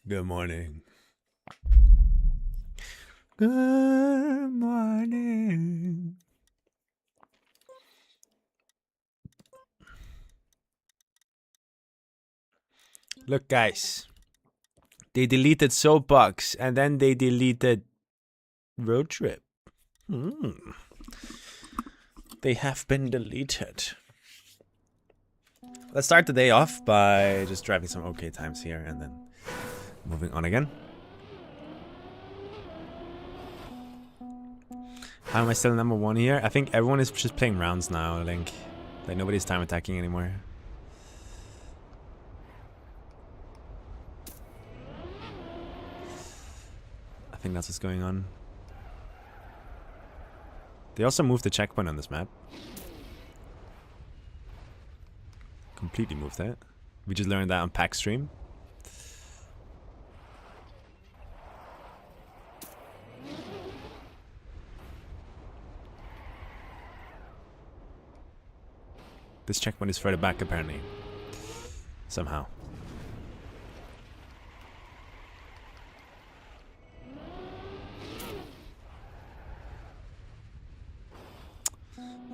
Good morning. Good morning. Look, guys. They deleted Soapbox and then they deleted Road Trip. They have been deleted. Let's start the day off by just driving some okay times here and then moving on again. How am I still number 1 here? I think everyone is just playing rounds now, Link. Like nobody's time attacking anymore. I think that's what's going on. They also moved the checkpoint on this map. Completely moved it. We just learned that on Pack Stream. This checkpoint is further back apparently. Somehow.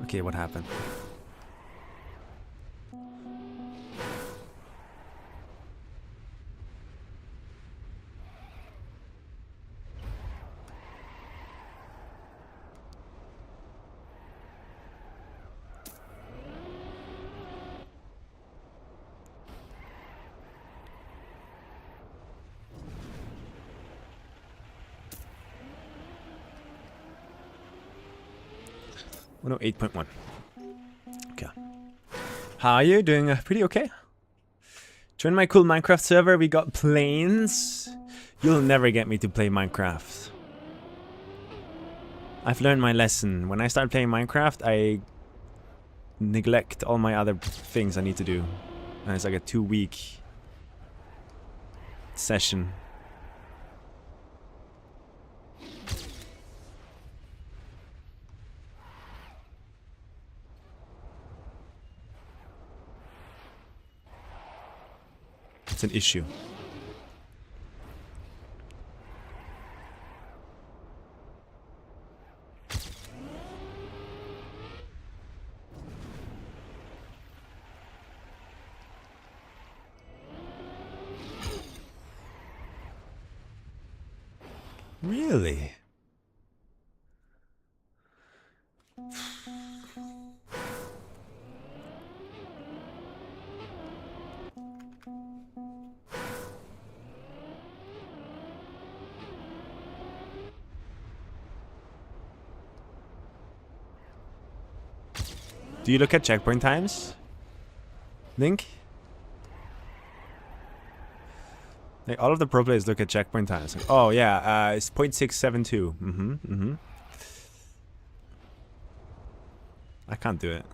Okay, what happened? Oh no, 8.1. Okay. How are you? Doing pretty okay? Join my cool Minecraft server. We got planes. You'll never get me to play Minecraft. I've learned my lesson. When I start playing Minecraft, I neglect all my other things I need to do. And it's like a 2-week session. It's an issue. Really? Do you look at checkpoint times? Link? Like all of the pro players look at checkpoint times. Like, oh yeah, it's 0.672. I can't do it.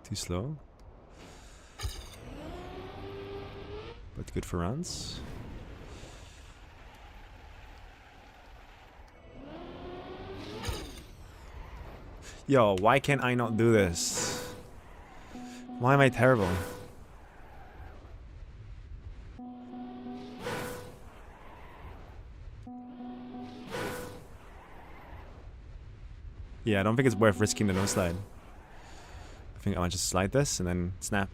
Too slow. But good for runs. Yo, why can't I not do this? Why am I terrible? Yeah, I don't think it's worth risking the no slide. I think I might just slide this and then snap.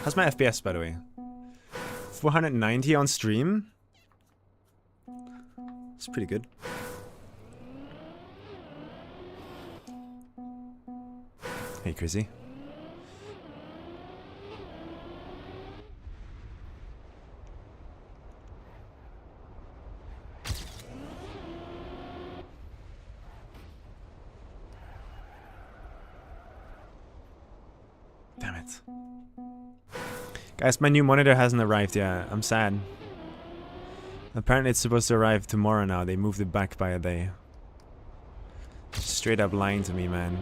How's my FPS, by the way? 490 on stream? It's pretty good. Hey, Chrissy. Damn it. Guys, my new monitor hasn't arrived yet. I'm sad. Apparently it's supposed to arrive tomorrow now. They moved it back by a day. Straight up lying to me, man.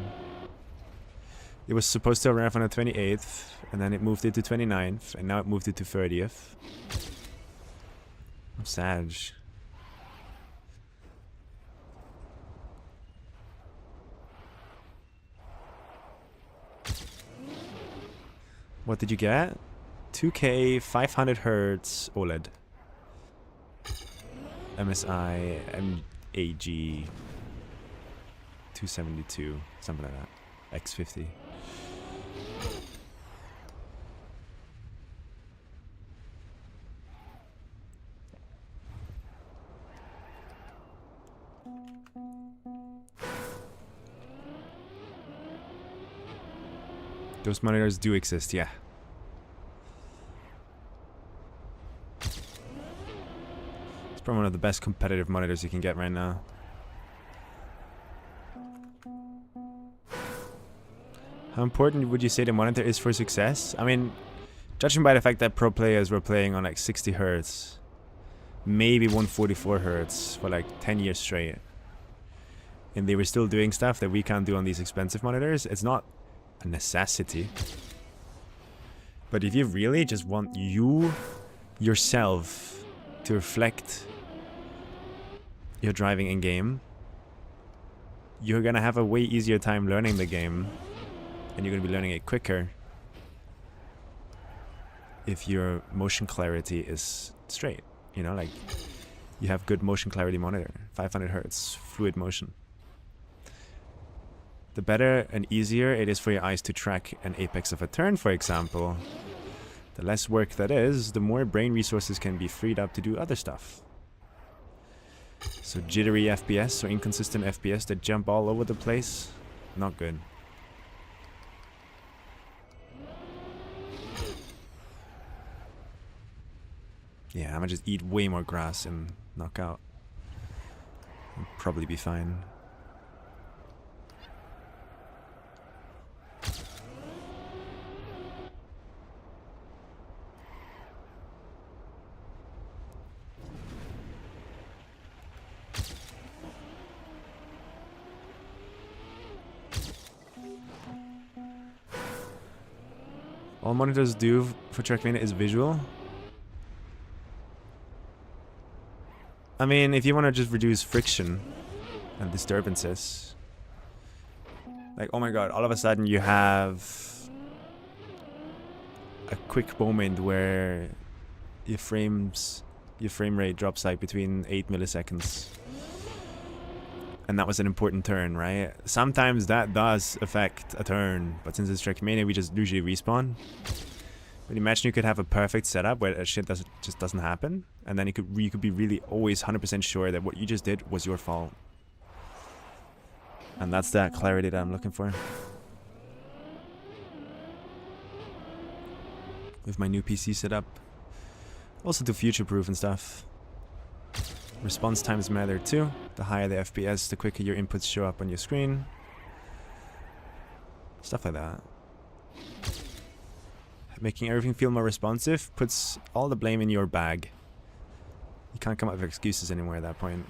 It was supposed to arrive on the 28th, and then it moved it to 29th, and now it moved it to 30th. I'm sad. What did you get? 2K 500 Hertz OLED. MSI MAG 272, something like that. X50. Those monitors do exist, yeah. It's probably one of the best competitive monitors you can get right now. How important would you say the monitor is for success? I mean, judging by the fact that pro players were playing on like 60 Hertz, maybe 144 Hertz for like 10 years straight, and they were still doing stuff that we can't do on these expensive monitors, it's not a necessity. But if you really just want yourself to reflect your driving in game, you're gonna have a way easier time learning the game, and you're gonna be learning it quicker if your motion clarity is straight. You know, like you have good motion clarity monitor, 500 Hertz, fluid motion. The better and easier it is for your eyes to track an apex of a turn, for example, the less work that is, the more brain resources can be freed up to do other stuff. So jittery FPS or inconsistent FPS that jump all over the place, not good. Yeah, I'm gonna just eat way more grass and knock out. I'll probably be fine. All monitors do for Trackmania is visual. I mean, if you want to just reduce friction and disturbances, like, oh my god, all of a sudden you have a quick moment where your frame rate drops like between 8 milliseconds. And that was an important turn, right? Sometimes that does affect a turn, but since it's Trackmania, we just usually respawn. But imagine you could have a perfect setup where that shit just doesn't happen, and then you could be really always 100% sure that what you just did was your fault. And that's that clarity that I'm looking for. With my new PC setup. Also to future-proof and stuff. Response times matter too. The higher the FPS, the quicker your inputs show up on your screen. Stuff like that. Making everything feel more responsive puts all the blame in your bag. You can't come up with excuses anymore at that point.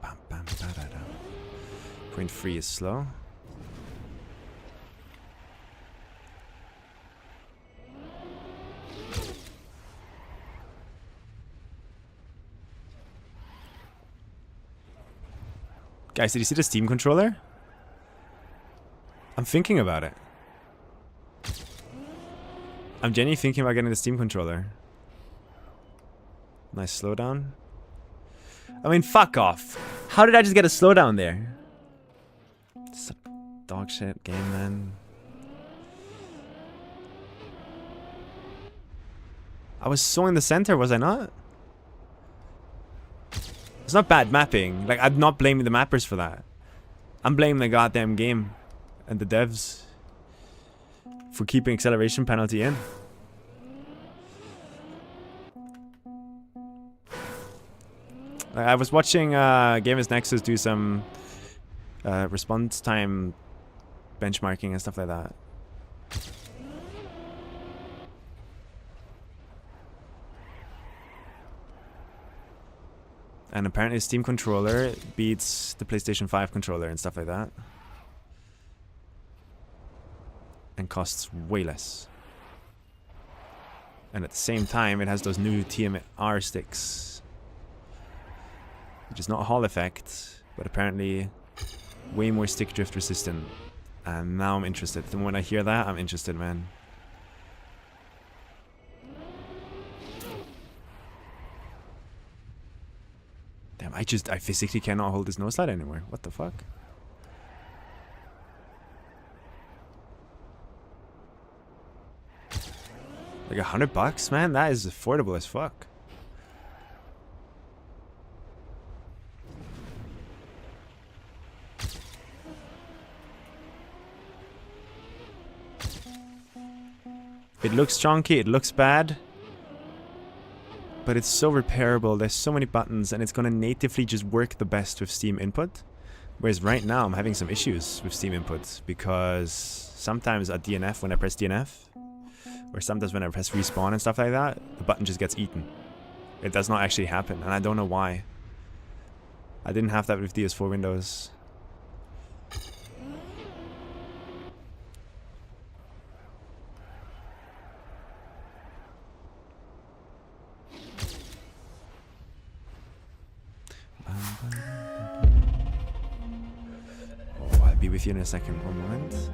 Bam, bam, da, da, da. Point 3 is slow. Guys, did you see the Steam controller? I'm thinking about it. I'm genuinely thinking about getting the Steam controller. Nice slowdown. I mean, fuck off. How did I just get a slowdown there? It's a dog shit game, man. I was so in the center, was I not? It's not bad mapping. Like, I'm not blaming the mappers for that. I'm blaming the goddamn game and the devs for keeping acceleration penalty in. Like, I was watching Gamers Nexus do some response time benchmarking and stuff like that. And apparently Steam controller beats the PlayStation 5 controller and stuff like that. And costs way less. And at the same time, it has those new TMR sticks. Which is not a Hall effect, but apparently way more stick drift resistant. And now I'm interested. And when I hear that, I'm interested, man. Damn, I physically cannot hold this nose slide anymore. What the fuck? Like $100, man? That is affordable as fuck. It looks chunky, it looks bad. But it's so repairable, there's so many buttons, and it's gonna natively just work the best with Steam input. Whereas right now I'm having some issues with Steam input, because sometimes at DNF, when I press DNF, or sometimes when I press respawn and stuff like that, the button just gets eaten. It does not actually happen, and I don't know why. I didn't have that with DS4 Windows. Oh, I'll be with you in a second. One moment.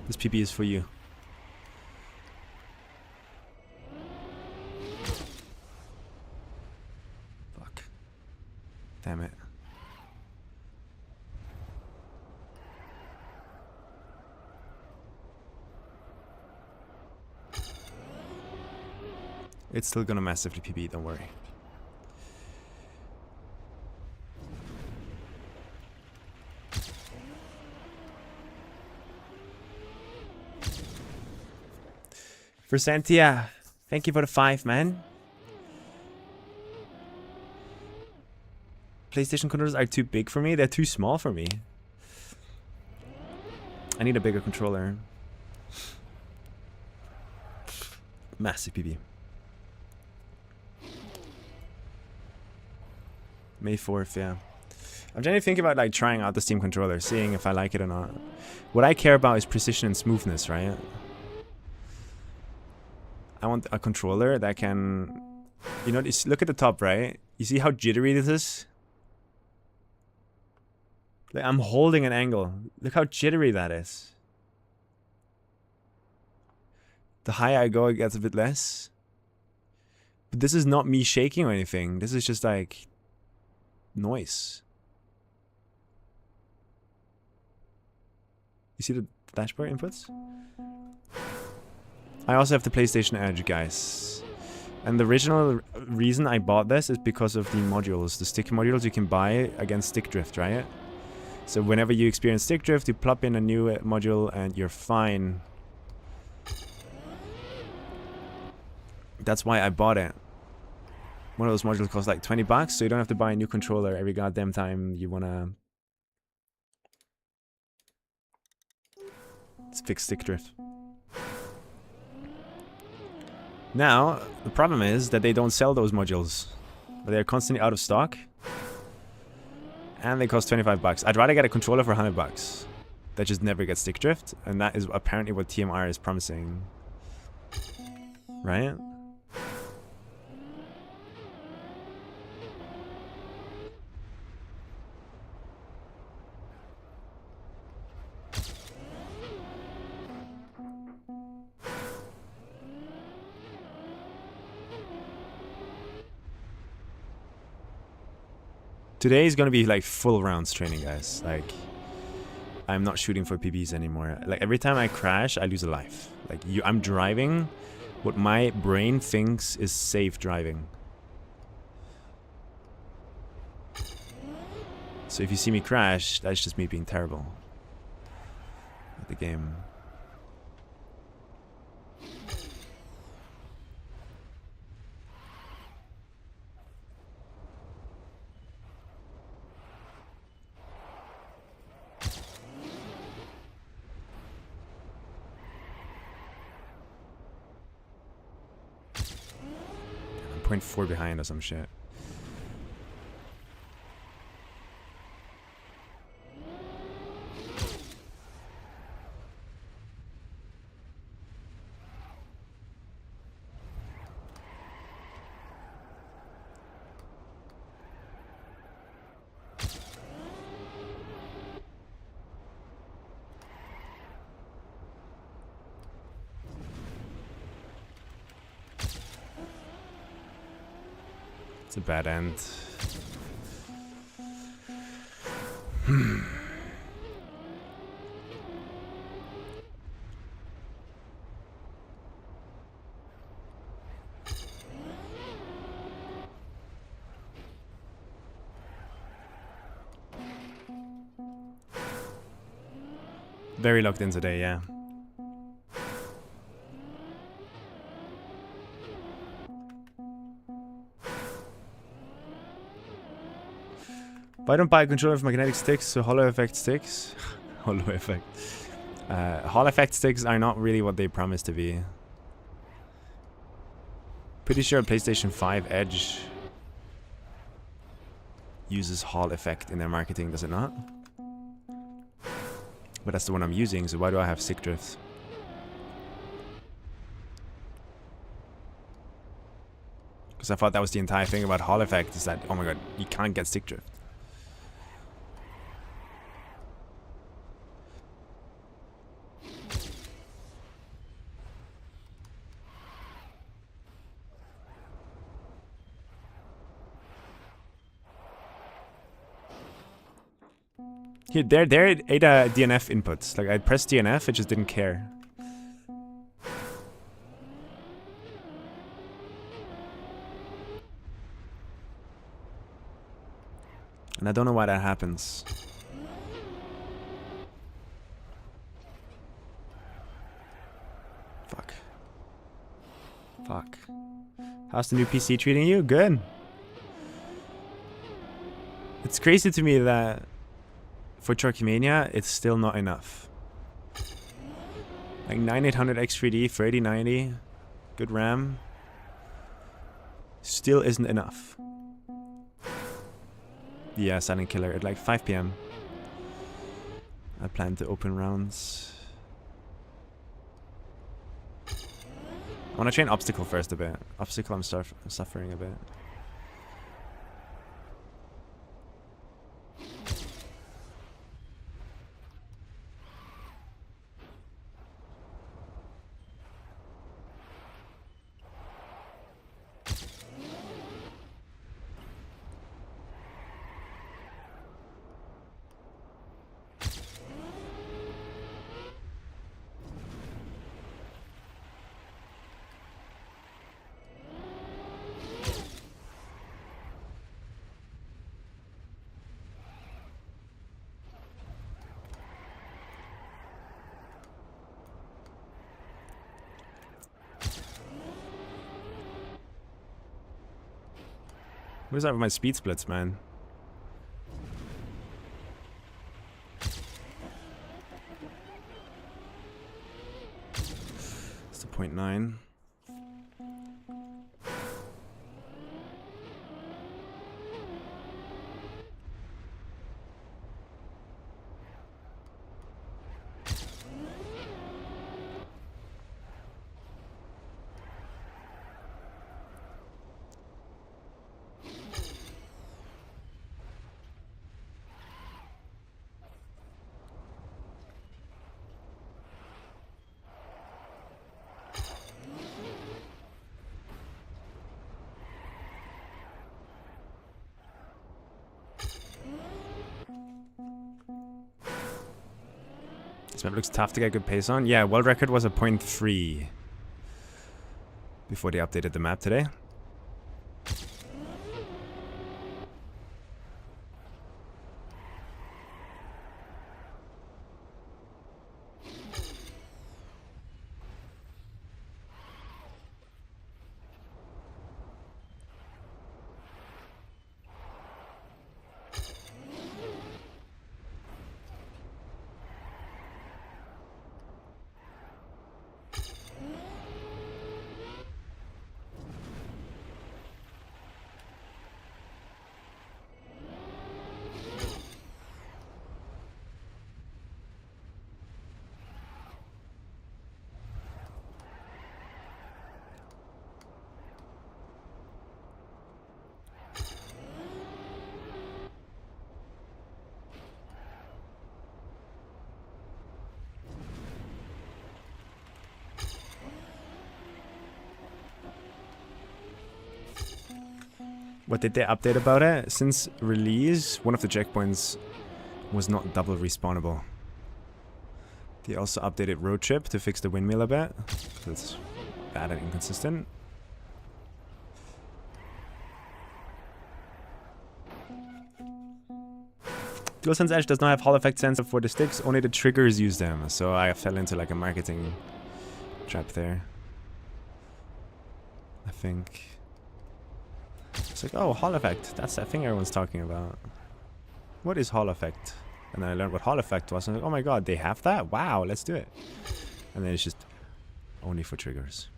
This PB is for you. Fuck. Damn it. It's still gonna massively PB, don't worry. For Santia, thank you for the 5, man. PlayStation controllers are too big for me. They're too small for me. I need a bigger controller. Massive PB. May 4th, yeah. I'm trying to think about like trying out the Steam controller, seeing if I like it or not. What I care about is precision and smoothness, right? I want a controller that can, you know, look at the top, right? You see how jittery this is? Like, I'm holding an angle. Look how jittery that is. The higher I go, it gets a bit less. But this is not me shaking or anything. This is just like noise. You see the dashboard inputs? I also have the PlayStation Edge, guys. And the original reason I bought this is because of the modules. The stick modules you can buy against stick drift, right? So whenever you experience stick drift, you plop in a new module and you're fine. That's why I bought it. One of those modules costs like $20, so you don't have to buy a new controller every goddamn time you wanna fix stick drift. Now, the problem is that they don't sell those modules. They're constantly out of stock. And they cost $25. I'd rather get a controller for $100 that just never gets stick drift, and that is apparently what TMR is promising. Right? Today is gonna be like full rounds training, guys. Like, I'm not shooting for PBs anymore. Like, every time I crash, I lose a life. Like, I'm driving what my brain thinks is safe driving. So if you see me crash, that's just me being terrible at the game. 0.4 behind or some shit. It's a bad end. Very locked in today, yeah. If I don't buy a controller for magnetic sticks, so hollow effect sticks. Hollow effect. Hall effect sticks are not really what they promise to be. Pretty sure PlayStation 5 Edge uses Hall effect in their marketing, does it not? But that's the one I'm using, so why do I have stick drift? Because I thought that was the entire thing about Hall effect, is that, oh my god, you can't get stick drift. Here, there it ate a DNF input. Like, I pressed DNF, it just didn't care. And I don't know why that happens. Fuck. Fuck. How's the new PC treating you? Good. It's crazy to me that for Turkmenia, it's still not enough. Like 9800 X3D for 8090, good RAM, still isn't enough. Yeah, Silent Killer at like 5 PM. I plan to open rounds. I want to train Obstacle first a bit. Obstacle, I'm suffering a bit. What is that with my speed splits, man? It's the 0.9. This map looks tough to get good pace on. Yeah, world record was a 0.3 before they updated the map today. What did they update about it? Since release, one of the checkpoints was not double respawnable. They also updated road trip to fix the windmill a bit. It's bad and inconsistent. DualSense Edge does not have Hall effect sensor for the sticks, only the triggers use them. So I fell into like a marketing trap there. I think. It's like, oh, Hall effect. That's that thing everyone's talking about. What is Hall effect? And then I learned what Hall effect was. And I'm like, oh my god, they have that? Wow, let's do it. And then it's just only for triggers.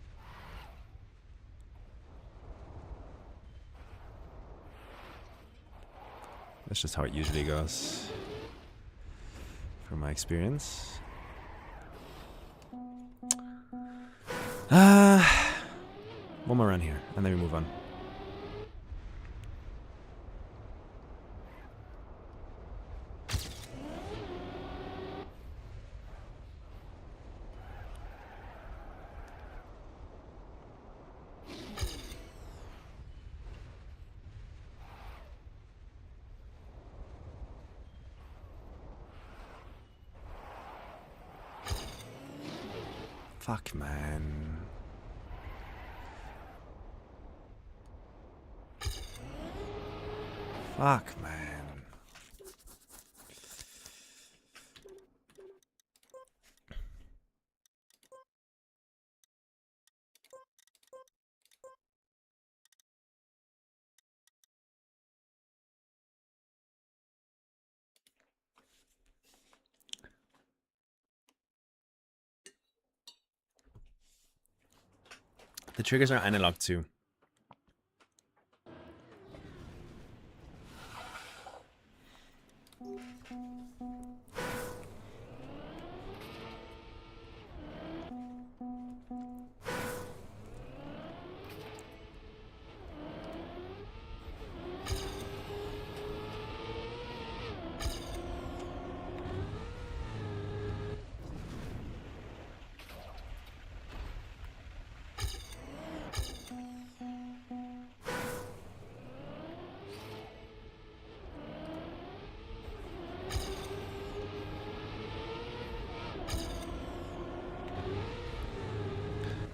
That's just how it usually goes, from my experience. One more run here, and then we move on. Fuck, man. Fuck, man. The triggers are analog too.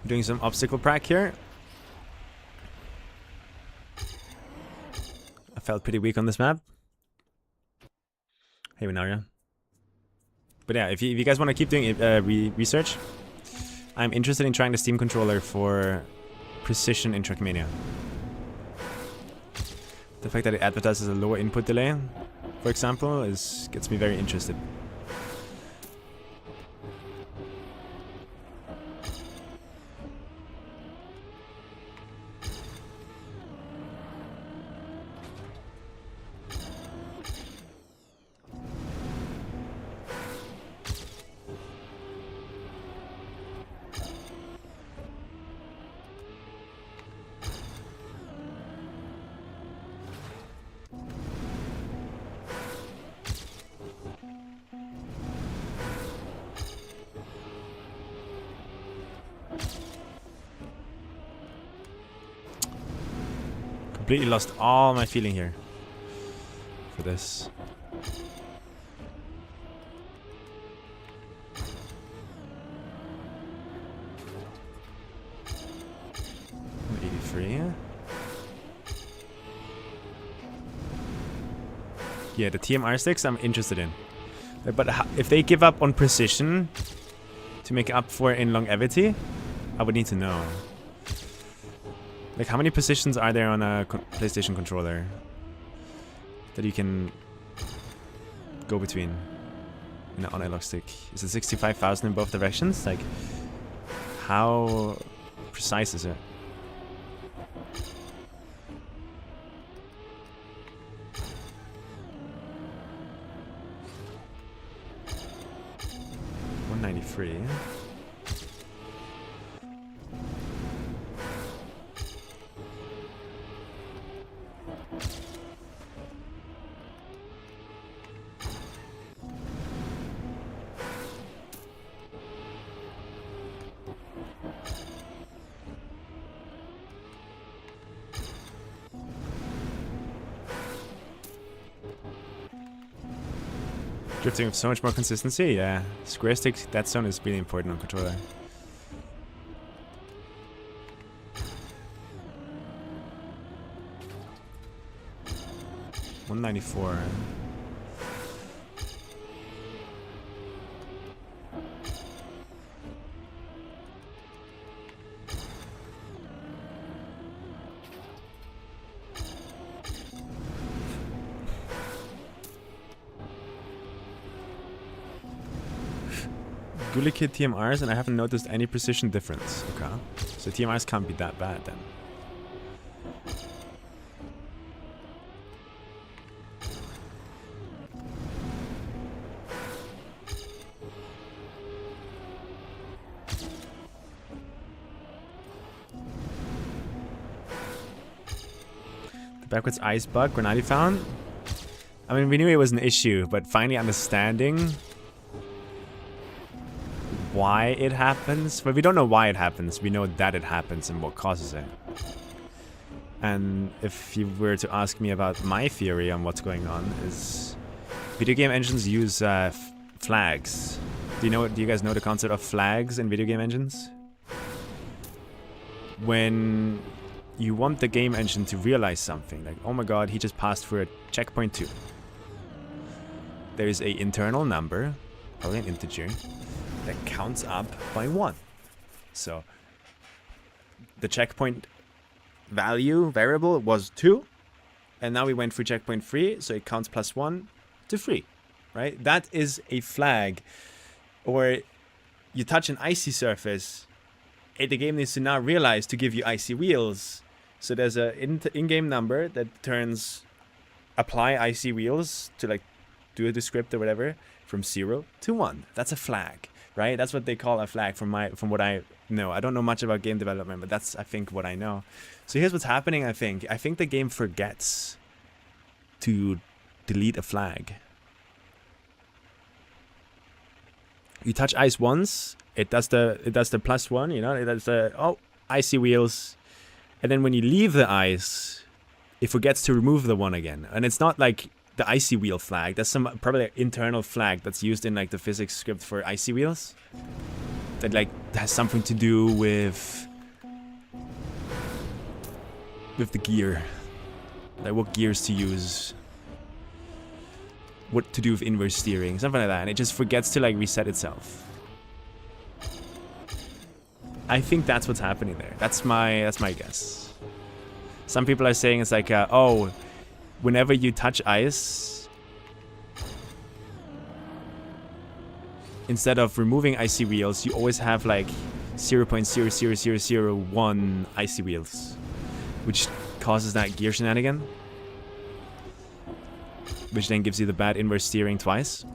Doing some obstacle prac here. I felt pretty weak on this map. Hey, Winaria. But yeah, if you guys want to keep doing research, I'm interested in trying the Steam controller for precision in Trackmania. The fact that it advertises a lower input delay, for example, gets me very interested. Completely lost all my feeling here for this. Yeah, the TMR sticks I'm interested in. But if they give up on precision to make up for in longevity, I would need to know. Like, how many positions are there on a PlayStation controller that you can go between in an analog stick? Is it 65,000 in both directions? Like, how precise is it? $193. Drifting with so much more consistency, yeah. Square stick, that zone is really important on controller. $194. Gulikid TMRs, and I haven't noticed any precision difference. Okay. So TMRs can't be that bad then. The backwards ice bug Grenadi found? I mean, we knew it was an issue, but finally understanding why it happens. But we don't know why it happens. We know that it happens and what causes it. And if you were to ask me about my theory on what's going on, is video game engines use flags. Do you guys know the concept of flags in video game engines? When you want the game engine to realize something, like, oh my god, he just passed through a checkpoint 2. There is a internal number, probably an integer, that counts up by 1. So the checkpoint variable was 2, and now we went through checkpoint 3, so it counts plus 1 to 3, right? That is a flag. Or you touch an icy surface, and the game needs to now realize to give you icy wheels. So there's a in-game number that turns apply icy wheels to like do the script or whatever from 0 to 1. That's a flag, right? That's what they call a flag from what I know. I don't know much about game development, but that's, I think, what I know. So here's what's happening, I think. I think the game forgets to delete a flag. You touch ice once, it does the plus 1, you know, it does the icy wheels. And then when you leave the ice, it forgets to remove the 1 again. And it's not like the icy wheel flag. That's some probably internal flag that's used in like the physics script for icy wheels. That like has something to do with the gear. Like what gears to use. What to do with inverse steering, something like that, and it just forgets to like reset itself. I think that's what's happening there. That's my guess. Some people are saying it's like, whenever you touch ice, instead of removing icy wheels, you always have like 0.00001 icy wheels, which causes that gear shenanigan. Which then gives you the bad inverse steering twice.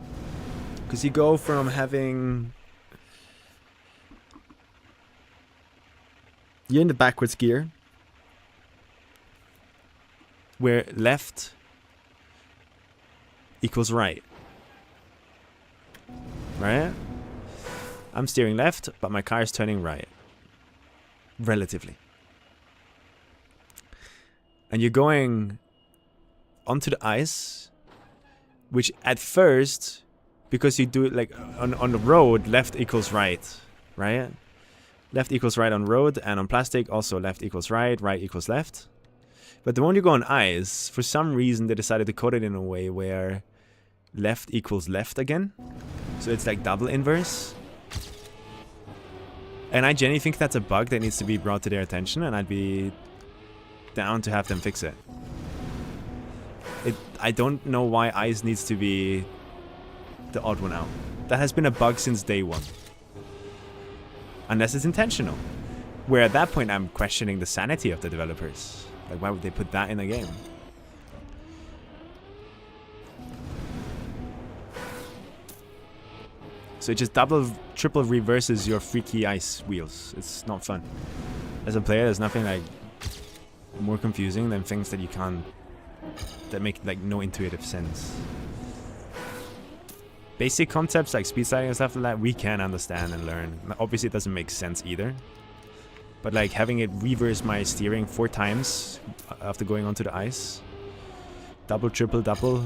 Because you go from having... You're in the backwards gear, where left equals right. Right? I'm steering left, but my car is turning right. Relatively. And you're going onto the ice, which at first, because you do it like on the road, left equals right, right? Left equals right on road, and on plastic also left equals right equals left. But the moment you go on ice, for some reason they decided to code it in a way where left equals left again. So it's like double inverse. And I genuinely think that's a bug that needs to be brought to their attention, and I'd be down to have them fix it. I don't know why ice needs to be the odd one out. That has been a bug since day 1. Unless it's intentional. Where at that point I'm questioning the sanity of the developers. Like, why would they put that in a game? So it just triple reverses your freaky ice wheels. It's not fun. As a player, there's nothing like more confusing than things that you can't, that make like no intuitive sense. Basic concepts like speed sliding and stuff like that, we can understand and learn. Obviously it doesn't make sense either. But like having it reverse my steering 4 times after going onto the ice. Double, triple, double.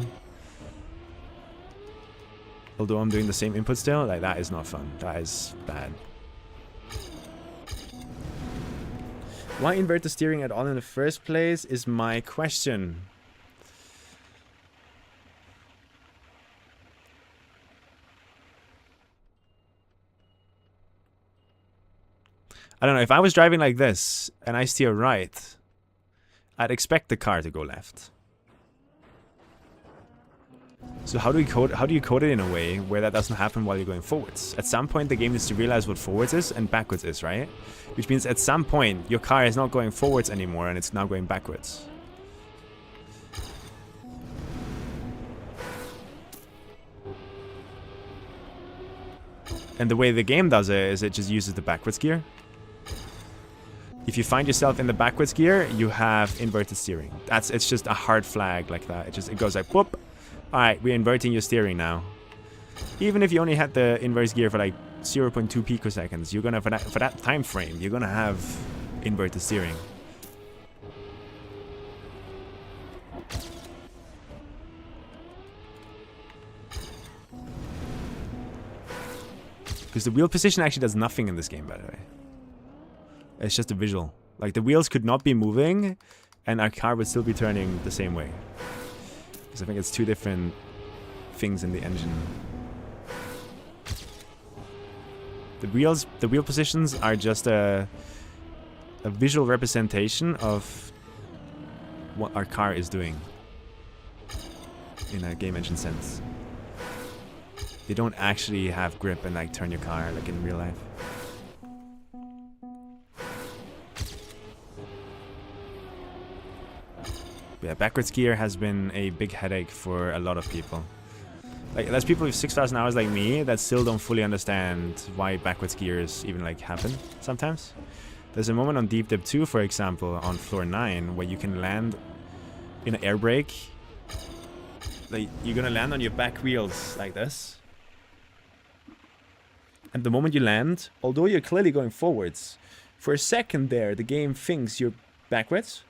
Although I'm doing the same input still, like that is not fun. That is bad. Why invert the steering at all in the first place is my question. I don't know, if I was driving like this and I steer right, I'd expect the car to go left. So how do you code it in a way where that doesn't happen while you're going forwards? At some point the game needs to realize what forwards is and backwards is, right? Which means at some point your car is not going forwards anymore and it's now going backwards. And the way the game does it is it just uses the backwards gear. If you find yourself in the backwards gear, you have inverted steering. It's just a hard flag like that. It goes like whoop. Alright, we're inverting your steering now. Even if you only had the inverse gear for like 0.2 picoseconds, you're gonna for that time frame, you're gonna have inverted steering. Because the wheel position actually does nothing in this game, by the way. It's just a visual. Like, the wheels could not be moving, and our car would still be turning the same way. Because I think it's two different things in the engine. The wheel positions are just a visual representation of what our car is doing in a game engine sense. They don't actually have grip and like turn your car like in real life. Yeah, backwards gear has been a big headache for a lot of people. Like, there's people with 6,000 hours like me that still don't fully understand why backwards gears even like happen sometimes. There's a moment on Deep Dip 2, for example, on floor 9, where you can land in an air brake. Like, you're gonna land on your back wheels like this. And the moment you land, although you're clearly going forwards, for a second there, the game thinks you're backwards.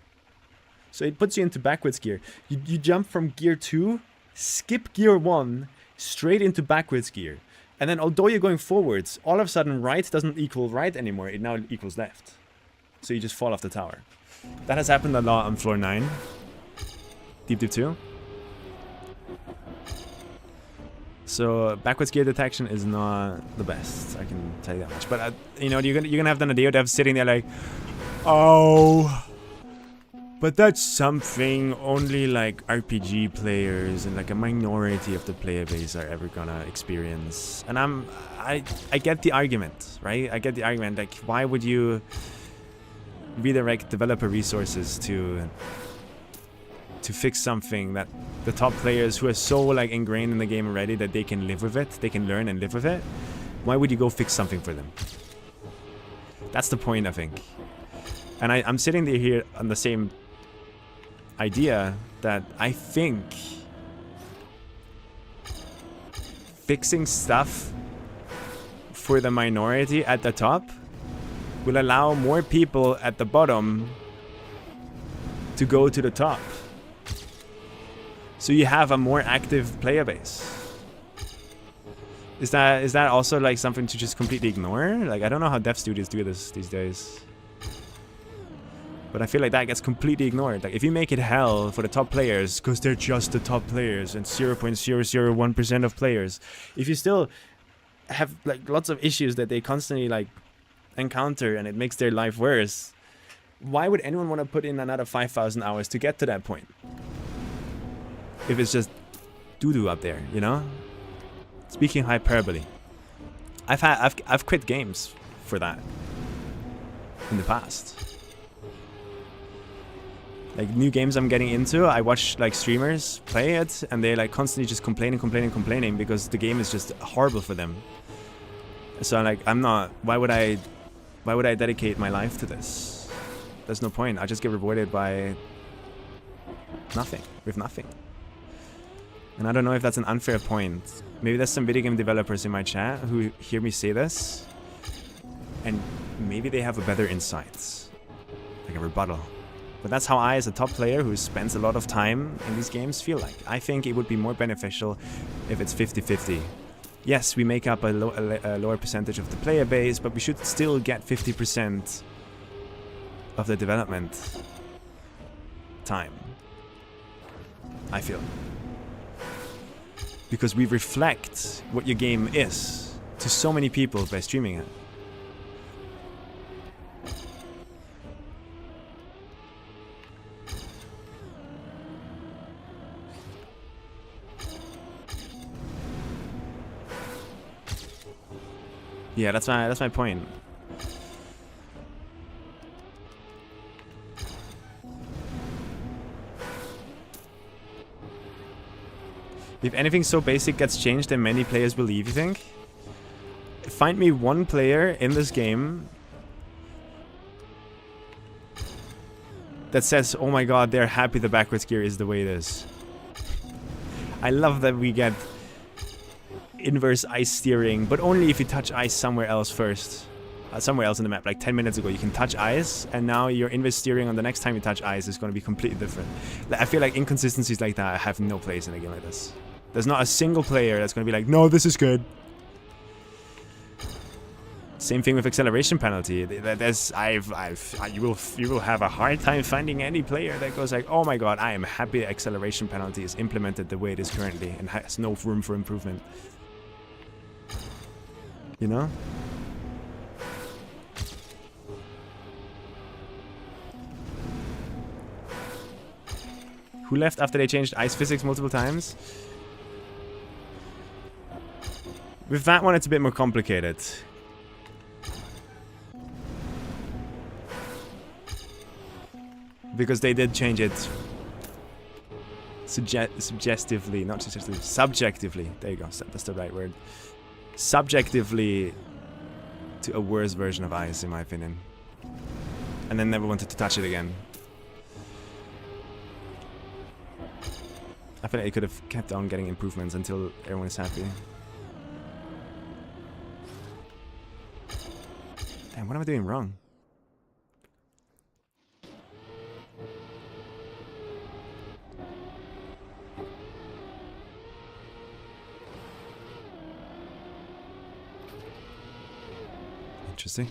So it puts you into backwards gear. You jump from gear 2, skip gear 1, straight into backwards gear. And then although you're going forwards, all of a sudden right doesn't equal right anymore. It now equals left. So you just fall off the tower. That has happened a lot on floor 9. Deep Dip 2. So backwards gear detection is not the best. I can tell you that much. But you know, you're gonna have the Nadeo devs sitting there like, oh, but that's something only like RPG players and like a minority of the player base are ever gonna experience. And I get the argument, right? I get the argument. Like, why would you redirect developer resources to fix something that the top players who are so like ingrained in the game already that they can live with it, they can learn and live with it? Why would you go fix something for them? That's the point, I think. And I'm sitting there here on the same idea that I think fixing stuff for the minority at the top will allow more people at the bottom to go to the top. So you have a more active player base. Is that also like something to just completely ignore? Like, I don't know how dev studios do this these days. But I feel like that gets completely ignored. Like, if you make it hell for the top players, because they're just the top players and 0.001% of players, if you still have like lots of issues that they constantly like encounter and it makes their life worse, why would anyone want to put in another 5,000 hours to get to that point? If it's just doo-doo up there, you know? Speaking hyperbole. I've quit games for that in the past. Like, new games I'm getting into, I watch like streamers play it and they're like constantly just complaining because the game is just horrible for them. So like, I'm not, why would I dedicate my life to this? There's no point. I just get rewarded by nothing, with nothing. And I don't know if that's an unfair point. Maybe there's some video game developers in my chat who hear me say this and maybe they have a better insight, like a rebuttal. But that's how I, as a top player who spends a lot of time in these games, feel like. I think it would be more beneficial if it's 50-50. Yes, we make up a lower percentage of the player base, but we should still get 50% of the development time, I feel. Because we reflect what your game is to so many people by streaming it. Yeah, that's my point. If anything so basic gets changed, then many players will leave, you think? Find me one player in this game that says, oh my god, they're happy the backwards gear is the way it is. I love that we get inverse ice steering, but only if you touch ice somewhere else first. Somewhere else in the map. Like 10 minutes ago you can touch ice, and now your inverse steering on the next time you touch ice is going to be completely different. I feel like inconsistencies like that have no place in a game like this. There's not a single player that's going to be like, no, this is good. Same thing with acceleration penalty. You will have a hard time finding any player that goes like, oh my god, I am happy the acceleration penalty is implemented the way it is currently and has no room for improvement. You know? Who left after they changed ice physics multiple times? With that one, it's a bit more complicated. Because they did change it suggestively, not suggestively, subjectively. There you go, that's the right word. Subjectively to a worse version of ice, in my opinion. And then never wanted to touch it again. I feel like it could have kept on getting improvements until everyone is happy. Damn, what am I doing wrong? Interesting.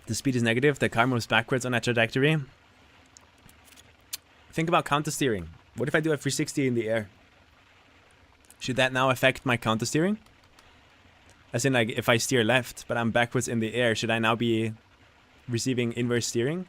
The speed is negative, the car moves backwards on that trajectory. Think about counter steering. What if I do a 360 in the air? Should that now affect my counter steering? As in, like, if I steer left, but I'm backwards in the air, should I now be receiving inverse steering?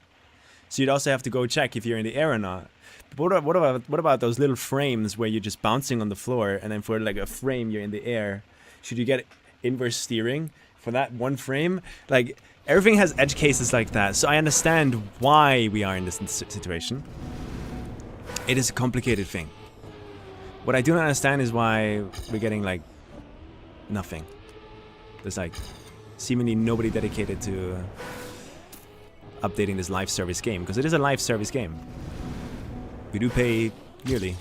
So you'd also have to go check if you're in the air or not. But what about those little frames where you're just bouncing on the floor, and then for like a frame you're in the air? Should you get inverse steering for that one frame? Like, everything has edge cases like that, so I understand why we are in this situation. It is a complicated thing. What I do not understand is why we're getting, like, nothing. There's, like, seemingly nobody dedicated to updating this live service game, because it is a live service game. We do pay yearly.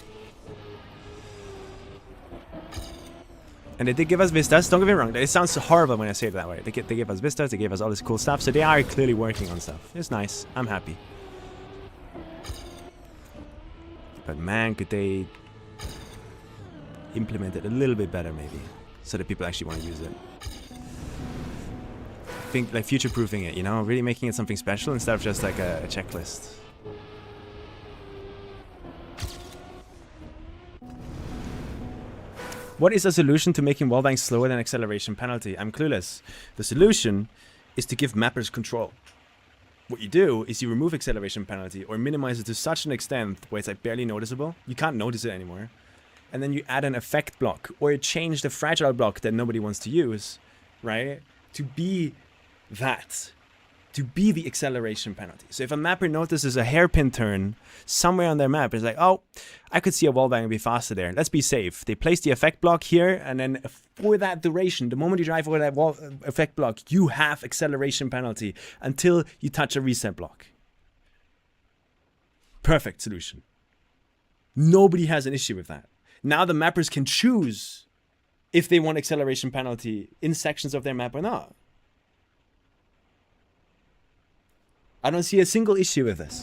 And they did give us vistas, don't get me wrong, it sounds horrible when I say it that way. They gave us vistas, they gave us all this cool stuff, so they are clearly working on stuff. It's nice, I'm happy. But man, could they implement it a little bit better maybe, so that people actually want to use it. Think like future-proofing it, you know, really making it something special instead of just like a checklist. What is the solution to making wallbangs slower than acceleration penalty? I'm clueless. The solution is to give mappers control. What you do is you remove acceleration penalty or minimize it to such an extent where it's like barely noticeable. You can't notice it anymore. And then you add an effect block or you change the fragile block that nobody wants to use, right? To be that. To be the acceleration penalty. So if a mapper notices a hairpin turn somewhere on their map, it's like, oh, I could see a wallbang and be faster there. Let's be safe. They place the effect block here, and then for that duration, the moment you drive over that effect block, you have acceleration penalty until you touch a reset block. perfect solution. Nobody has an issue with that. Now the mappers can choose if they want acceleration penalty in sections of their map or not. I don't see a single issue with this.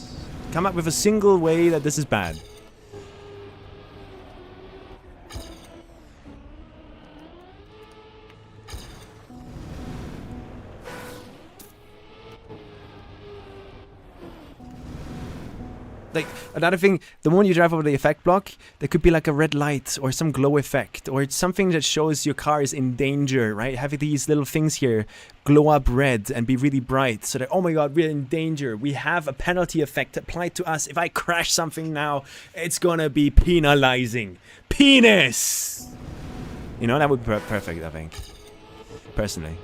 Come up with a single way that this is bad. Like, another thing, the moment you drive over the effect block, there could be like a red light or some glow effect or it's something that shows your car is in danger, right? Having these little things here glow up red and be really bright so that, oh my god, we're in danger. We have a penalty effect applied to us. If I crash something now, it's gonna be penalizing. Penis! You know, that would be perfect, I think. Personally.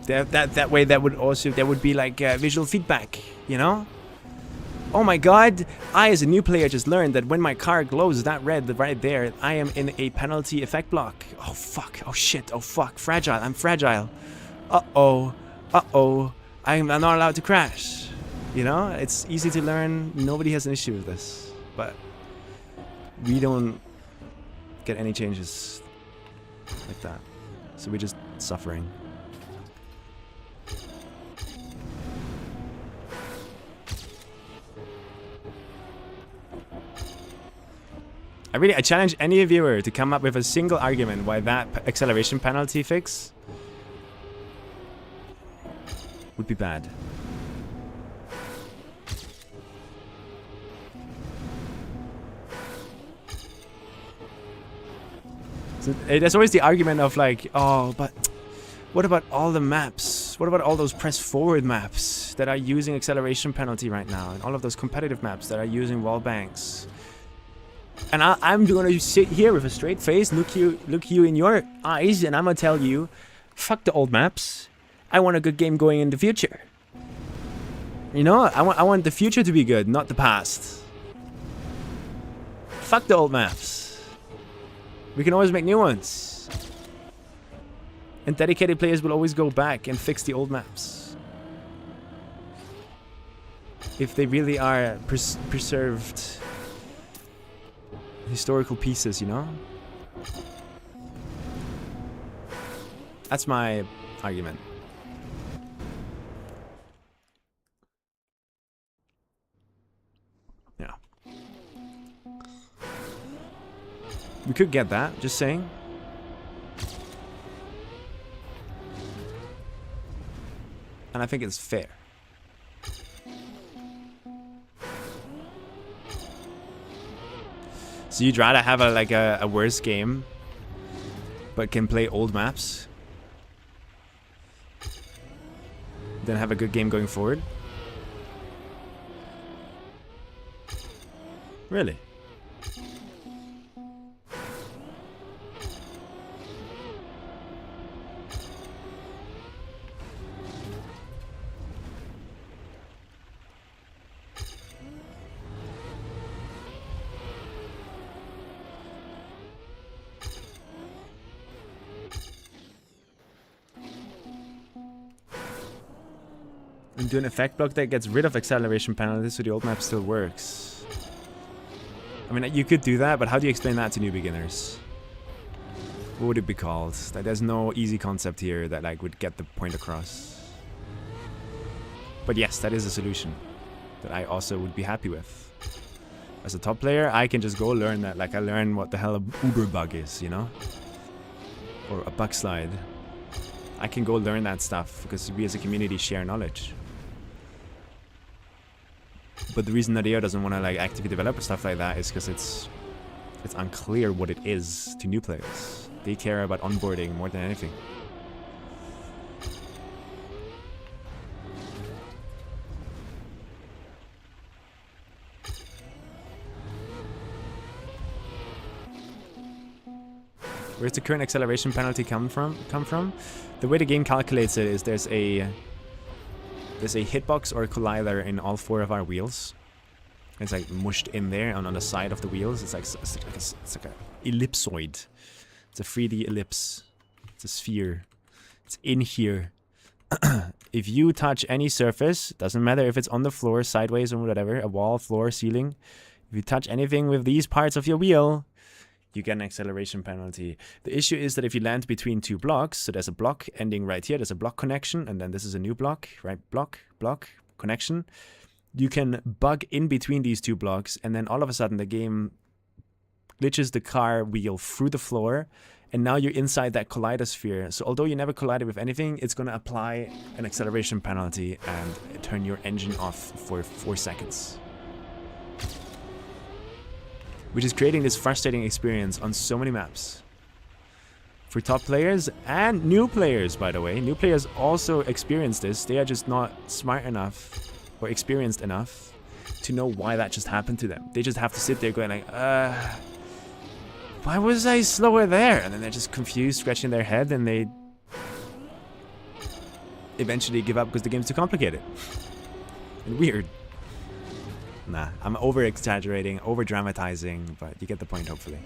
That way, that would also, there would be like visual feedback, you know? Oh my god, I as a new player just learned that when my car glows that red right there, I am in a penalty effect block. Oh fuck, oh shit, oh fuck, fragile, I'm fragile. Uh-oh, uh-oh, I'm not allowed to crash. You know, it's easy to learn, nobody has an issue with this. But we don't get any changes like that. So we're just suffering. I challenge any viewer to come up with a single argument why that acceleration penalty fix would be bad. So, there's always the argument of like, oh, but what about all the maps? What about all those press forward maps that are using acceleration penalty right now? And all of those competitive maps that are using wall banks? And I'm going to sit here with a straight face, look you in your eyes, and I'm going to tell you, fuck the old maps. I want a good game going in the future. You know, I want the future to be good, not the past. Fuck the old maps. We can always make new ones. And dedicated players will always go back and fix the old maps. If they really are preserved historical pieces, you know? That's my argument. Yeah. We could get that, just saying. And I think it's fair. So you'd rather have a worse game, but can play old maps, than have a good game going forward? Really? And do an effect block that gets rid of acceleration penalties so the old map still works. I mean, you could do that, but how do you explain that to new beginners? What would it be called? Like, there's no easy concept here that like would get the point across. But yes, that is a solution that I also would be happy with. As a top player, I can just go learn that. Like, I learn what the hell a Uber bug is, you know? Or a bug slide. I can go learn that stuff because we as a community share knowledge. But the reason Nadia doesn't want to like actively develop stuff like that is because it's unclear what it is to new players. They care about onboarding more than anything. Where's the current acceleration penalty come from? The way the game calculates it is there's a hitbox or a collider in all 4 of our wheels. It's like mushed in there and on the side of the wheels. It's like a ellipsoid. It's a 3D ellipse. It's a sphere. It's in here. If you touch any surface, doesn't matter if it's on the floor, sideways or whatever, a wall, floor, ceiling. If you touch anything with these parts of your wheel, you get an acceleration penalty. The issue is that if you land between two blocks, so there's a block ending right here, there's a block connection, and then this is a new block, right? Block, connection. You can bug in between these two blocks, and then all of a sudden the game glitches the car wheel through the floor, and now you're inside that kaleidosphere. So although you never collided with anything, it's going to apply an acceleration penalty and turn your engine off for 4 seconds. Which is creating this frustrating experience on so many maps. For top players and new players, by the way. New players also experience this. They are just not smart enough or experienced enough to know why that just happened to them. They just have to sit there going like, why was I slower there? And then they're just confused, scratching their head, and they eventually give up because the game's too complicated. And weird. Nah, I'm over-exaggerating, over-dramatizing, but you get the point, hopefully.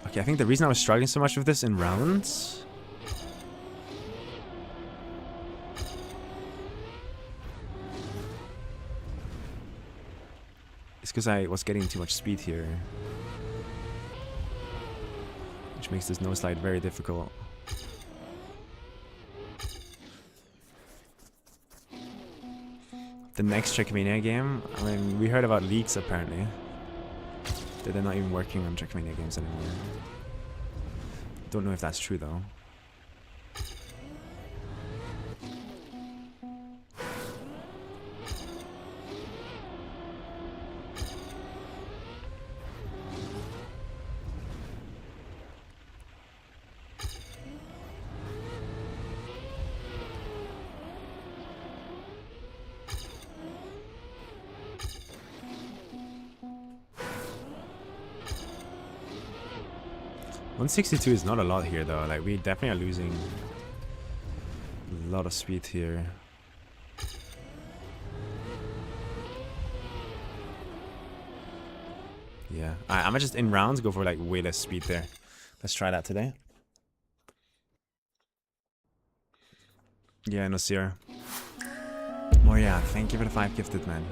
Okay, I think the reason I was struggling so much with this in rounds is because I was getting too much speed here, which makes this no slide very difficult. The next Trackmania game, I mean, we heard about leaks apparently. That they're not even working on Trackmania games anymore. Don't know if that's true though. .162 is not a lot here though, like we definitely are losing a lot of speed here. Yeah, I'm just in rounds go for like way less speed there. Let's try that today. Yeah, Nasir. Moria, thank you for the 5 gifted, man.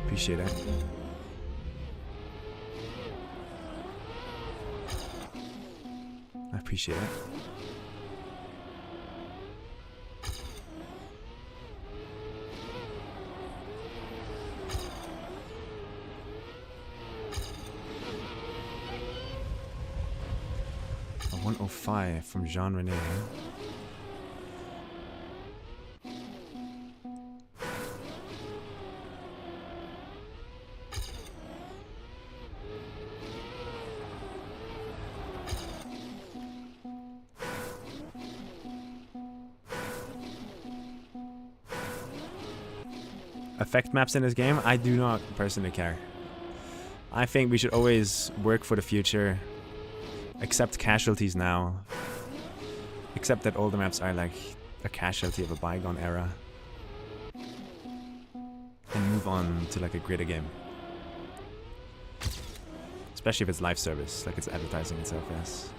Appreciate it. I appreciate it. A 105 from Jean Rene. Effect maps in this game, I do not personally care. I think we should always work for the future. Accept casualties now. Accept that all the maps are like a casualty of a bygone era. And move on to like a greater game. Especially if it's live service, like it's advertising itself as.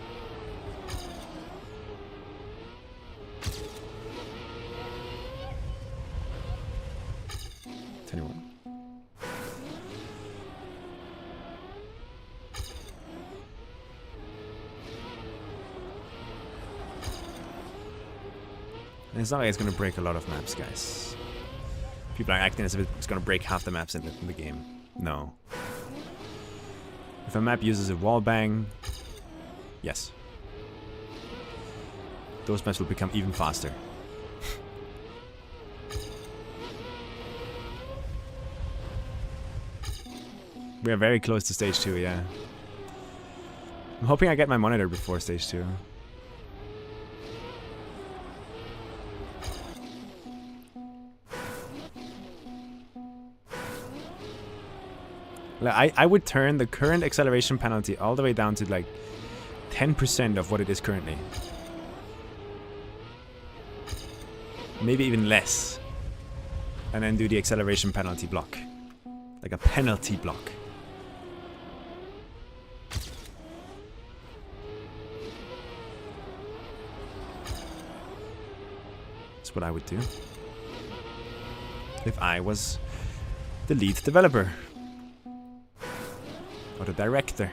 And it's not like it's going to break a lot of maps, guys. People are acting as if it's going to break half the maps in the game. No. If a map uses a wall bang, yes. Those maps will become even faster. We are very close to stage 2, yeah. I'm hoping I get my monitor before stage 2. Like, I would turn the current acceleration penalty all the way down to like 10% of what it is currently. Maybe even less. And then do the acceleration penalty block. Like a penalty block. That's what I would do if I was the lead developer. Or the director.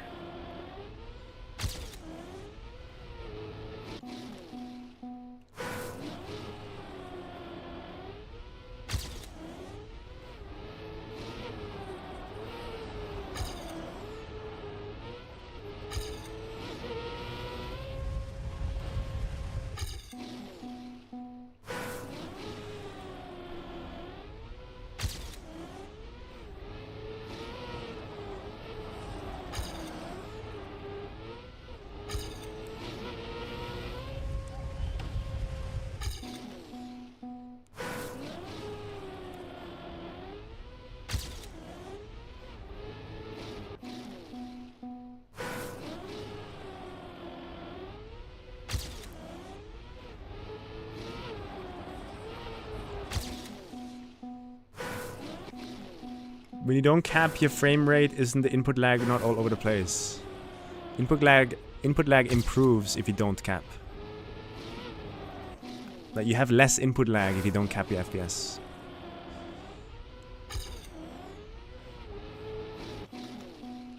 When you don't cap your frame rate, isn't the input lag not all over the place? Input lag improves if you don't cap. Like, you have less input lag if you don't cap your FPS.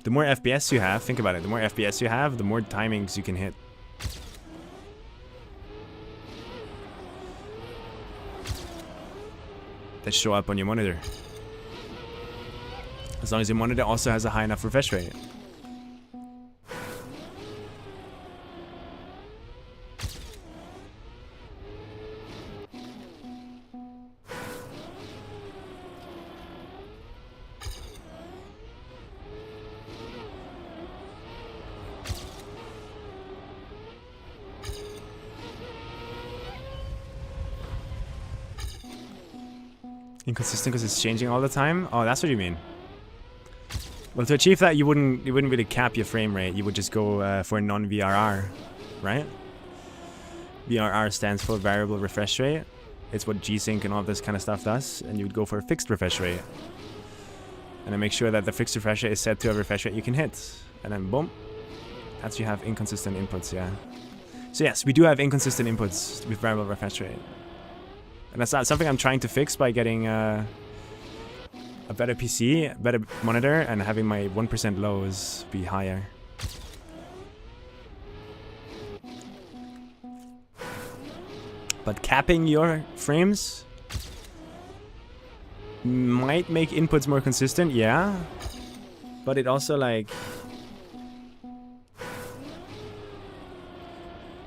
The more FPS you have, think about it, the more FPS you have, the more timings you can hit. That show up on your monitor. As long as your monitor also has a high enough refresh rate. Inconsistent because it's changing all the time? Oh, that's what you mean. Well, to achieve that, you wouldn't really cap your frame rate. You would just go for a non-VRR, right? VRR stands for variable refresh rate. It's what G-Sync and all this kind of stuff does. And you would go for a fixed refresh rate. And then make sure that the fixed refresh rate is set to a refresh rate you can hit. And then boom. That's you have inconsistent inputs, yeah. So yes, we do have inconsistent inputs with variable refresh rate. And that's not something I'm trying to fix by getting a better PC, better monitor, and having my 1% lows be higher. But capping your frames might make inputs more consistent, yeah. But it also, like,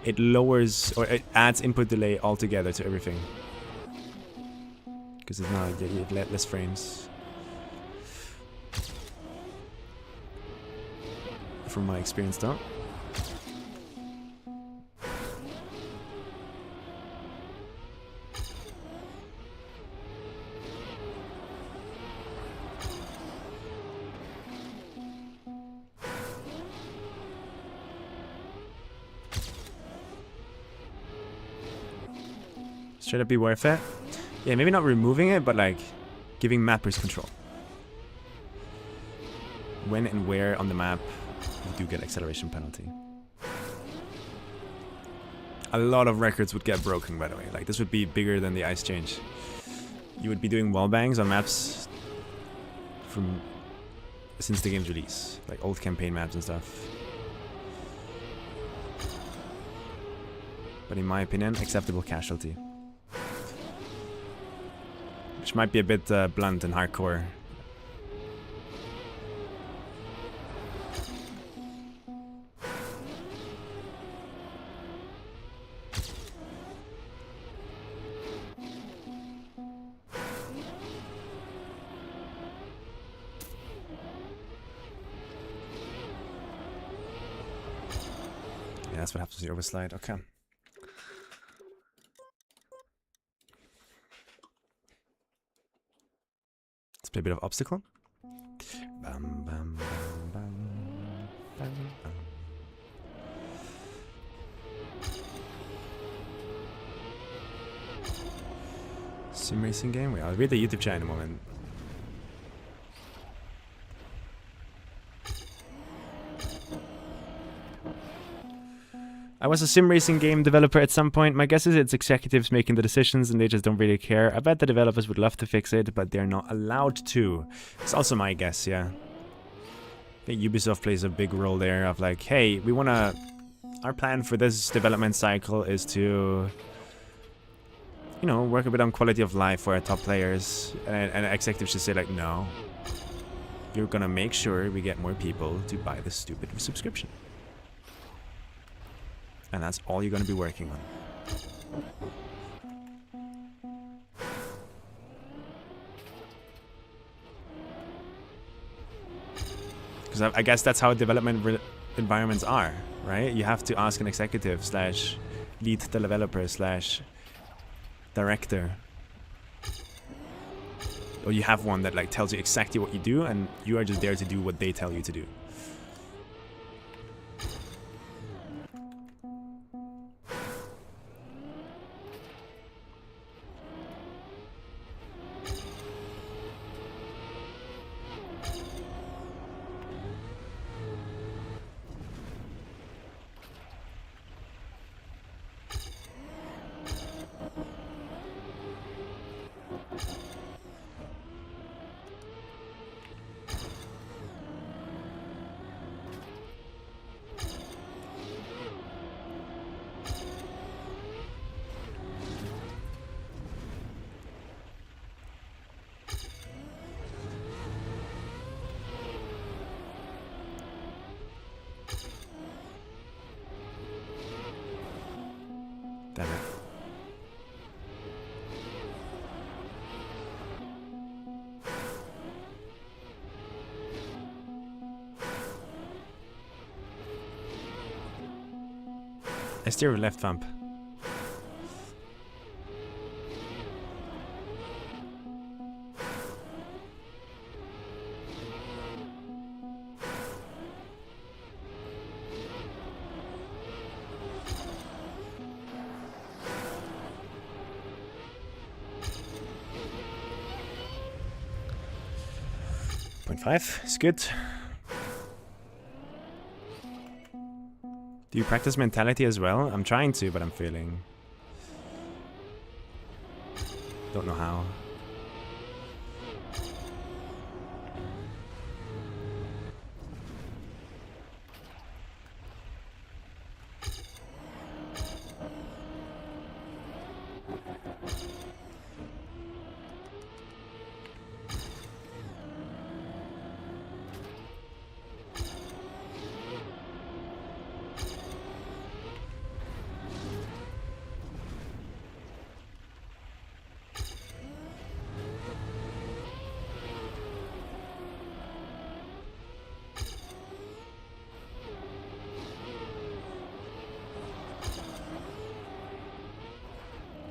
it lowers or it adds input delay altogether to everything. Because it's not, you have less frames. From my experience though. Should it be worth it? Yeah, maybe not removing it, but like giving mappers control. When and where on the map you do get acceleration penalty. A lot of records would get broken, by the way. Like, this would be bigger than the ice change. You would be doing wall bangs on maps from since the game's release, like old campaign maps and stuff. But in my opinion, acceptable casualty. Which might be a bit blunt and hardcore. Yeah, that's what happens with the overslide. Okay. Let's play a bit of obstacle. Bam, bam, bam, bam, bam, bam. Sim racing game? Wait, I'll read the YouTube chat in a moment. I was a sim racing game developer at some point. My guess is it's executives making the decisions and they just don't really care. I bet the developers would love to fix it, but they're not allowed to. It's also my guess, yeah. I think Ubisoft plays a big role there of like, hey, we want to... Our plan for this development cycle is to... You know, work a bit on quality of life for our top players. And executives should say like, no. You're gonna make sure we get more people to buy this stupid subscription. And that's all you're gonna be working on. Because I guess that's how development environments are, right? You have to ask an executive slash lead developer slash director. Or you have one that like tells you exactly what you do and you are just there to do what they tell you to do. Damn it. I steer with left thumb. .5 is good. Do you practice mentality as well? I'm trying to, but I'm failing. Don't know how.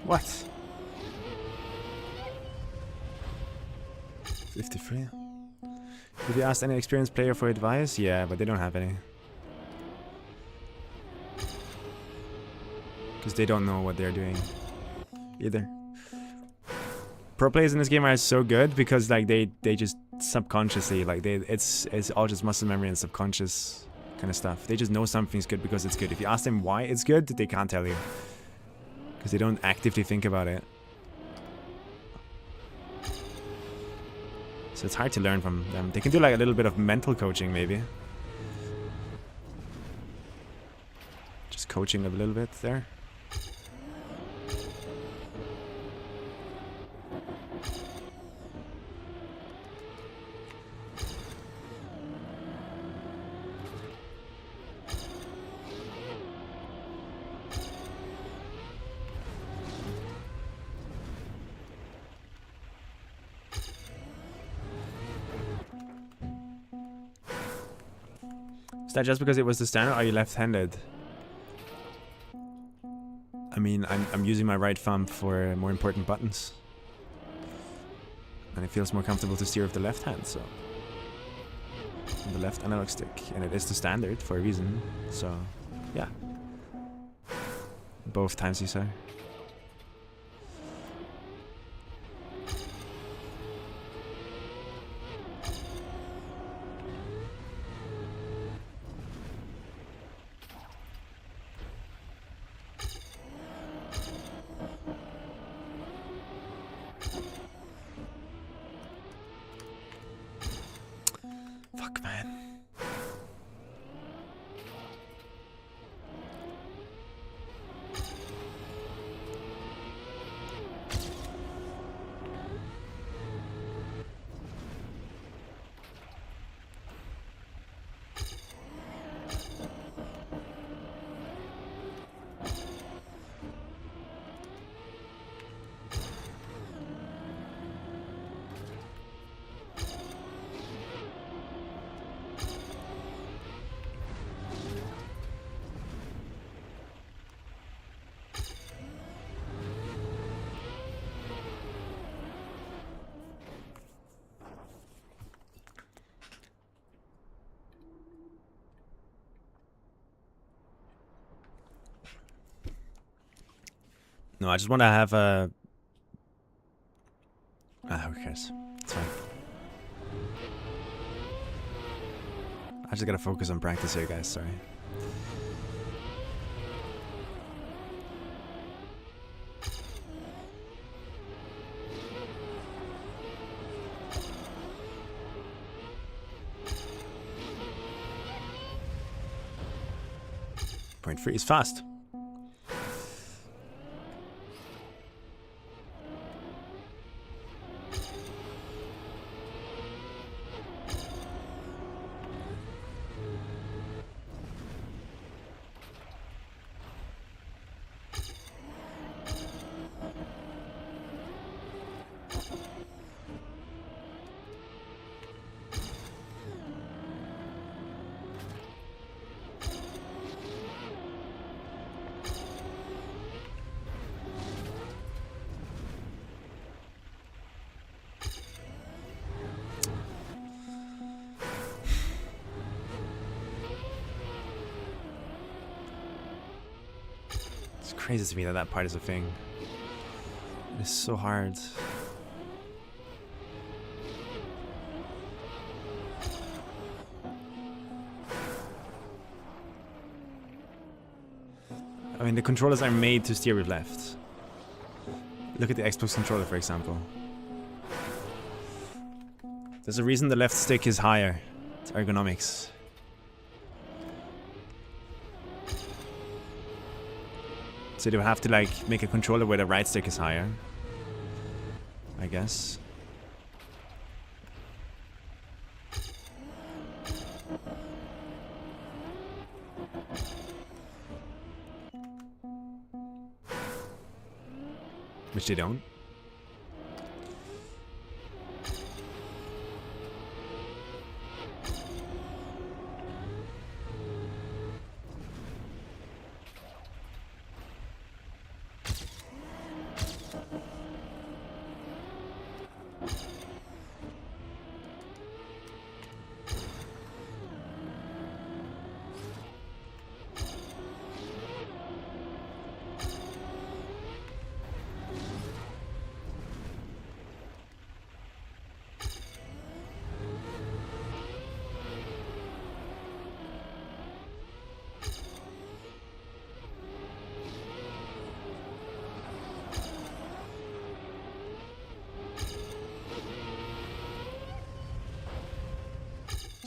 What? 53. Did you ask any experienced player for advice? Yeah, but they don't have any. Because they don't know what they're doing either. Pro players in this game are so good because like they just subconsciously like it's all just muscle memory and subconscious kind of stuff. They just know something's good because it's good. If you ask them why it's good, they can't tell you. Because they don't actively think about it. So it's hard to learn from them. They can do like a little bit of mental coaching maybe. Just coaching a little bit there. Is that just because it was the standard? Are you left-handed? I mean, I'm using my right thumb for more important buttons. And it feels more comfortable to steer with the left hand, so... on the left analog stick, and it is the standard for a reason. So, yeah. Both times you say. Fuck, man. No, I just want to have a... who cares? It's fine. I just gotta focus on practice here, guys, sorry. Point 3 is fast. It's crazy to me that that part is a thing. It's so hard. I mean, the controllers are made to steer with left. Look at the Xbox controller, for example. There's a reason the left stick is higher. It's ergonomics. So they would have to like make a controller where the right stick is higher, I guess. Which they don't.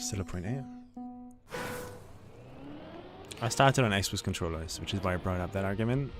Still a point A. I started on Xbox controllers, which is why I brought up that argument.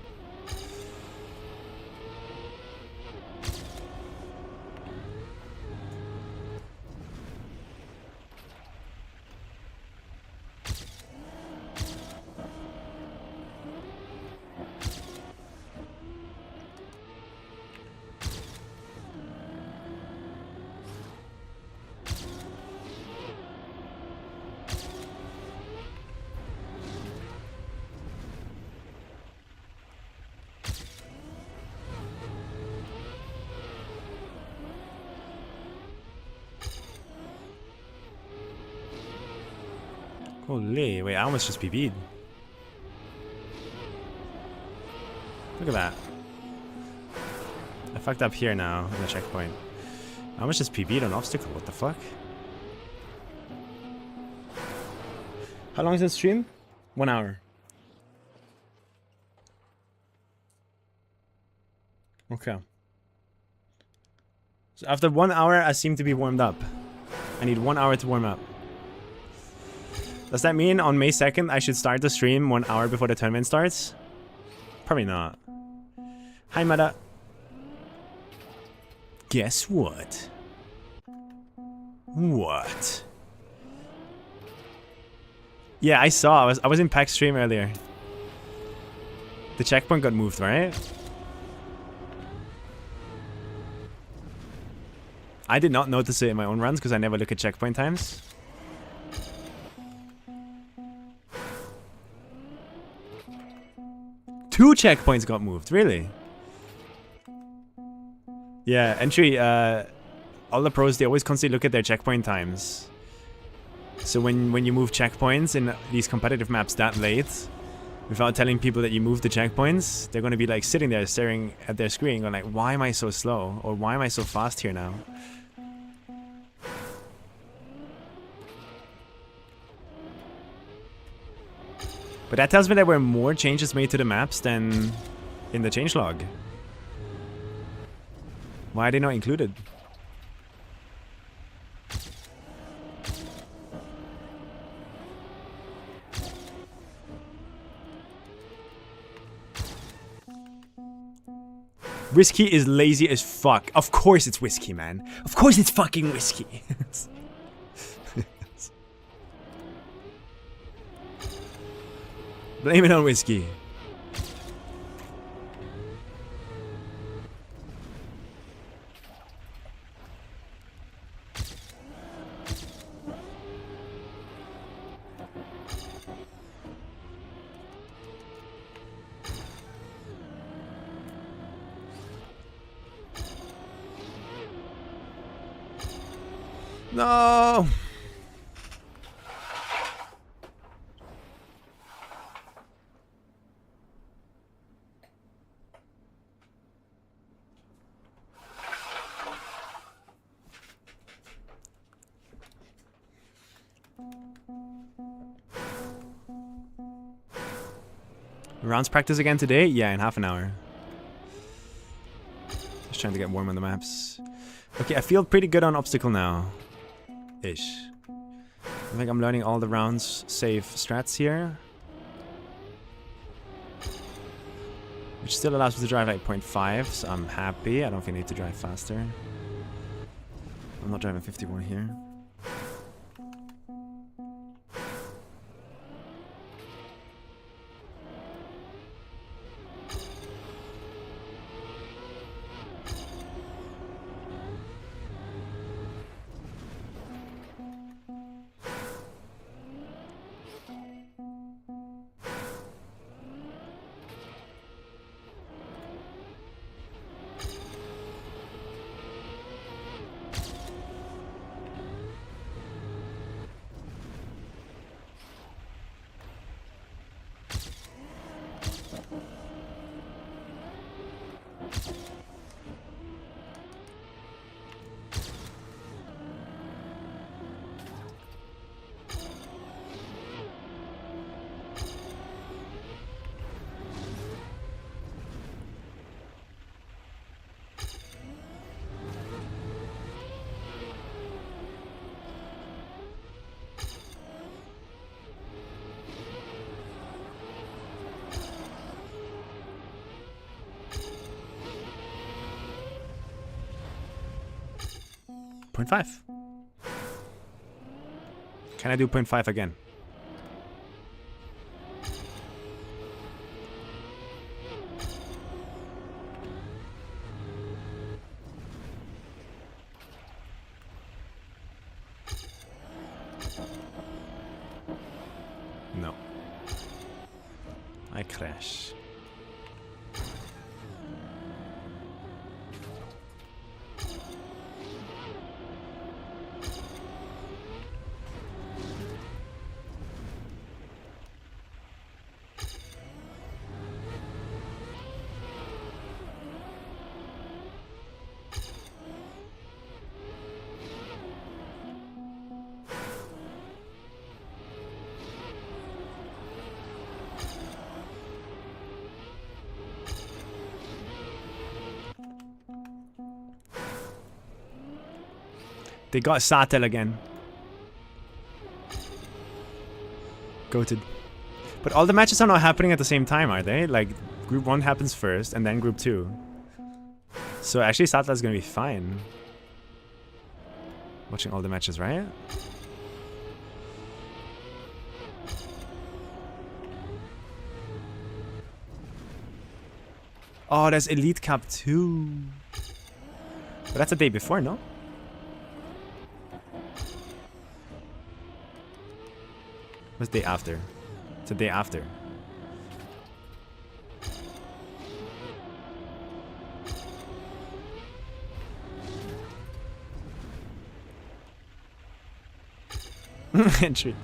Holy, wait, I almost just PB'd. Look at that. I fucked up here now on the checkpoint. I almost just PB'd on obstacle, what the fuck? How long is the stream? 1 hour. Okay. So after 1 hour, I seem to be warmed up. I need 1 hour to warm up. Does that mean on May 2nd, I should start the stream 1 hour before the tournament starts? Probably not. Hi, Mada. Guess what? What? Yeah, I saw. I was in Pack's stream earlier. The checkpoint got moved, right? I did not notice it in my own runs because I never look at checkpoint times. Two checkpoints got moved, really? Yeah, entry, all the pros, they always constantly look at their checkpoint times. So when you move checkpoints in these competitive maps that late, without telling people that you moved the checkpoints, they're going to be like sitting there staring at their screen going like, why am I so slow? Or why am I so fast here now? But that tells me there were more changes made to the maps than in the changelog. Why are they not included? Whiskey is lazy as fuck. Of course it's whiskey, man. Of course it's fucking whiskey. Blame it on whiskey. No. Rounds practice again today? Yeah, in half an hour. Just trying to get warm on the maps. Okay, I feel pretty good on obstacle now. Ish. I think I'm learning all the rounds safe strats here. Which still allows me to drive like 0.5, so I'm happy. I don't think I need to drive faster. I'm not driving 51 here. .5. Can I do 0.5 again? No. I crash. They got Satel again. Goated. But all the matches are not happening at the same time, are they? Like, Group 1 happens first, and then Group 2. So actually, Satel's gonna be fine. Watching all the matches, right? Oh, there's Elite Cup 2. But that's the day before, no? What's the day after? It's the day after. Entry.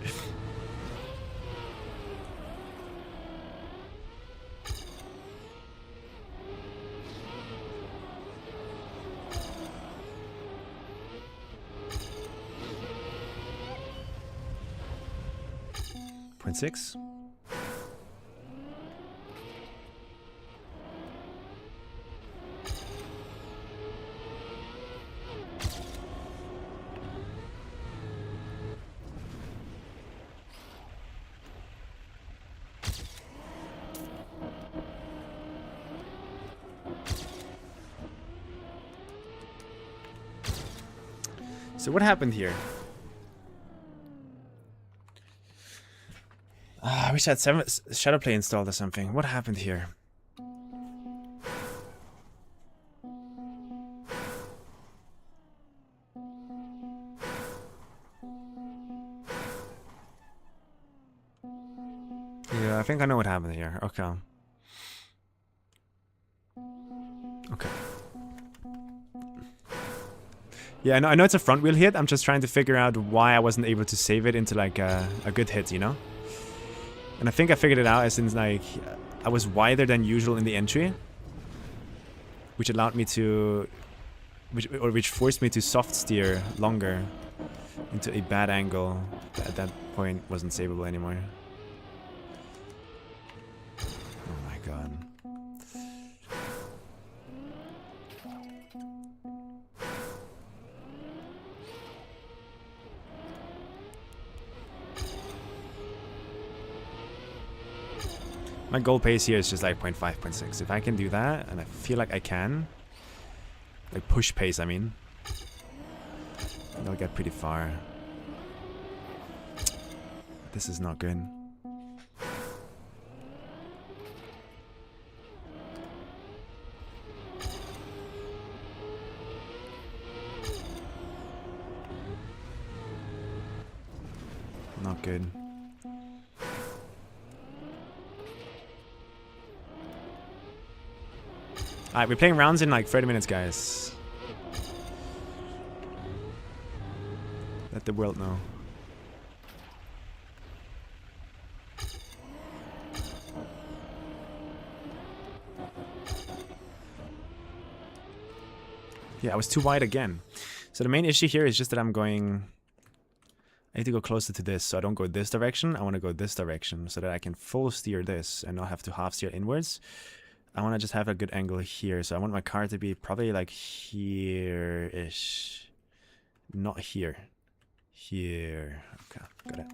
Point 6. So what happened here? I wish I had Shadowplay installed or something. What happened here? Yeah, I think I know what happened here. Okay. Okay. Yeah, I know it's a front wheel hit. I'm just trying to figure out why I wasn't able to save it into like a good hit, you know? And I think I figured it out as since like I was wider than usual in the entry, which allowed me to, which forced me to soft steer longer into a bad angle that at that point wasn't savable anymore. Oh my god. My goal pace here is just like 0.5, 0.6. If I can do that, and I feel like I can, like push pace, I mean, I'll get pretty far. This is not good. Not good. Alright, we're playing rounds in like 30 minutes, guys. Let the world know. Yeah, I was too wide again. So the main issue here is just that I'm going... I need to go closer to this, so I don't go this direction. I want to go this direction so that I can full steer this and not have to half steer inwards. I want to just have a good angle here, so I want my car to be probably like here-ish. Not here. Here. Okay, got it.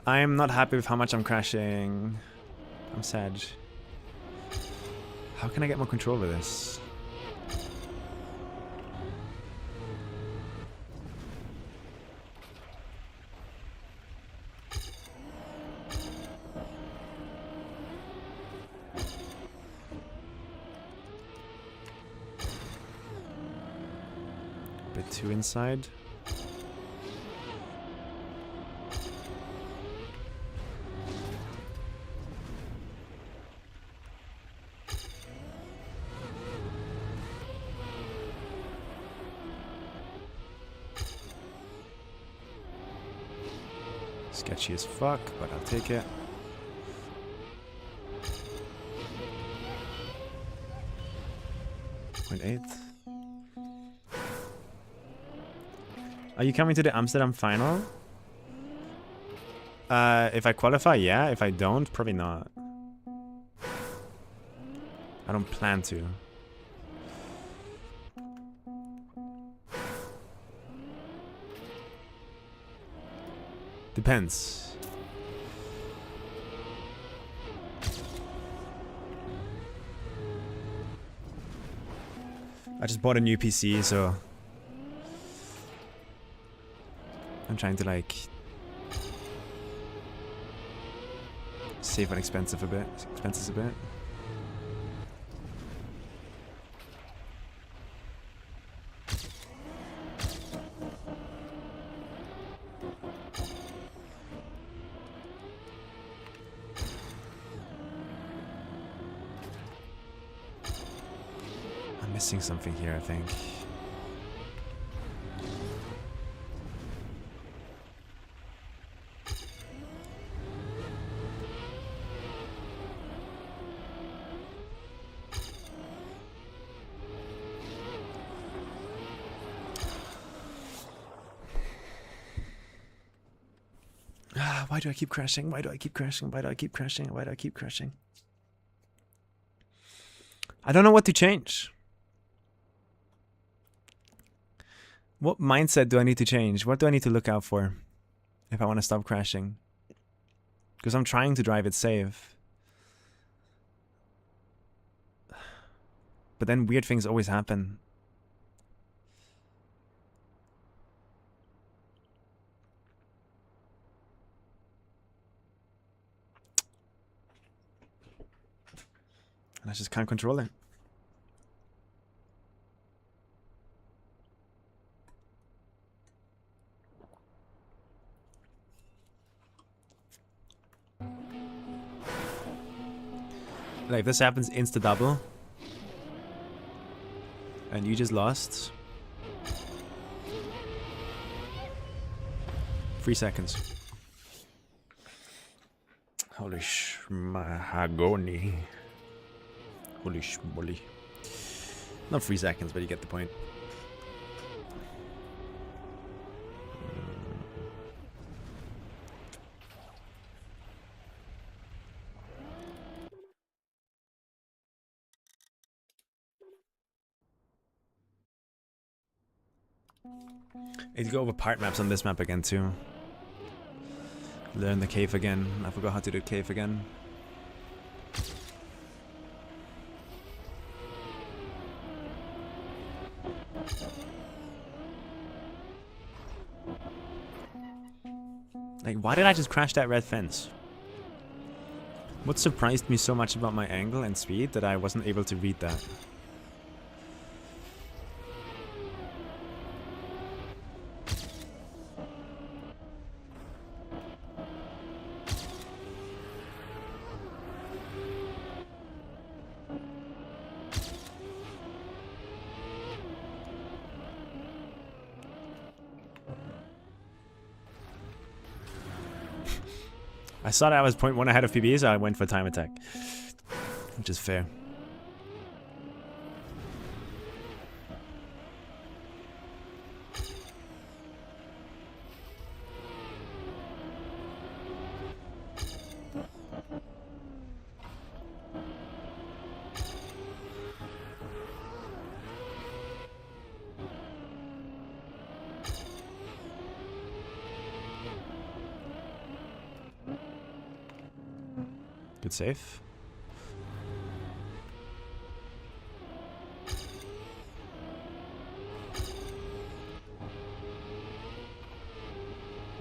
I am not happy with how much I'm crashing. I'm sad. How can I get more control over this? Bit too inside. Sketchy as fuck, but I'll take it. 0.8. Are you coming to the Amsterdam final? If I qualify, yeah. If I don't, probably not. I don't plan to. Depends. I just bought a new PC, so I'm trying to like save on expenses a bit. I'm missing something here, I think. Why do I keep crashing? Why do I keep crashing? Why do I keep crashing? Why do I keep crashing? I don't know what to change. What mindset do I need to change? What do I need to look out for if I want to stop crashing? Because I'm trying to drive it safe. But then weird things always happen. And I just can't control it. Like, if this happens insta-double and you just lost 3 seconds. Holy mahagoni. Holy schmoly. Not 3 seconds, but you get the point. I need to go over part maps on this map again too. Learn the cave again. I forgot how to do cave again. Like, why did I just crash that red fence? What surprised me so much about my angle and speed that I wasn't able to read that? I saw that I was 0.1 ahead of PB, so I went for time attack. Which is fair. Good save.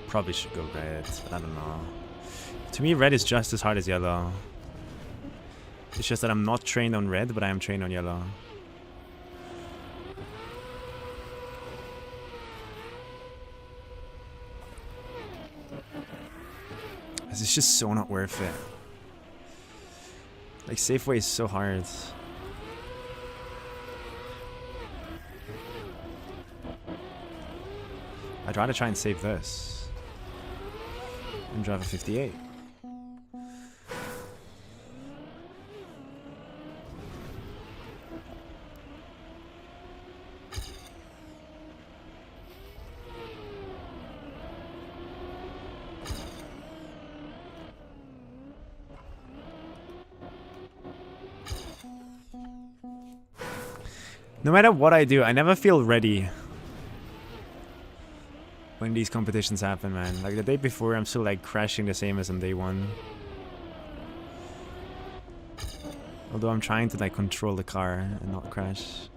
Probably should go red. I don't know. To me, red is just as hard as yellow. It's just that I'm not trained on red, but I am trained on yellow. It's just so not worth it. Like, Safeway is so hard. I'd rather try and save this and drive a 58. No matter what I do, I never feel ready when these competitions happen, man. Like the day before, I'm still like crashing the same as on day one. Although I'm trying to like control the car and not crash.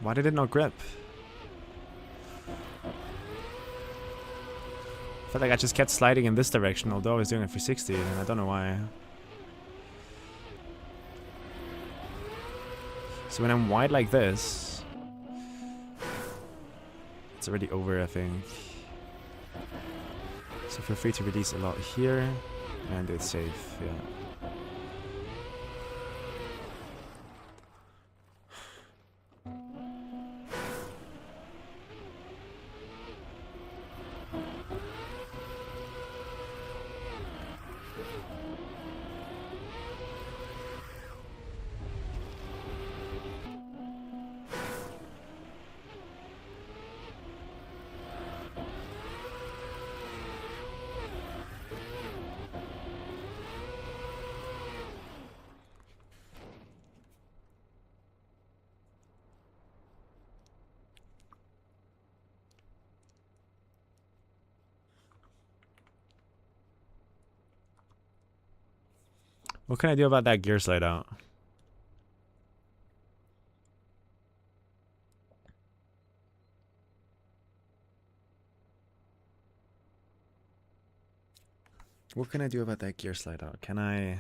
Why did it not grip? I felt like I just kept sliding in this direction, although I was doing it for 60, and I don't know why. So when I'm wide like this, it's already over, I think. So feel free to release a lot here, and it's safe, yeah. What can I do about that gear slide out? What can I do about that gear slide out? Can I...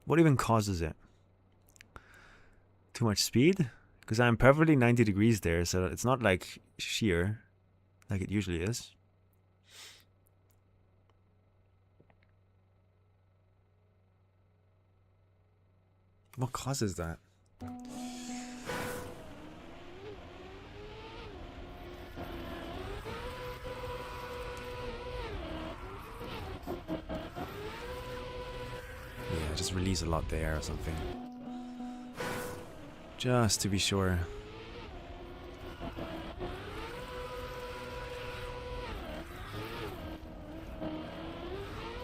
What even causes it? Too much speed? Because I'm perfectly 90 degrees there, so it's not like sheer, like it usually is. What causes that? Yeah, just release a lot there or something. Just to be sure.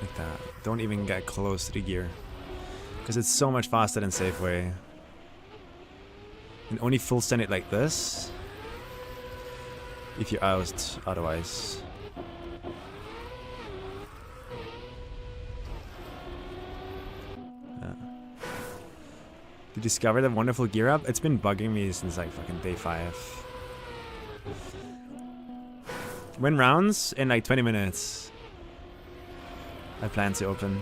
Like that. Don't even get close to the gear. Because it's so much faster than Safeway. And only full send it like this. If you're out, otherwise. You discovered the wonderful gear up? It's been bugging me since like fucking day 5. Win rounds in like 20 minutes. I plan to open.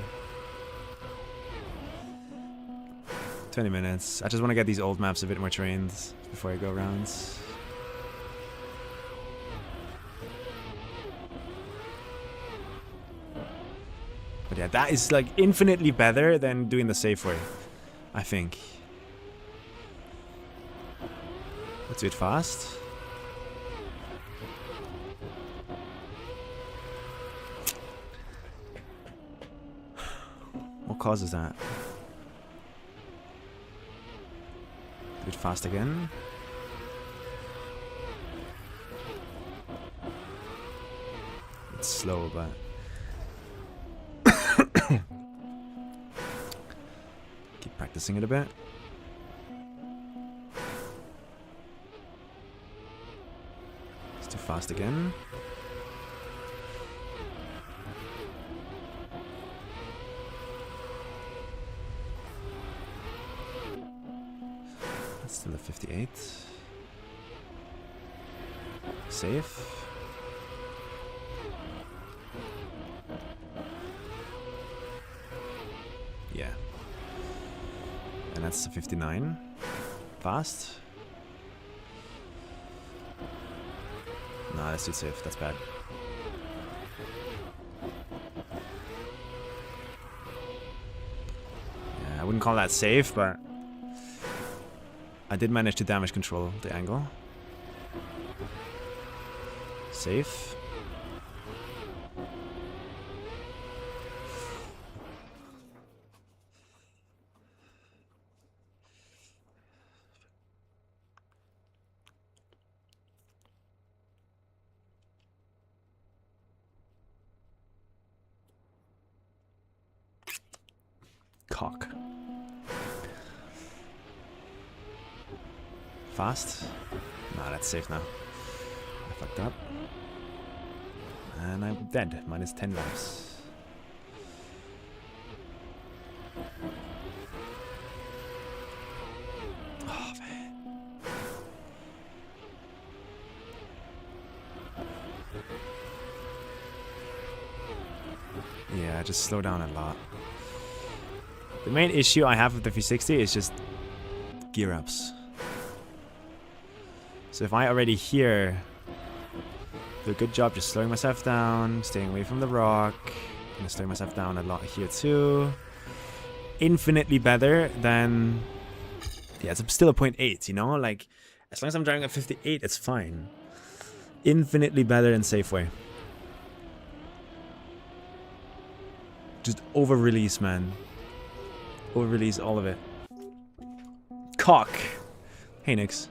20 minutes. I just want to get these old maps a bit more trained before I go rounds. But yeah, that is like infinitely better than doing the safe way, I think. Let's do it fast. What causes that? Do it fast again. It's slow, but keep practicing it a bit. It's too fast again. Still a 58. Safe. And that's 59. Fast. Nah, that's too safe. That's bad. Yeah, I wouldn't call that safe, but I did manage to damage control the angle. Safe. Cock. Fast. Nah, that's safe now. I fucked up. And I'm dead. Minus 10 lives. Oh, man. Yeah, just slow down a lot. The main issue I have with the 360 is just gear ups. So if I already here do a good job just slowing myself down, staying away from the rock, I'm gonna slow myself down a lot here too. Infinitely better than, yeah, it's still a 0.8, you know, like as long as I'm driving at 58, it's fine. Infinitely better than Safeway. Just over release, man. Over release all of it. Cock. Hey, Nix.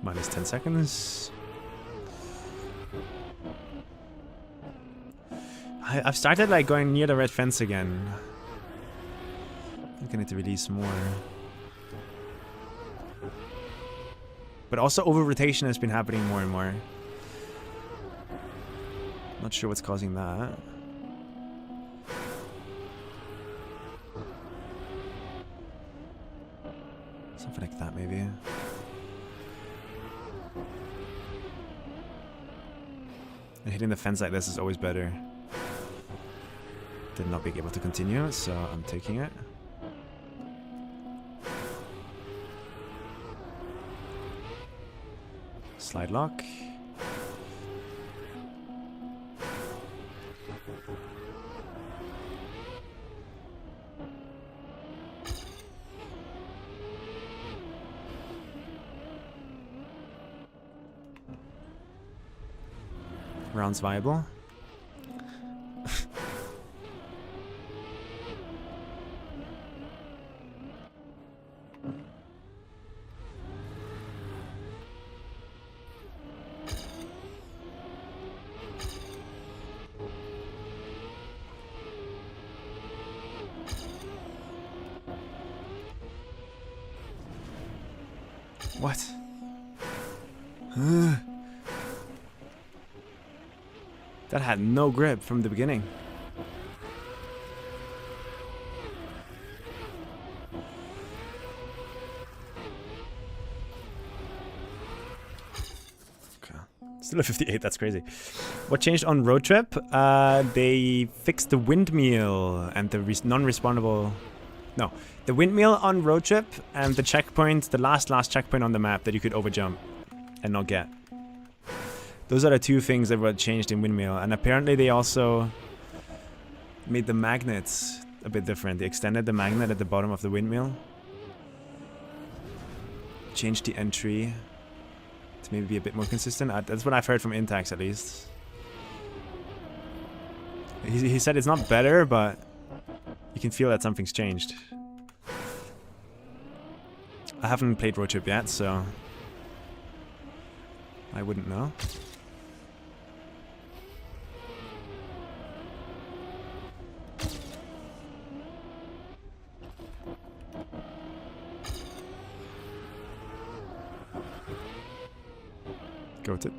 Minus 10 seconds. I've started like going near the red fence again. I think I need to release more. But also over rotation has been happening more and more. Not sure what's causing that. Something like that maybe. And hitting the fence like this is always better. Did not be able to continue, so I'm taking it. Slide lock. Rounds viable. What? That had no grip from the beginning. Okay. Still a 58, that's crazy. What changed on road trip? They fixed the windmill and the non-respawnable... No, the windmill on road trip and the checkpoint, the last checkpoint on the map that you could overjump and not get. Those are the two things that were changed in windmill, and apparently they also made the magnets a bit different. They extended the magnet at the bottom of the windmill, changed the entry to maybe be a bit more consistent. That's what I've heard from Intax at least. He said it's not better, but you can feel that something's changed. I haven't played road trip yet, so I wouldn't know. Go to.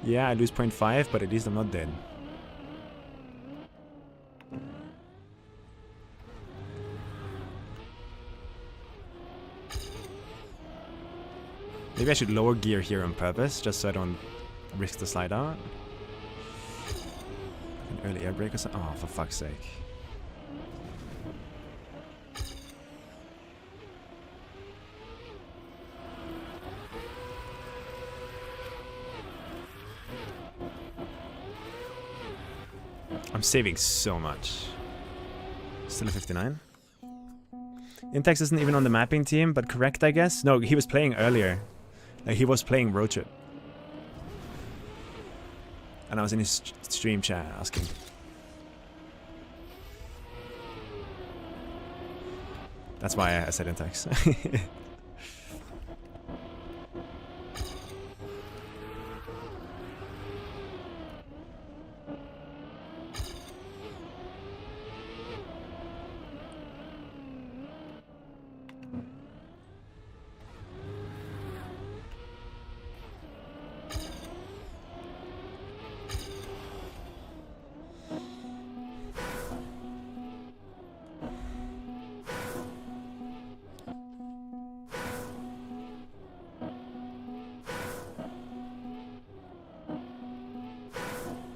Yeah, I lose 0.5, but at least I'm not dead. Maybe I should lower gear here on purpose, just so I don't risk the slide out. An early air brake or something? Oh, for fuck's sake. I'm saving so much. Still a 59. Intex isn't even on the mapping team, but correct, I guess? No, he was playing earlier. Like, he was playing Road Trip. And I was in his stream chat asking. That's why I said Intex.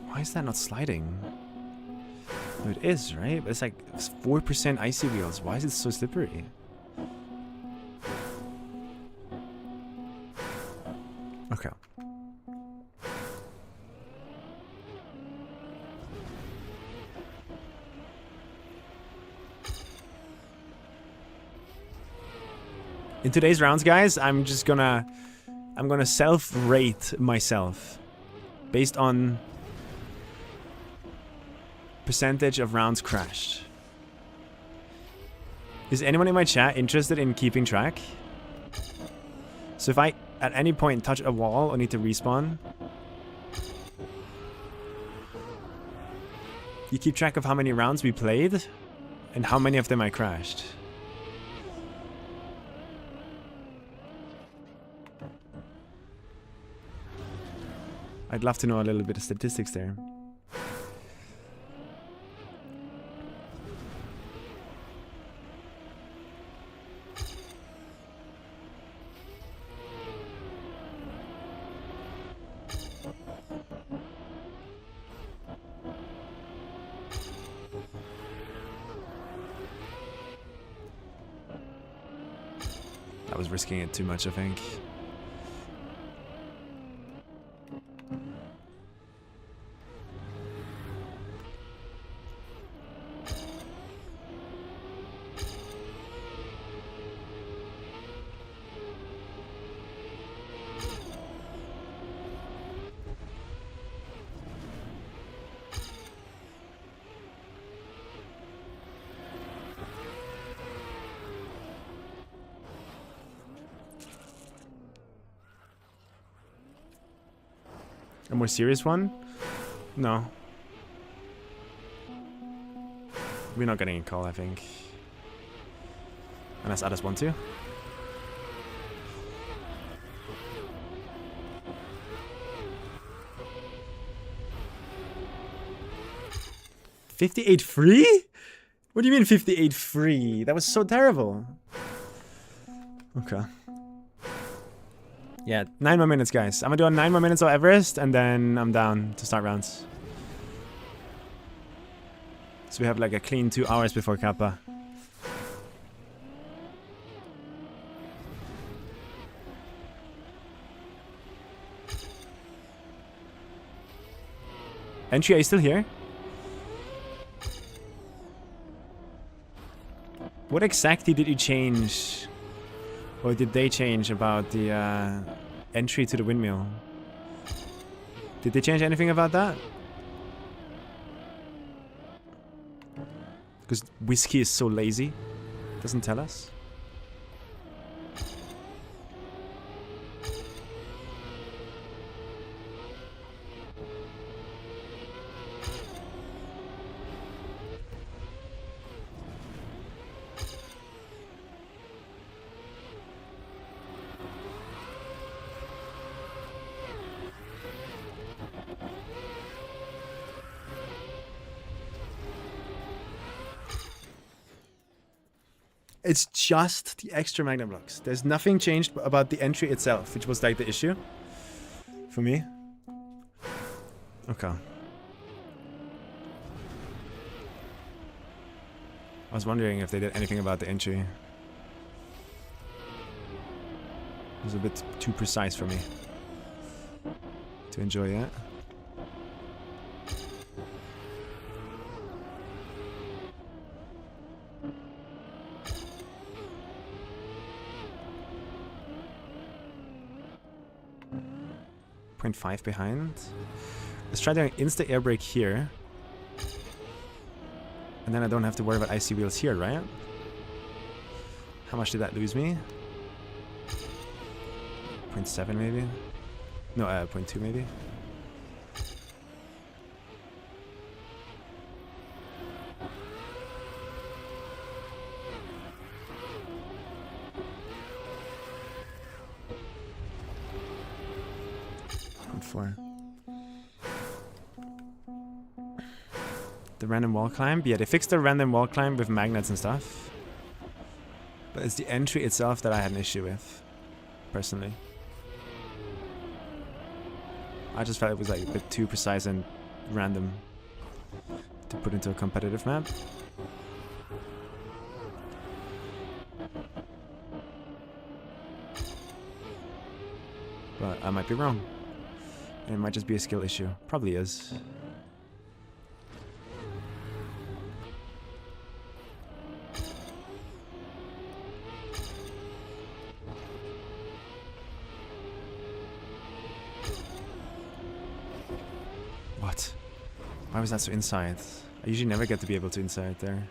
Why is that not sliding? No, it is, right? But it's like 4% icy wheels. Why is it so slippery? Okay. In today's rounds, guys, I'm gonna self-rate myself based on percentage of rounds crashed. Is anyone in my chat interested in keeping track? So if I at any point touch a wall or need to respawn, you keep track of how many rounds we played and how many of them I crashed. I'd love to know a little bit of statistics there. I was risking it too much, I think. A more serious one? No. We're not getting a call, I think. Unless others want to. $58 free? What do you mean 58 free? That was so terrible. Okay. Yeah, 9 more minutes, guys. I'm gonna do 9 more minutes of Everest, and then I'm down to start rounds. So we have like a clean 2 hours before Kappa. Entry, are you still here? What exactly did you change? Or did they change about the entry to the windmill? Did they change anything about that? Because Whiskey is so lazy. Doesn't tell us. It's just the extra magnet blocks. There's nothing changed about the entry itself, which was like the issue for me. Okay. I was wondering if they did anything about the entry. It was a bit too precise for me to enjoy it. .5 behind. Let's try doing insta air brake here. And then I don't have to worry about icy wheels here, right? How much did that lose me? 0.7 maybe? No, 0.2 maybe? The random wall climb? Yeah, they fixed the random wall climb with magnets and stuff. But it's the entry itself that I had an issue with, personally. I just felt it was like a bit too precise and random to put into a competitive map. But I might be wrong. And it might just be a skill issue. Probably is. What? Why was that so inside? I usually never get to be able to inside there.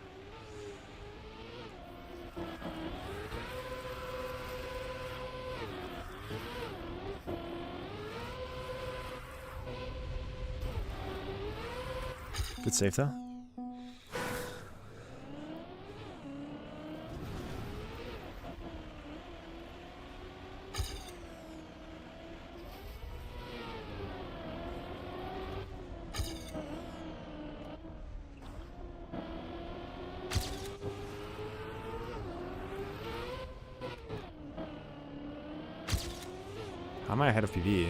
Good save though. How am I ahead of PV?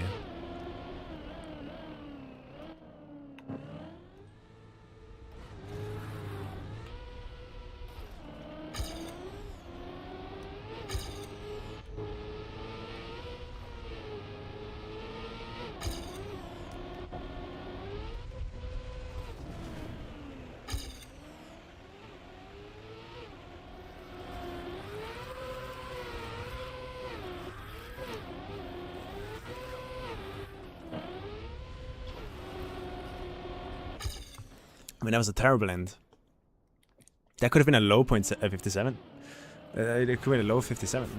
I mean, that was a terrible end. That could have been a low point 57. It could have been a low 57.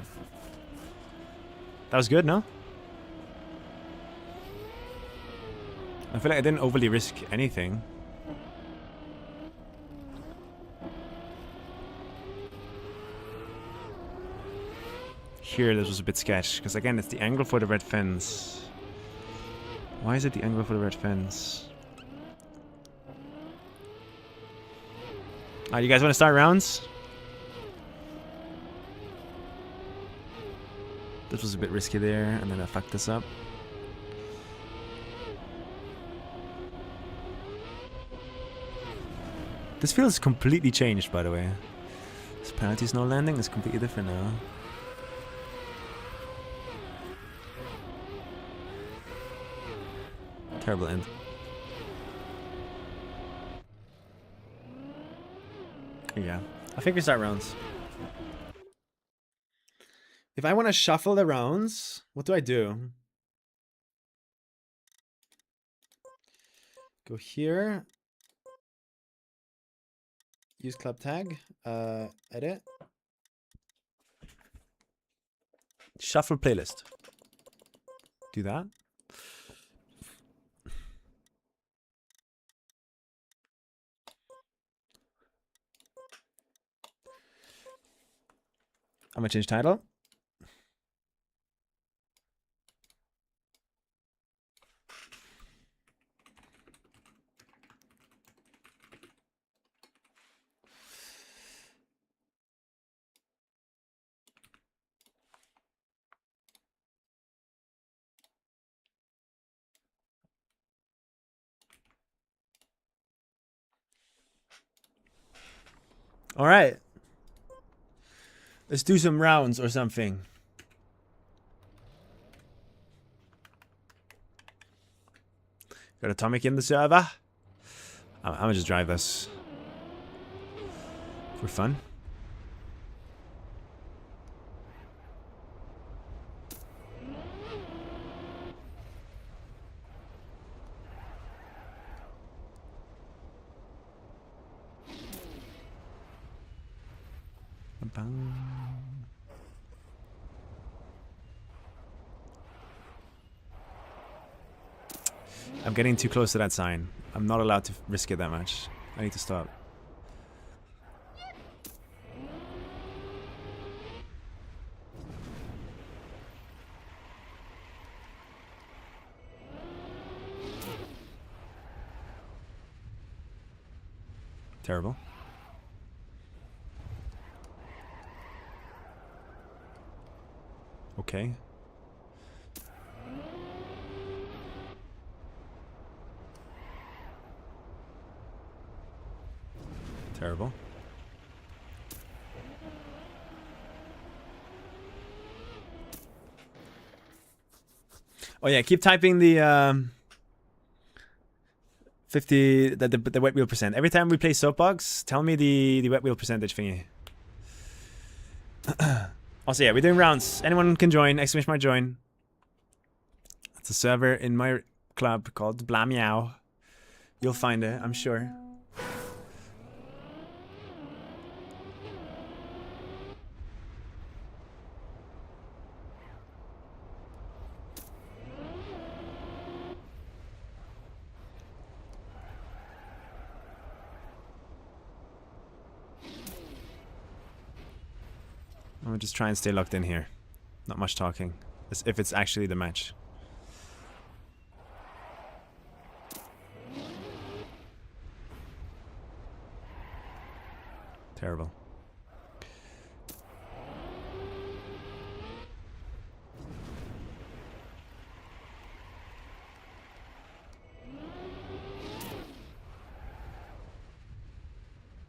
That was good, no? I feel like I didn't overly risk anything. Here, this was a bit sketch, because again, it's the angle for the red fence. Why is it the angle for the red fence? You guys want to start rounds? This was a bit risky there, and then I fucked this up. This feels completely changed, by the way. This penalty's no landing is completely different now. Terrible end. Yeah, I think we start rounds. If I want to shuffle the rounds, what do I do? Go here. Use club tag. Edit. Shuffle playlist. Do that. I'm gonna change title. Alright. Let's do some rounds or something. Got Atomic in the server. I'm gonna just drive this. For fun. I'm getting too close to that sign. I'm not allowed to risk it that much. I need to stop. Terrible. Okay. Terrible. Oh yeah, keep typing the 50 the wet wheel percent. Every time we play Soapbox, tell me the wet wheel percentage thingy. Also, yeah, we're doing rounds. Anyone can join. Exclamation mark join. It's a server in my club called Blah Meow. You'll find it, I'm sure. I'm gonna just try and stay locked in here. Not much talking. As if it's actually the match. Terrible.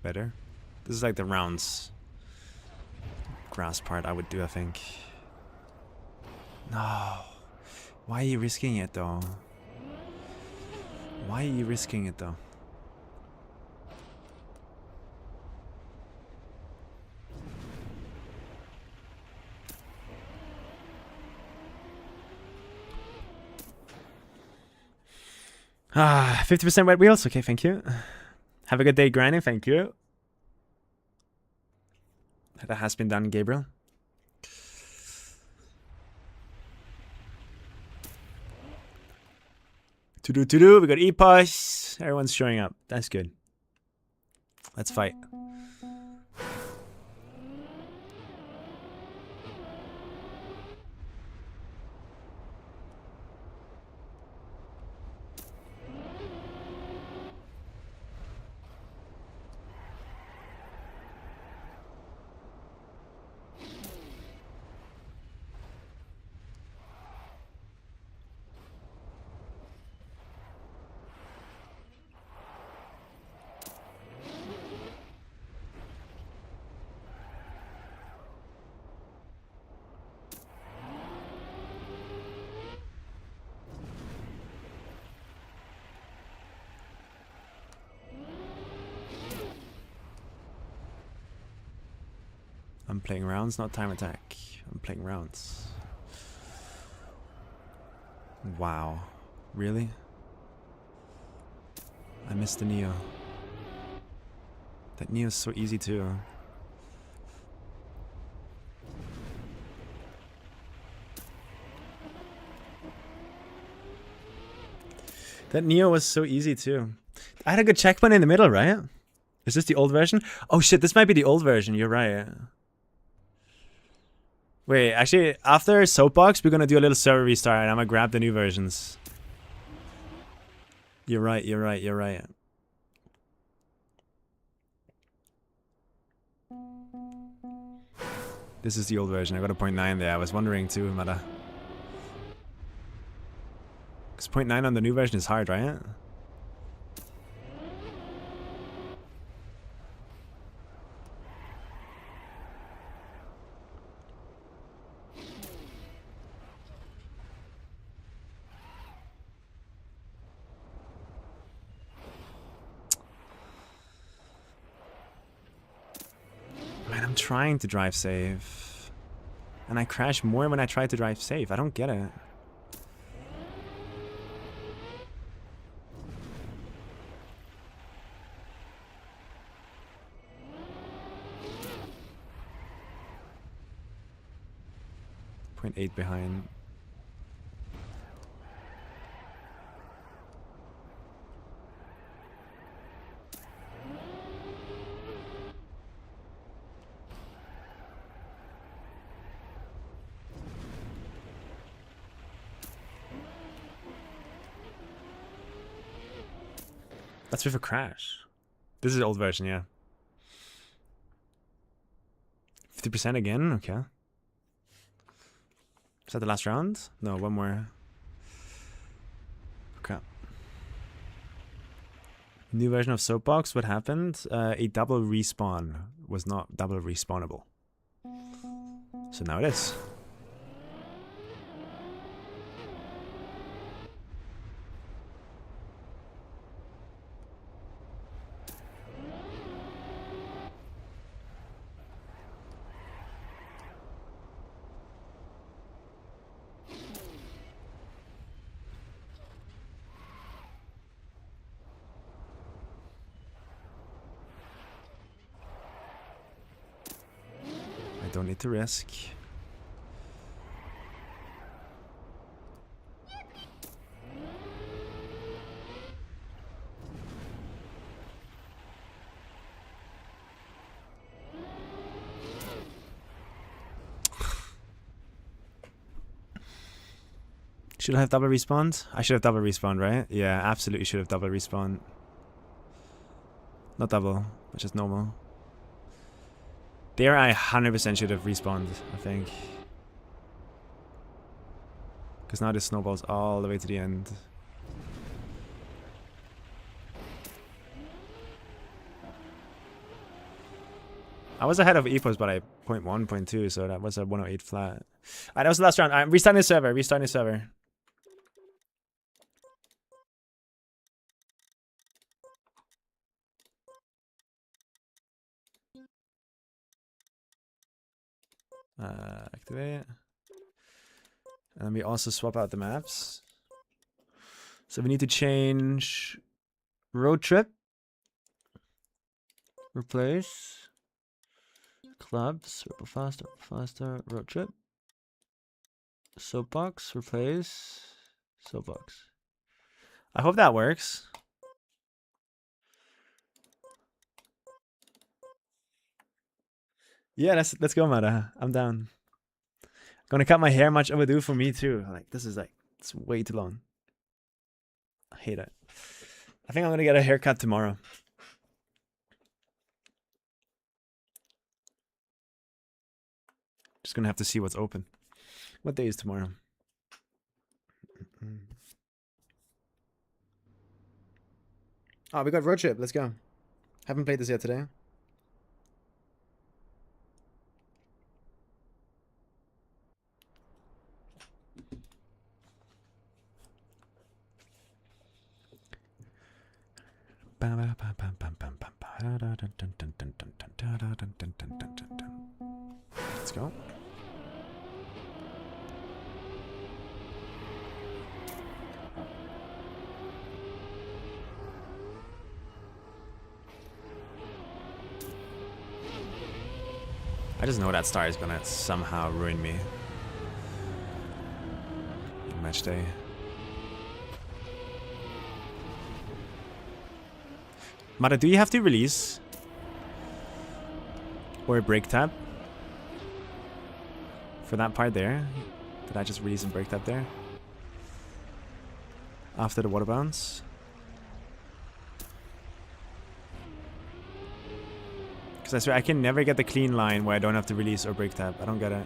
Better. This is like the rounds. Grass part I would do, I think. No. Why are you risking it though? Why are you risking it though? Ah, 50% wet wheels. Okay, thank you. Have a good day grinding. Thank you. That has been done, Gabriel. To-do. We got E-Push. Everyone's showing up. That's good. Let's fight. I'm playing rounds, not time attack. I'm playing rounds. Wow. Really? I missed the Neo. That Neo's so easy too. That Neo was so easy too. I had a good checkpoint in the middle, right? Is this the old version? Oh shit, this might be the old version. You're right. Wait, actually, after Soapbox, we're gonna do a little server restart and I'm gonna grab the new versions. You're right. This is the old version. I got a 0.9 there. I was wondering too, Mada. Because 0.9 on the new version is hard, right? trying to drive safe. And I crash more when I try to drive safe. I don't get it. .8 behind. That's with a crash. This is the old version, yeah. 50% again? Okay. Is that the last round? No, one more. Okay. New version of Soapbox, what happened? A double respawn was not double respawnable. So now it is. I don't need to risk. Should I have double respawned? I should have double respawned, right? Yeah, absolutely should have double respawned. Not double, but just normal. There I 100% should have respawned, I think. Because now this snowballs all the way to the end. I was ahead of Epos by 0.1, 0.2, so that was a 108 flat. Alright, that was the last round. I'm restarting the server, restarting the server. Activate. And then we also swap out the maps. So we need to change road trip. Replace. Clubs. Ripple faster. Road trip. Soapbox. Replace. Soapbox. I hope that works. Yeah, let's go, Mata. I'm down. Gonna cut my hair, much overdue for me too. Like, this is like, it's way too long. I hate it. I think I'm gonna get a haircut tomorrow. Just gonna have to see what's open. What day is tomorrow? Oh, we got road trip. Let's go. Haven't played this yet today. Let's go. I just know that star is gonna somehow ruin me. Match day. Mata, do you have to release? Or a break tab? For that part there? Did I just release and break tab there? After the water bounce? Because I swear I can never get the clean line where I don't have to release or break tab. I don't get it.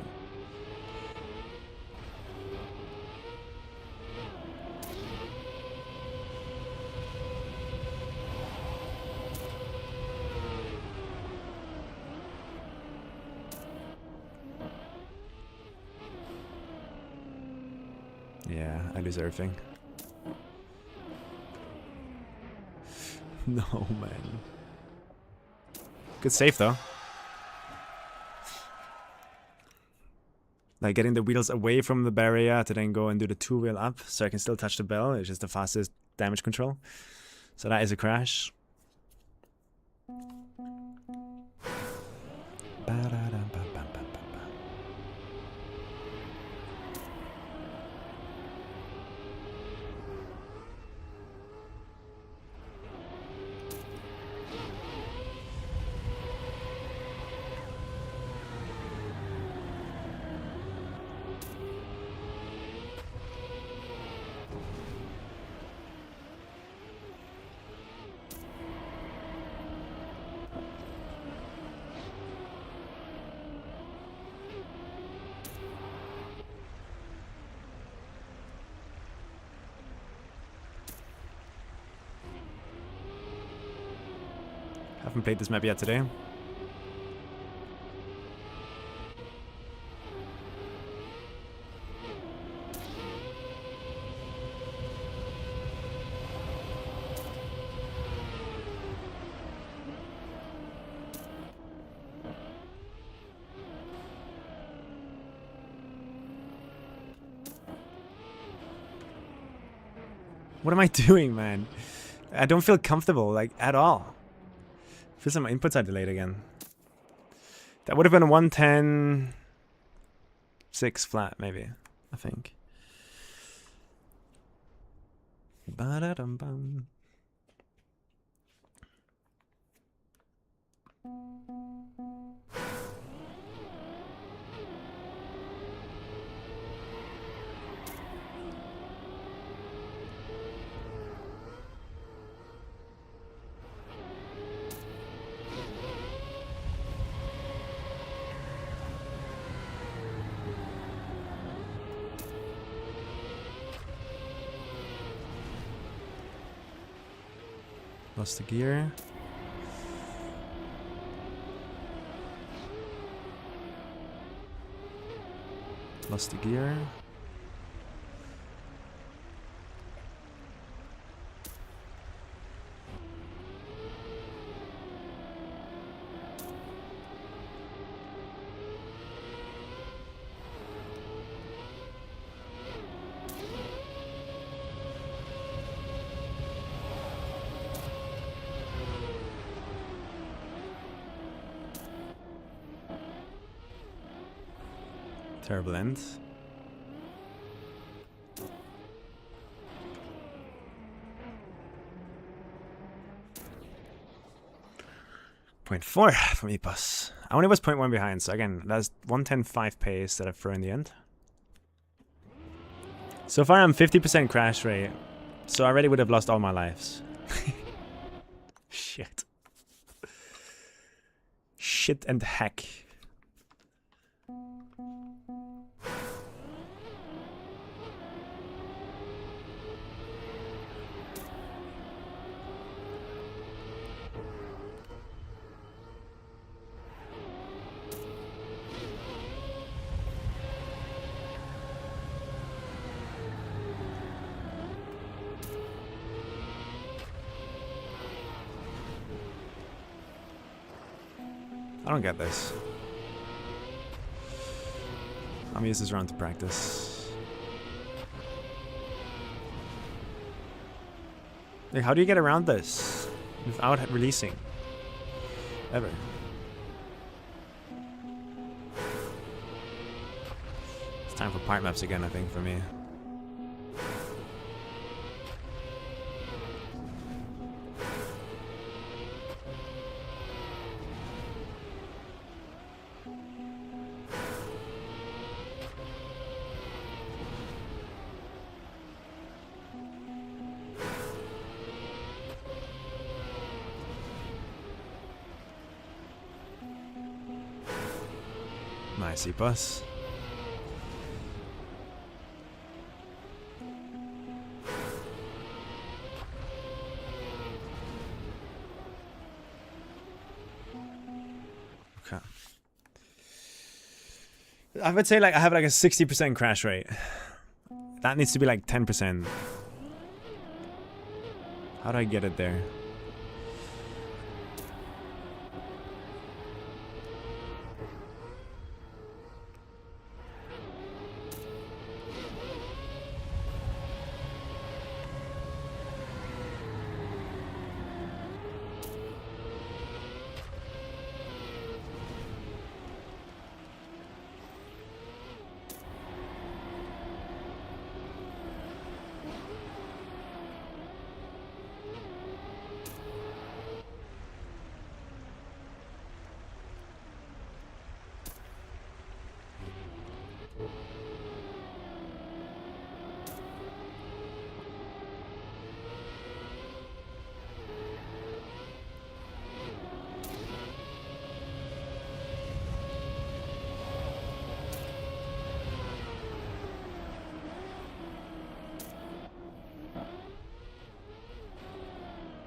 Yeah, I lose everything. No, man. Good save, though. Like getting the wheels away from the barrier to then go and do the 2-wheel up so I can still touch the bell. It's just the fastest damage control. So that is a crash. Haven't played this map yet today. What am I doing, man? I don't feel comfortable, like, at all. Feels like my inputs are delayed again. That would have been a 110... 6 flat, maybe. I think. Ba-da-dum-bum. Lost the gear. Lost the gear. Terrible end. .4 from Epos. I only was 0.1 behind, so again, that's 110.5 pace that I throw in the end. So far I'm 50% crash rate, so I already would have lost all my lives. Shit. Shit and heck. I don't get this. I'm gonna use this round to practice. Like, how do you get around this without releasing? Ever. It's time for part maps again, I think, for me. Nice, E-Bus. Okay. I would say like I have like a 60% crash rate. That needs to be like 10%. How do I get it there?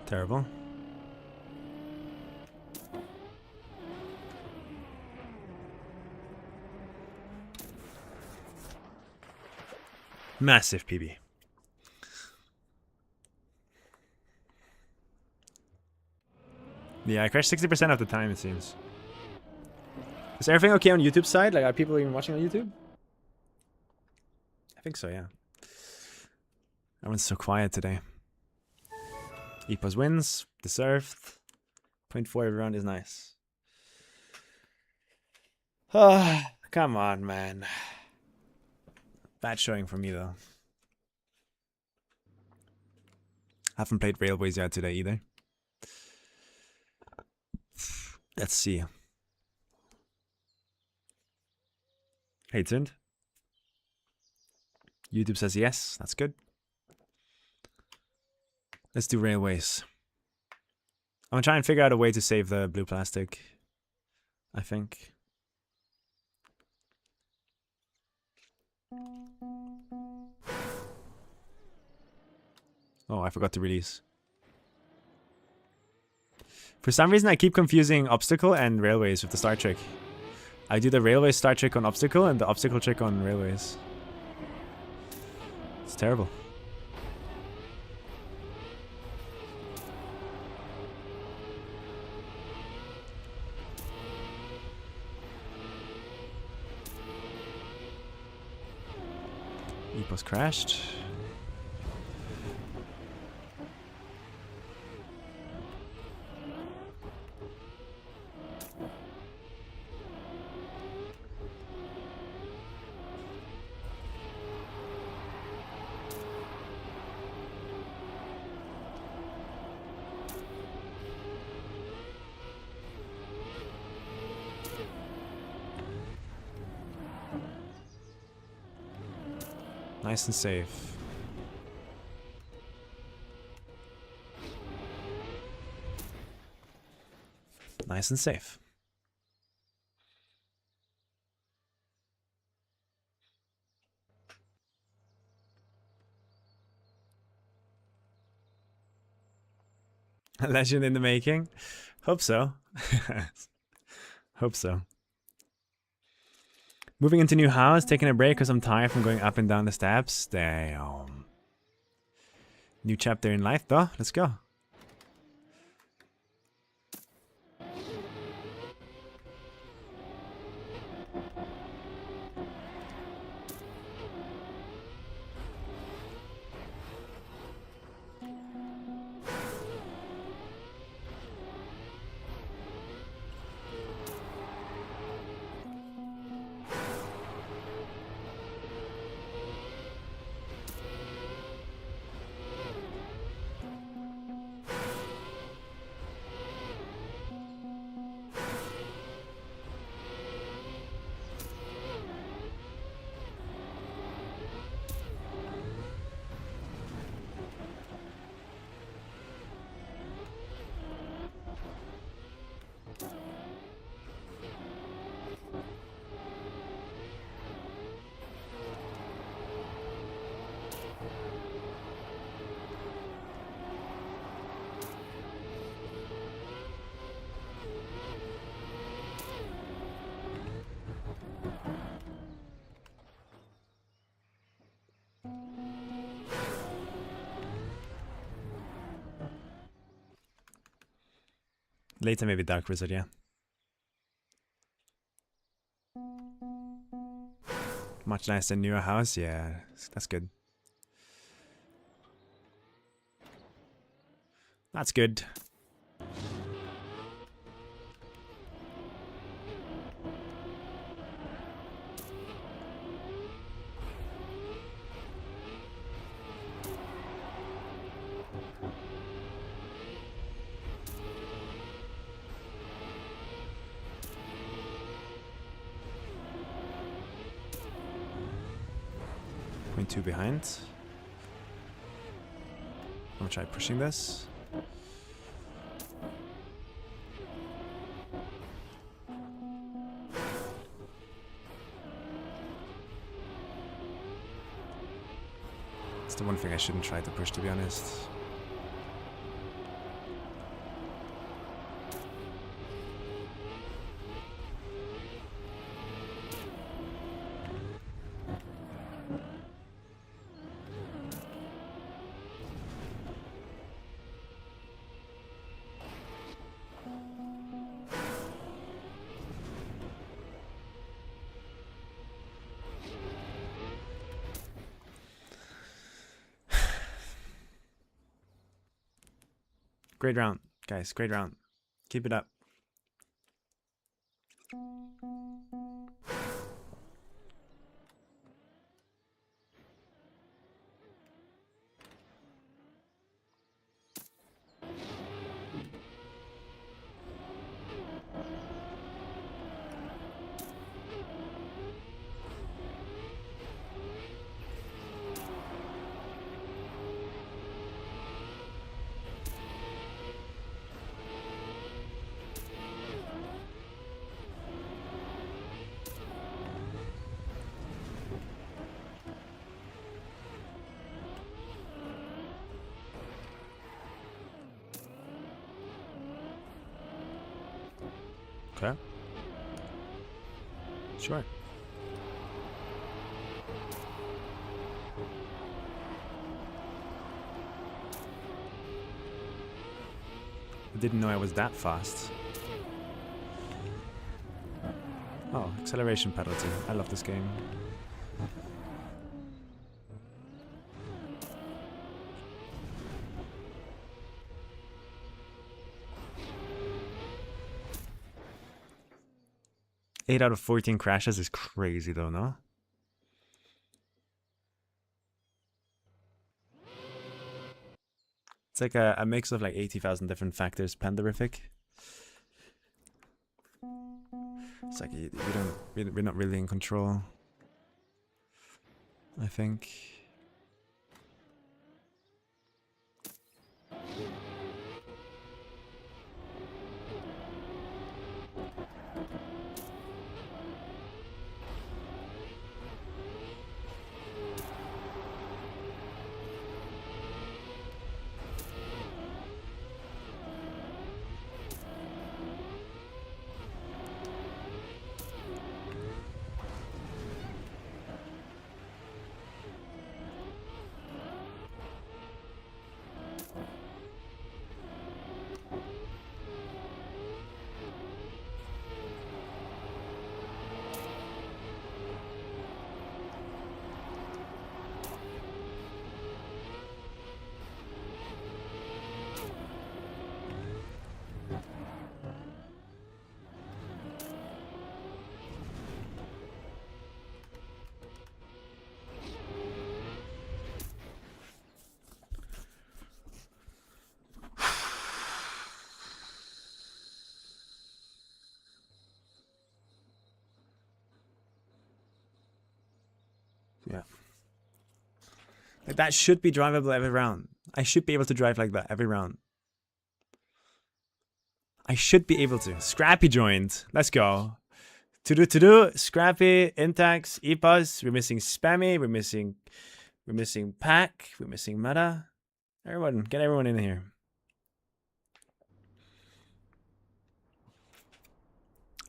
Terrible. Massive PB. Yeah, I crashed 60% of the time, it seems. Is everything okay on YouTube side? Like, are people even watching on YouTube? I think so, yeah. Everyone's so quiet today. Epos wins. Deserved. 0.4 every round is nice. Ah, come on, man. Bad showing for me, though. Haven't played Railways yet today, either. Let's see. Hey, tuned. YouTube says yes. That's good. Let's do Railways. I'm gonna try and figure out a way to save the blue plastic, I think. Oh, I forgot to release. For some reason, I keep confusing obstacle and railways with the star trick. I do the railway star trick on obstacle and the obstacle trick on railways. It's terrible. Epos crashed. Nice and safe. Nice and safe. A legend in the making? Hope so. Hope so. Moving into new house, taking a break because I'm tired from going up and down the steps. Damn. New chapter in life, though. Let's go. Later, maybe Dark Wizard, yeah. Much nicer than newer house, yeah. That's good. That's good. Two behind. I'm gonna try pushing this. It's the one thing I shouldn't try to push, to be honest. Great round, guys. Great round. Keep it up. Okay. Sure. I didn't know I was that fast. Oh, acceleration penalty. I love this game. Eight out of 14 crashes is crazy though, no? It's like a mix of like 80,000 different factors, panderific. It's like we're not really in control, I think. Yeah. Like that should be drivable every round. I should be able to drive like that every round. I should be able to. Scrappy joined. Let's go. To-do. Scrappy, Intax, Epos. We're missing Spammy. We're missing Pack. We're missing Meta. Everyone, get everyone in here.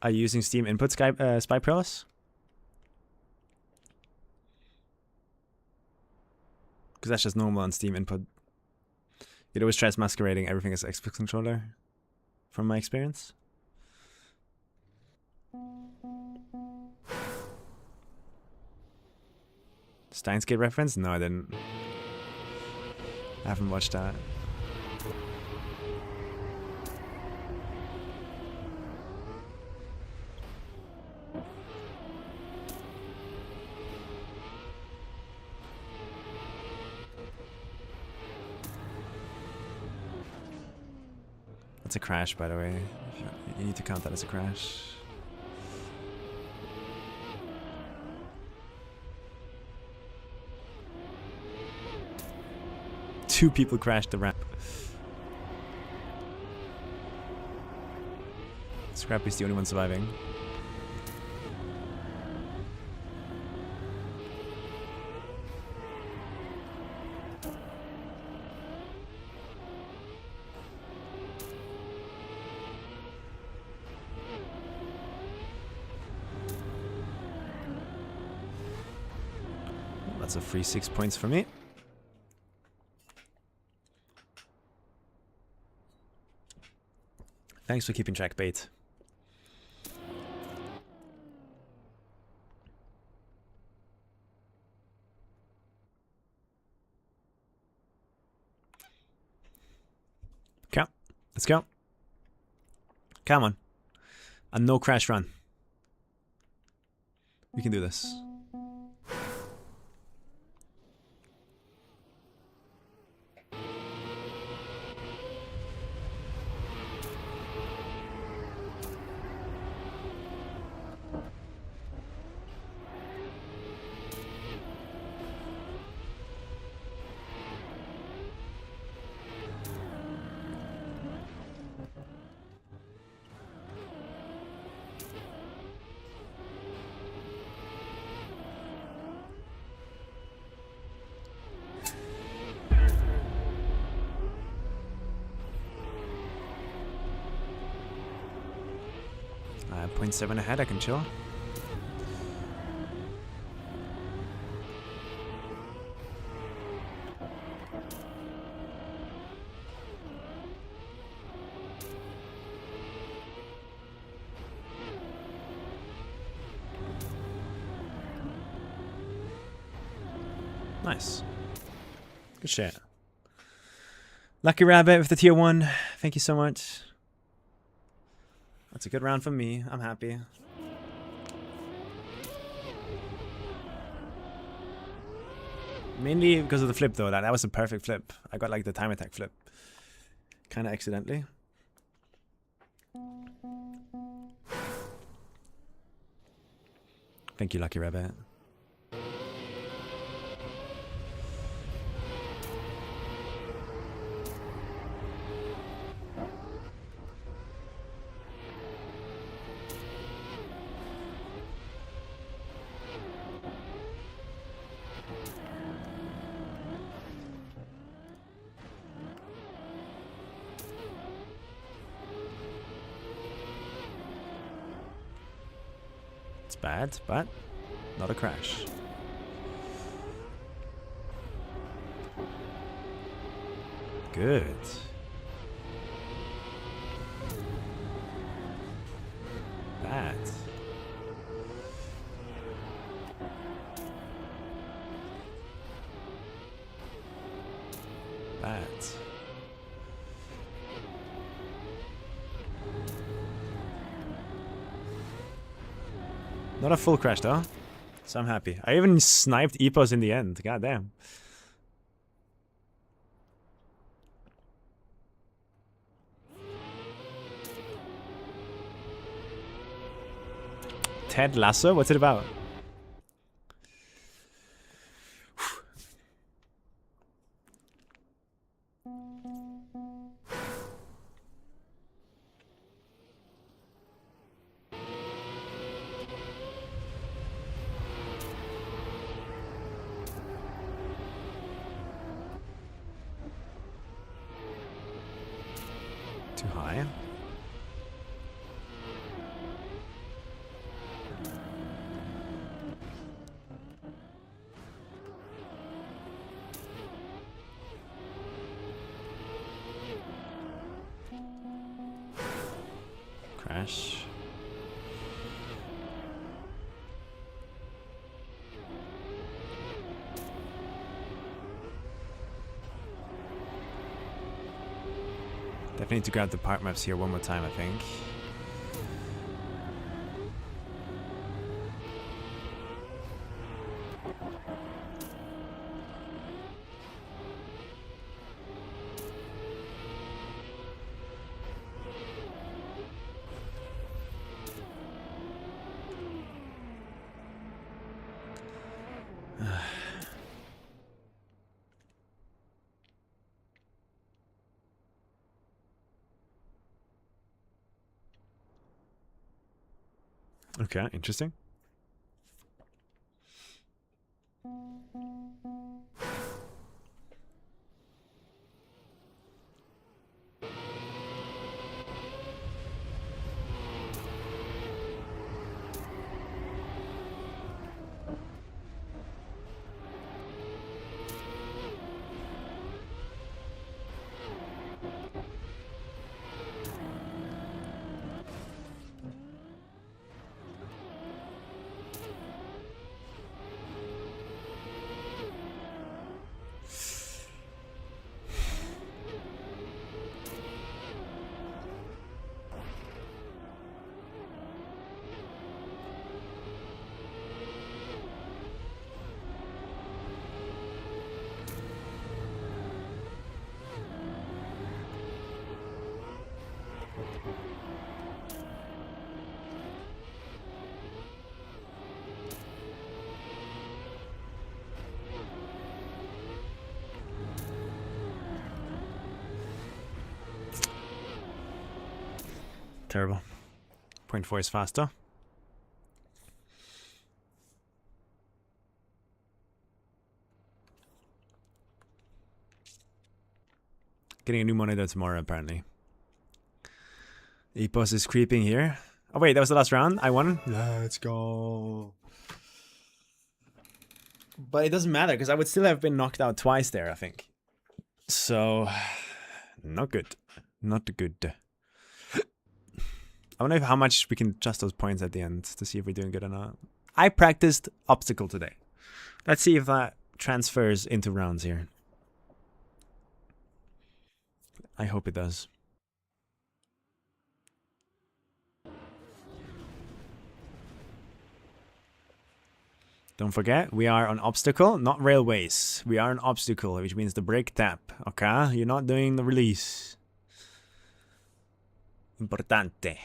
Are you using Steam Input Spy Pros? Because that's just normal on Steam Input. It always tries masquerading everything as Xbox controller, from my experience. Steins Gate reference? No, I didn't. I haven't watched that. That's a crash, by the way. You need to count that as a crash. Two people crashed the ramp. Scrappy's the only one surviving. That's a free 6 points for me. Thanks for keeping track, Bait. Okay, Let's go. Come on. A no crash run. We can do this. I have 0.7 ahead, I can chill. Nice. Good shit. Lucky Rabbit with the tier 1. Thank you so much. That's a good round for me. I'm happy. Mainly because of the flip though. That was a perfect flip. I got like the time attack flip. Kinda accidentally. Thank you, Lucky Rabbit. It's bad, but not a crash. Good. Bad. Bad. Not a full crash though, so I'm happy. I even sniped Epos in the end, god damn. Ted Lasso, what's it about? Too high. Crash. Definitely need to grab the park maps here one more time, I think. Okay, interesting. Terrible. 0.4 is faster. Getting a new monitor tomorrow, apparently. Epos is creeping here. Oh wait, that was the last round? I won? Let's go. But it doesn't matter, because I would still have been knocked out twice there, I think. So, not good. Not good. I wonder how much we can adjust those points at the end to see if we're doing good or not. I practiced obstacle today. Let's see if that transfers into rounds here. I hope it does. Don't forget, we are on obstacle, not railways. We are on obstacle, which means the brake tap. Okay? You're not doing the release. Importante.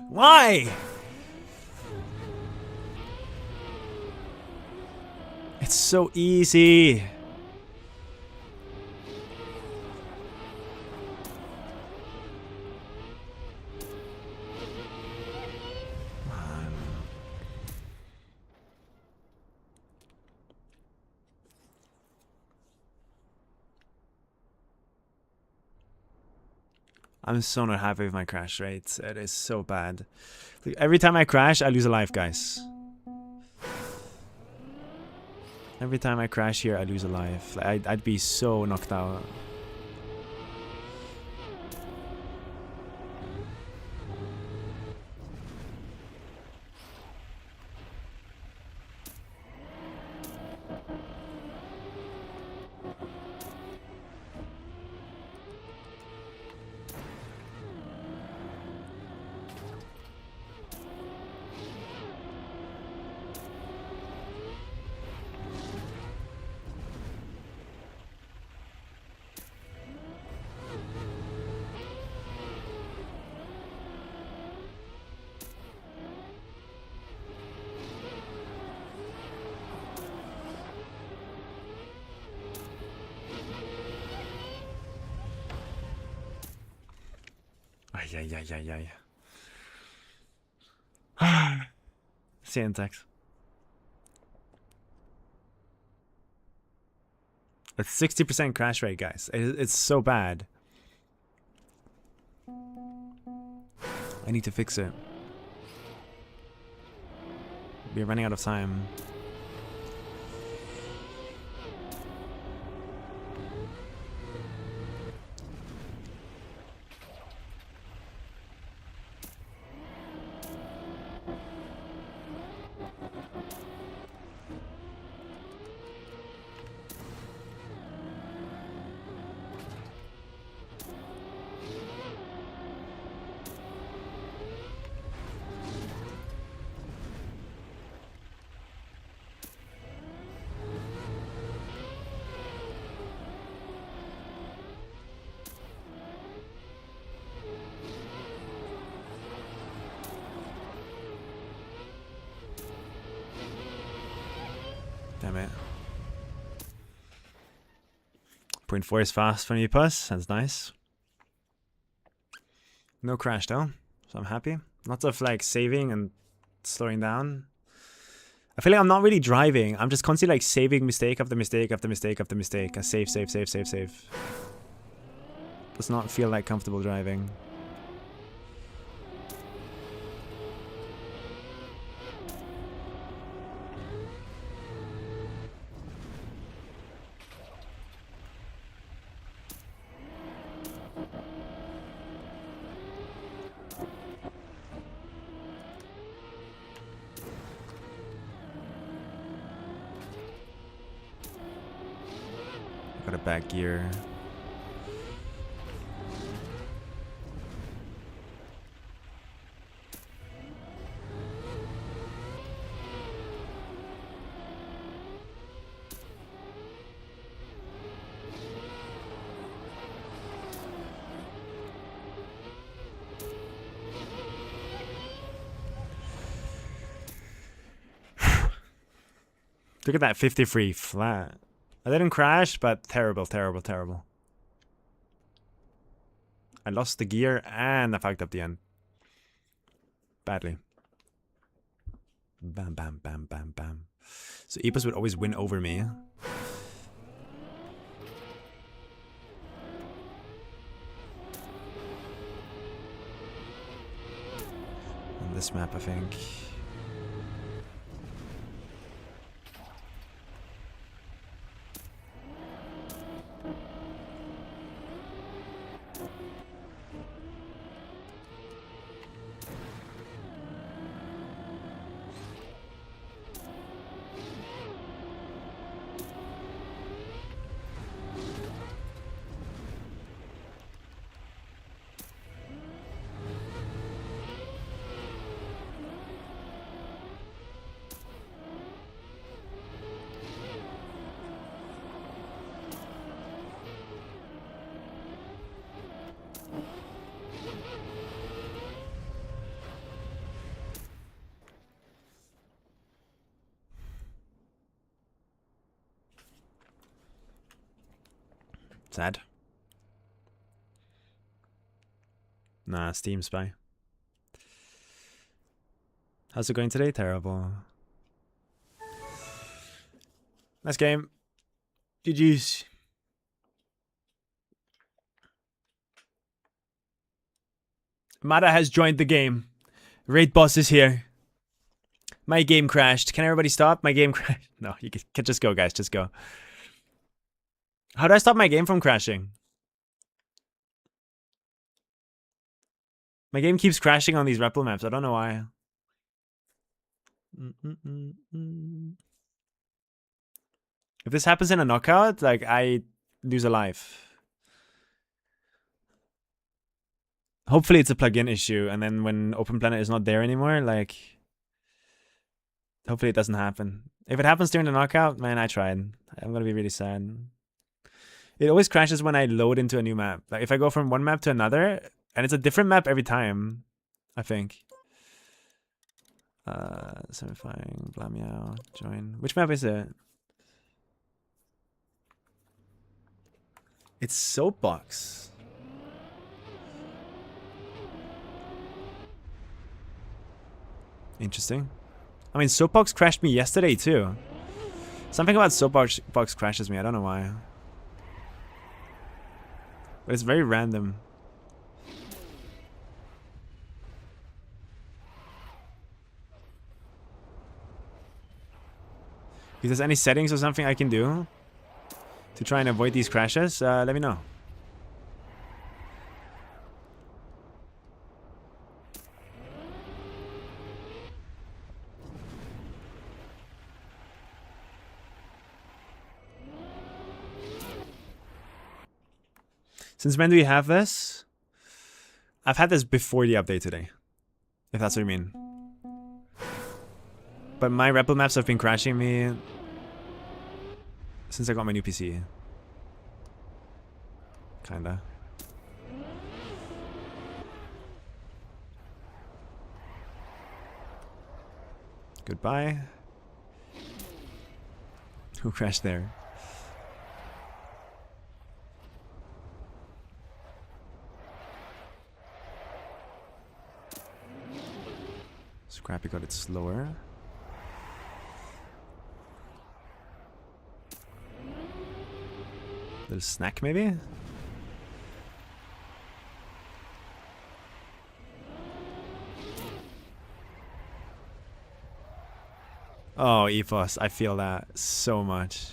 Why? It's so easy. I'm so not happy with my crash rates. It is so bad. Like, every time I crash, I lose a life, guys. Every time I crash here, I lose a life. Like, I'd be so knocked out. Syntax. It's 60% crash rate, guys. It's so bad. I need to fix it. We're running out of time. Damn it. 0.4 is fast for me, Puss. That's nice. No crash though, so I'm happy. Lots of like saving and slowing down. I feel like I'm not really driving. I'm just constantly like saving mistake after mistake after mistake after mistake. I save. Does not feel like comfortable driving. back gear. Look at that 53 flat. I didn't crash, but terrible, terrible, terrible. I lost the gear and I fucked up the end. Badly. Bam, bam, bam, bam, bam. So Epos would always win over me. On this map, I think. Sad. Nah, Steam Spy. How's it going today? Terrible. Nice game. GG's. Mada has joined the game. Raid boss is here. My game crashed. Can everybody stop? My game crashed. No, you can just go, guys. Just go. How do I stop my game from crashing? My game keeps crashing on these REDBULL maps. I don't know why. If this happens in a knockout, like, I lose a life. Hopefully it's a plugin issue, and then when Open Planet is not there anymore, like, hopefully it doesn't happen. If it happens during the knockout, man, I tried. I'm gonna be really sad. It always crashes when I load into a new map. Like, if I go from one map to another, and it's a different map every time, I think. Samifying, blah meow, join. Which map is it? It's Soapbox. Interesting. I mean, Soapbox crashed me yesterday too. Something about Soapbox crashes me. I don't know why. But it's very random. If there's any settings or something I can do to try and avoid these crashes, let me know. Since when do we have this? I've had this before the update today, if that's what you mean. But my REDBULL maps have been crashing me since I got my new PC. Kinda. Goodbye. Who crashed there? Scrappy got it slower. Little snack, maybe? Oh, Ethos, I feel that so much.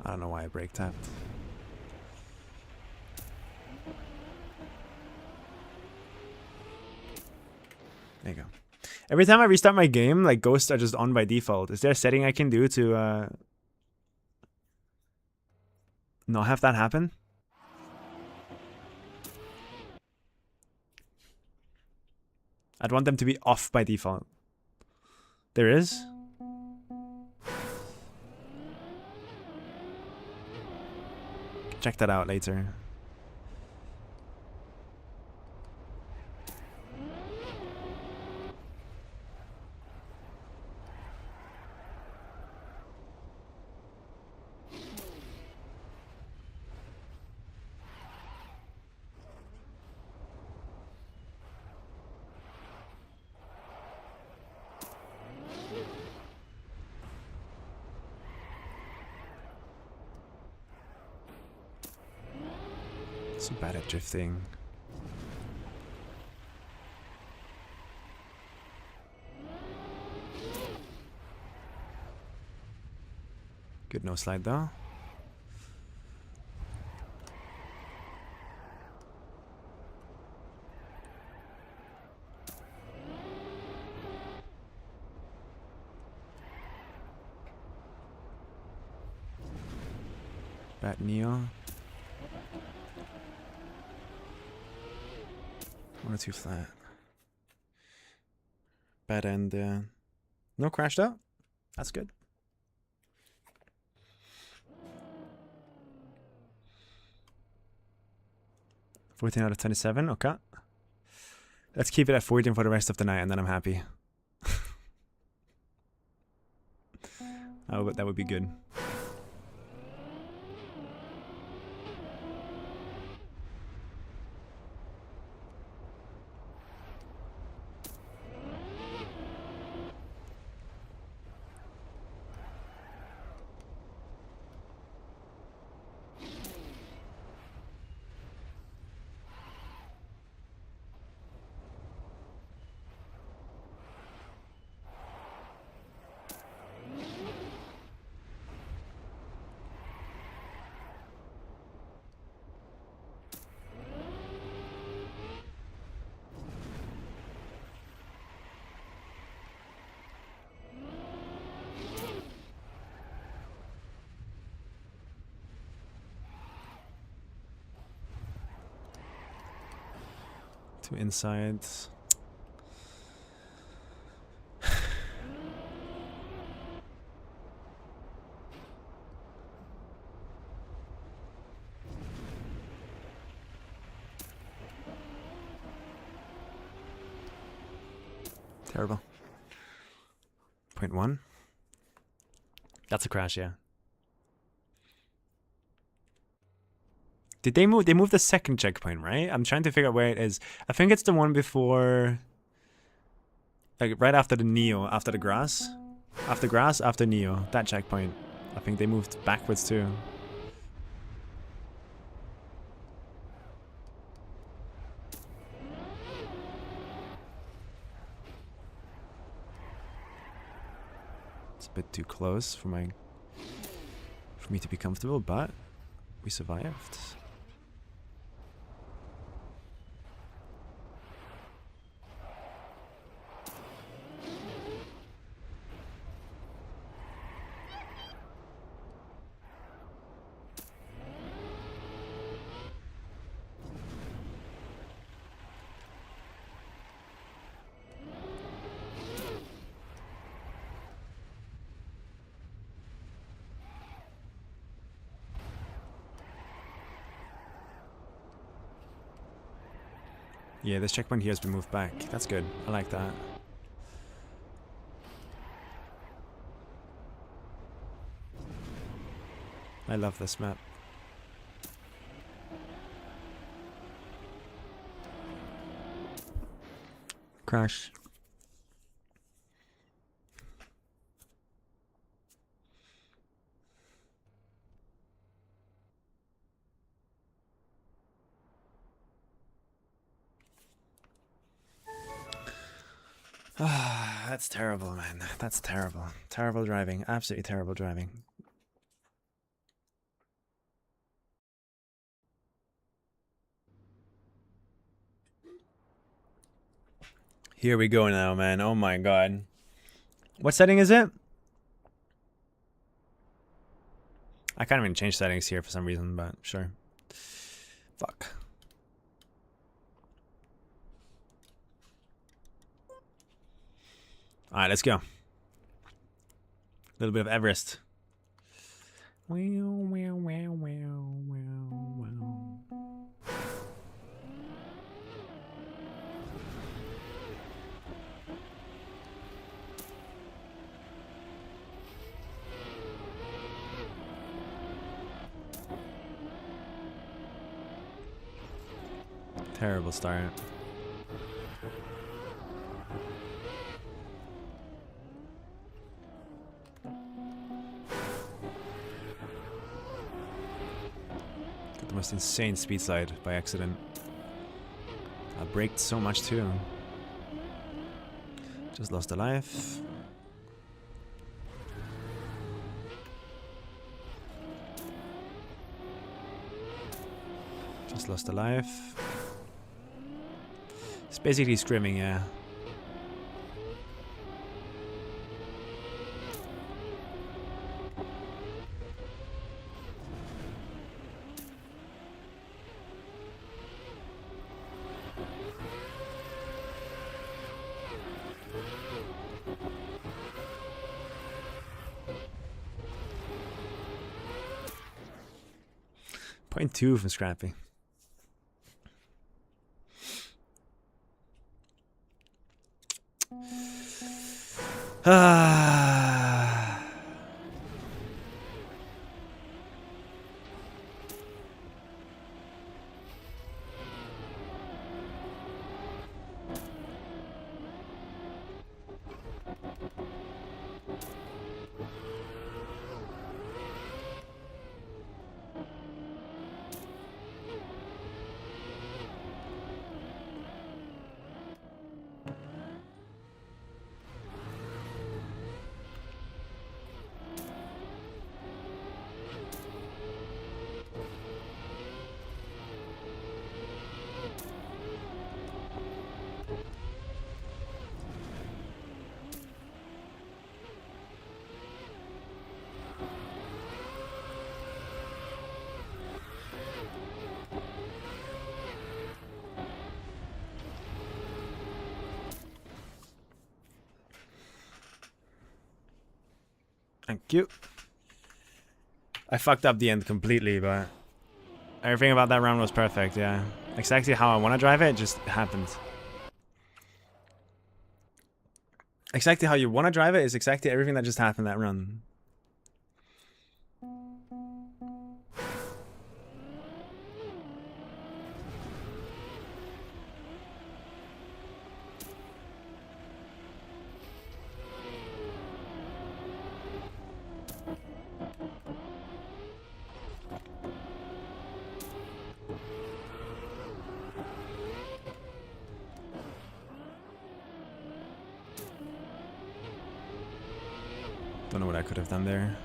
I don't know why I brake tapped. There you go. Every time I restart my game, like ghosts are just on by default. Is there a setting I can do to not have that happen? I'd want them to be off by default. There is? Check that out later. So bad at drifting. Good no slide though. Bad Neo. One or two flat. Bad end. No crash though. That's good. $14 out of 27. Okay. Let's keep it at 14 for the rest of the night, and then I'm happy. Oh, that would be good. Two insides. Terrible. 0.1. That's a crash, yeah. Did they move? They moved the second checkpoint, right? I'm trying to figure out where it is. I think it's the one before, like right after the Neo, after the grass. After grass, after Neo. That checkpoint. I think they moved backwards too. It's a bit too close for me to be comfortable, but we survived. Yeah, this checkpoint here has been moved back. That's good. I like that. I love this map. Crash. Ah, that's terrible, man. That's terrible. Terrible driving. Absolutely terrible driving. Here we go now, man. Oh my god. What setting is it? I can't even change settings here for some reason, but sure. Fuck. Alright, let's go. A little bit of Everest. Terrible start. Got the most insane speed slide by accident. I braked so much too. Just lost a life. Just lost a life. It's basically scrimming, yeah. Point 2 from Scrappy. Thank you. I fucked up the end completely, but everything about that round was perfect, yeah. Exactly how I want to drive it just happened. Exactly how you want to drive it is exactly everything that just happened that run. Don't know what I could have done there.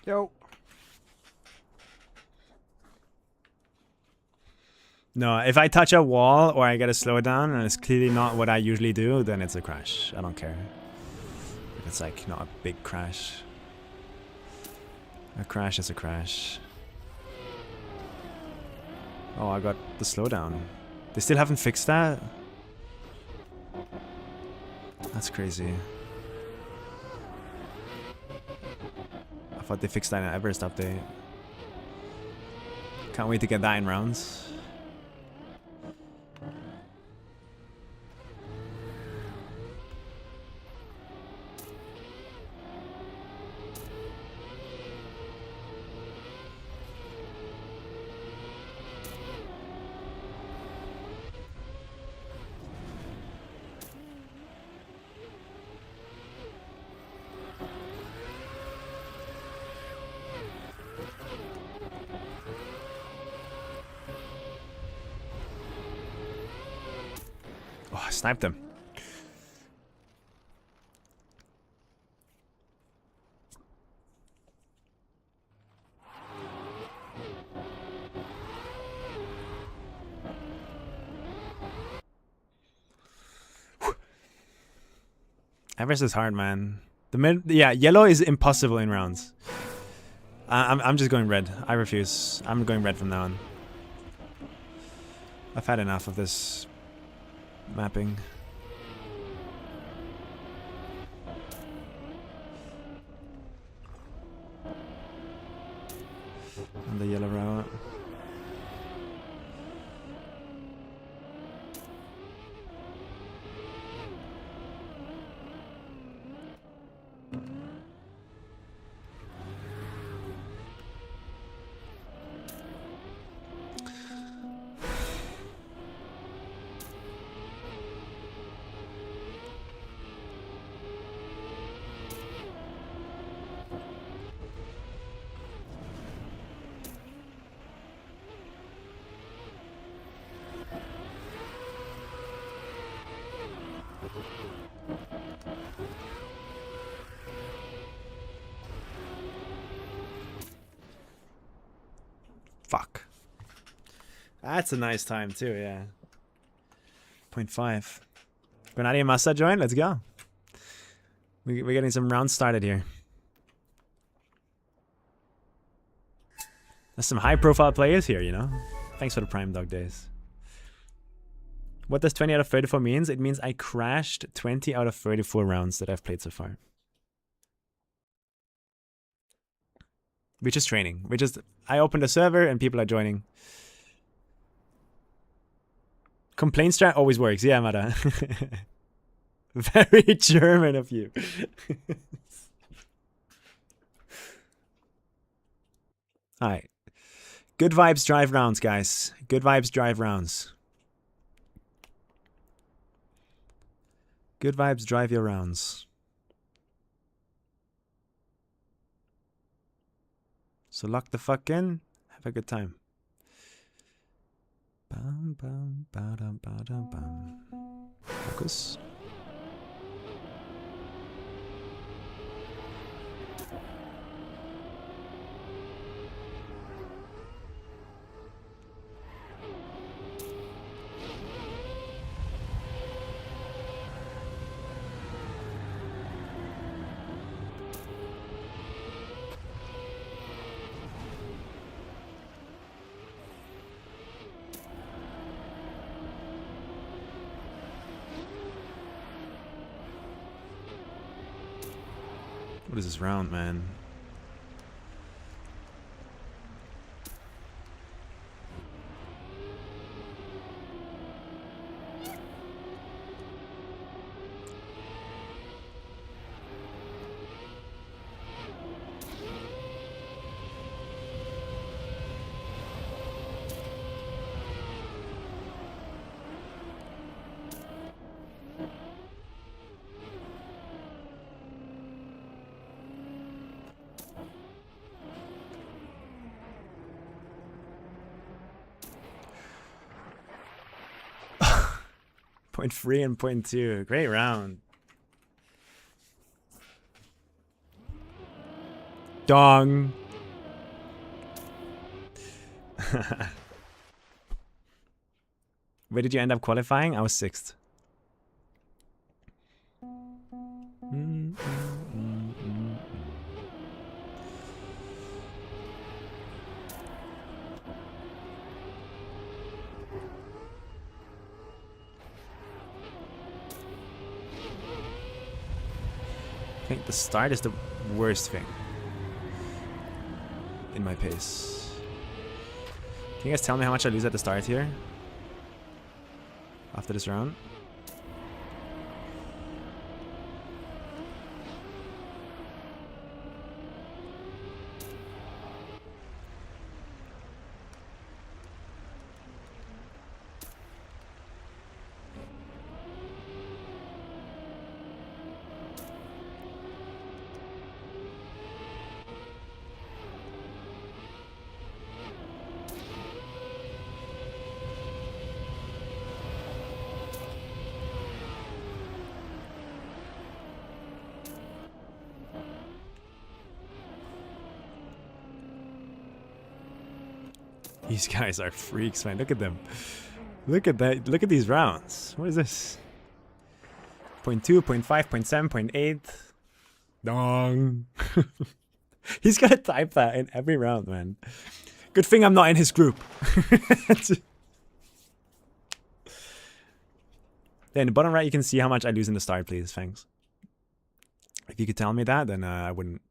Yo. No, if I touch a wall or I get a slow down and it's clearly not what I usually do, then it's a crash. I don't care. If it's like not a big crash. A crash is a crash. Oh, I got the slowdown. They still haven't fixed that? That's crazy. I thought they fixed that in Everest update. Can't wait to get that in rounds. Oh, I sniped him. Everest is hard, man. Yeah, yellow is impossible in rounds. I'm just going red. I refuse. I'm going red from now on. I've had enough of this mapping. On the yellow route. Fuck. That's a nice time too, yeah. 0.5. Grenadier Massa join, let's go. We're getting some rounds started here. There's some high profile players here, you know? Thanks for the Prime Dog days. What does 20 out of 34 means? It means I crashed 20 out of 34 rounds that I've played so far. We're just training. I opened a server and people are joining. Complaint strat always works. Yeah, Mara. Very German of you. Alright. Good vibes drive rounds, guys. Good vibes drive rounds. Good vibes drive your rounds. So lock the fuck in. Have a good time. Bum, bum, ba-dum, ba-dum, bum. Focus. What is this round, man? Point 3 and point 2. Great round. Dong. Where did you end up qualifying? I was 6th. I think the start is the worst thing in my pace. Can you guys tell me how much I lose at the start here? After this round? These guys are freaks, man. Look at them. Look at that. Look at these rounds. What is this? 0.2, 0.5, 0.7, 0.8. Dong. He's gonna type that in every round, man. Good thing I'm not in his group. Then in the bottom right, you can see how much I lose in the start, please. Thanks. If you could tell me that, then I wouldn't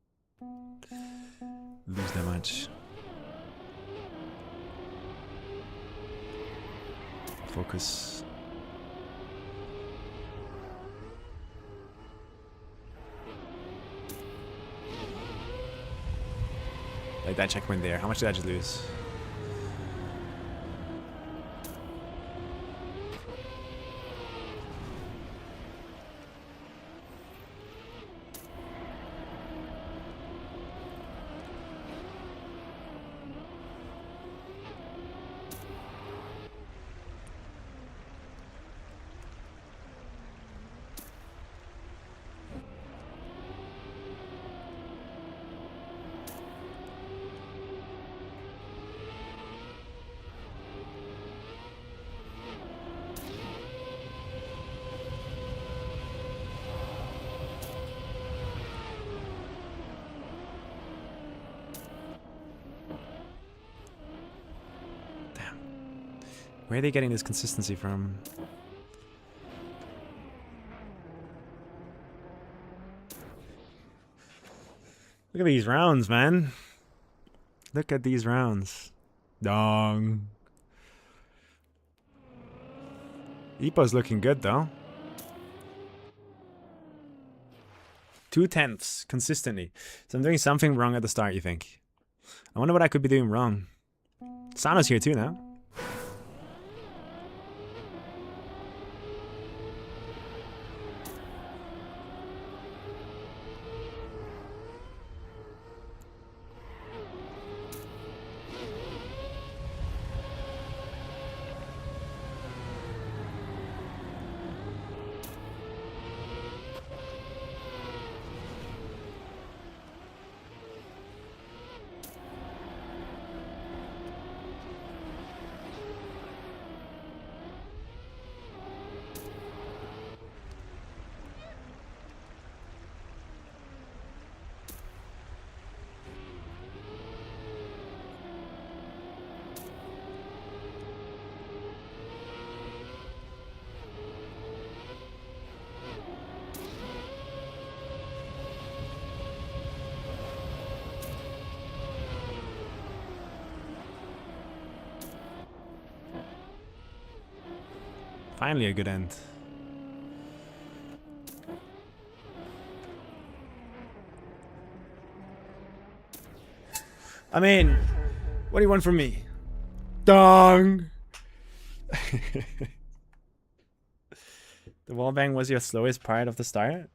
lose that much. Focus. Like that checkpoint there. How much did I just lose? Where are they getting this consistency from? Look at these rounds, man. Look at these rounds. Dong. Ipo's looking good, though. 2/10 consistently. So I'm doing something wrong at the start, you think? I wonder what I could be doing wrong. Sano's here too now. Finally a good end. I mean, what do you want from me? Dong! The wallbang was your slowest part of the start?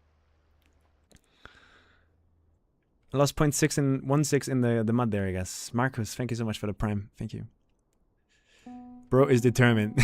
I lost 0.6 and 1.6 in the mud there, I guess. Marcus, thank you so much for the prime. Thank you. Bro is determined.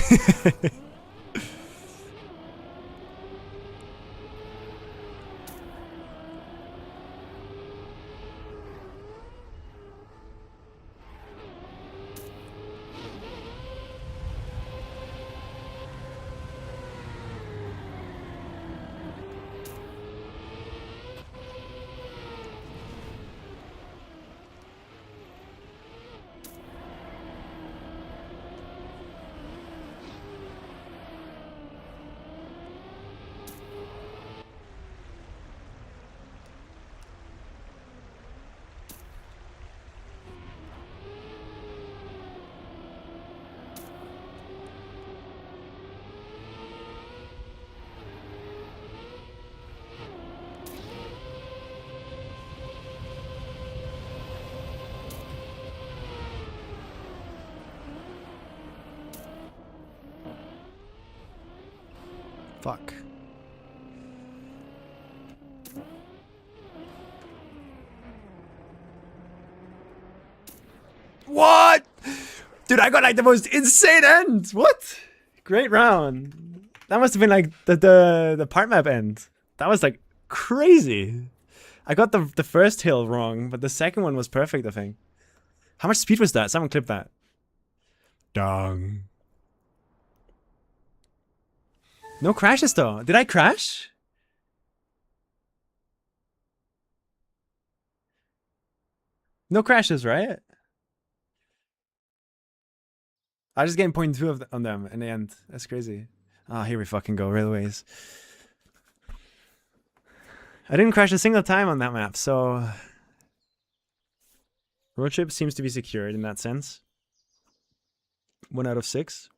Fuck. What? Dude, I got like the most insane end. What? Great round. That must have been like the part map end. That was like crazy. I got the first hill wrong, but the second one was perfect, I think. How much speed was that? Someone clip that. Dong. No crashes though. Did I crash? No crashes, right? I just getting 0.2 on them in the end. That's crazy. Ah, here we fucking go. Railways. I didn't crash a single time on that map, so road trip seems to be secured in that sense. 1 out of 6.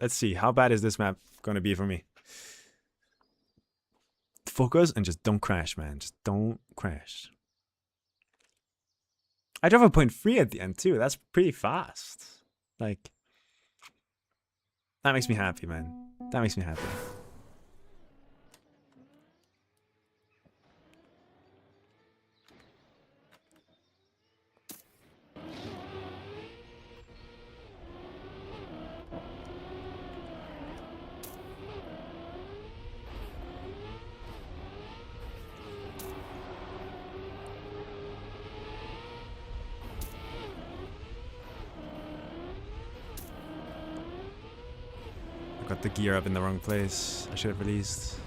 Let's see. How bad is this map going to be for me? Focus and just don't crash, man. Just don't crash. I drove a 0.3 at the end too. That's pretty fast. Like, that makes me happy, man. That makes me happy. I got the gear up in the wrong place. I should have released.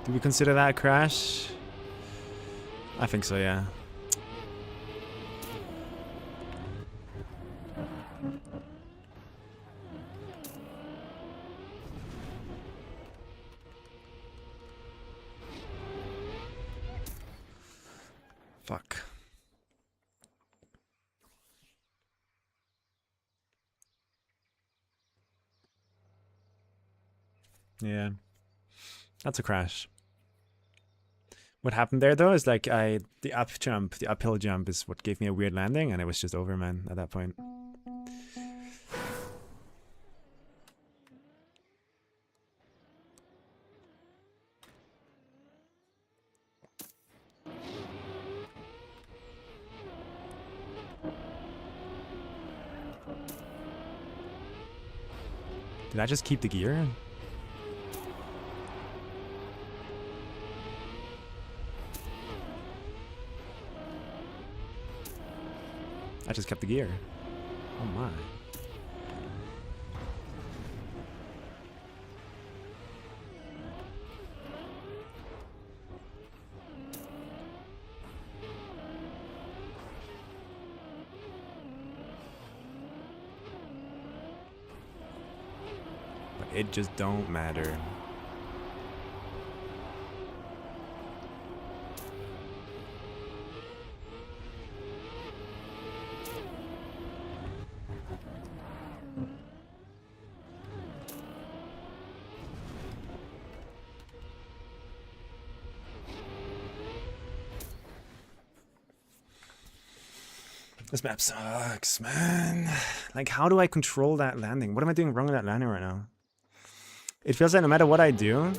Do we consider that a crash? I think so, yeah. Fuck. Yeah. That's a crash. What happened there though is like the uphill jump is what gave me a weird landing, and it was just over, man, at that point. Did I just keep the gear? I just kept the gear. Oh my. But it just don't matter. This map sucks, man. Like, how do I control that landing? What am I doing wrong with that landing right now? It feels like no matter what I do,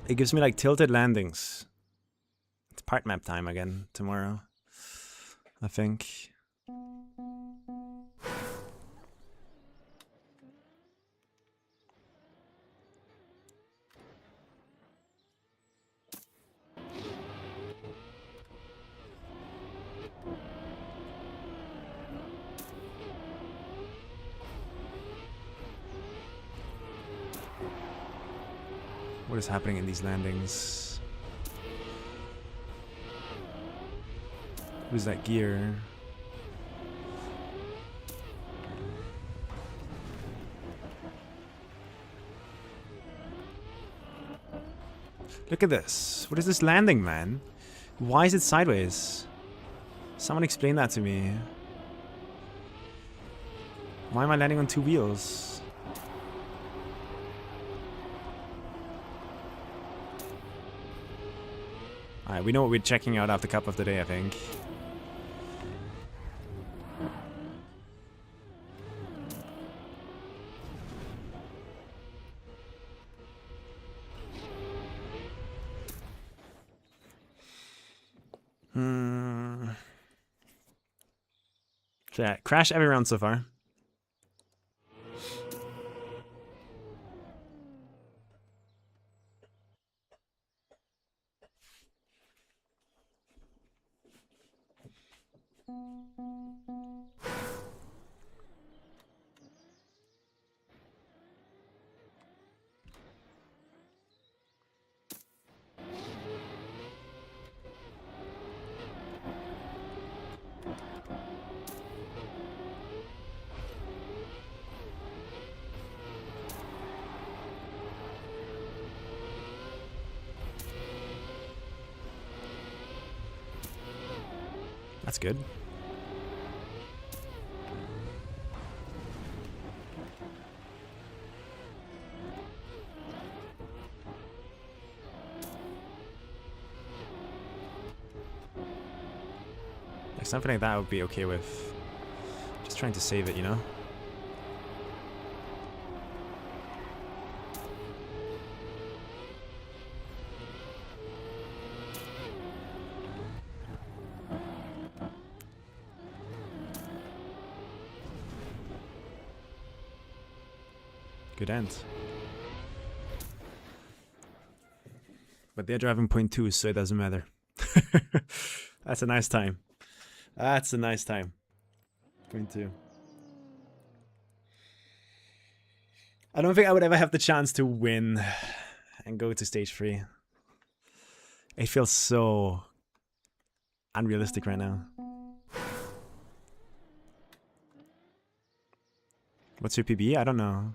it gives me like tilted landings. It's part map time again tomorrow, I think. What is happening in these landings? What is that gear? Look at this. What is this landing, man? Why is it sideways? Someone explain that to me. Why am I landing on 2 wheels? Alright, we know what we're checking out after Cup of the Day, I think. So yeah, crash every round so far. That's good. Like something like that I would be okay with. Just trying to save it, you know? Good end. But they're driving 0.2, so it doesn't matter. That's a nice time. That's a nice time. 0.2. I don't think I would ever have the chance to win and go to stage 3. It feels so unrealistic right now. What's your PB? I don't know.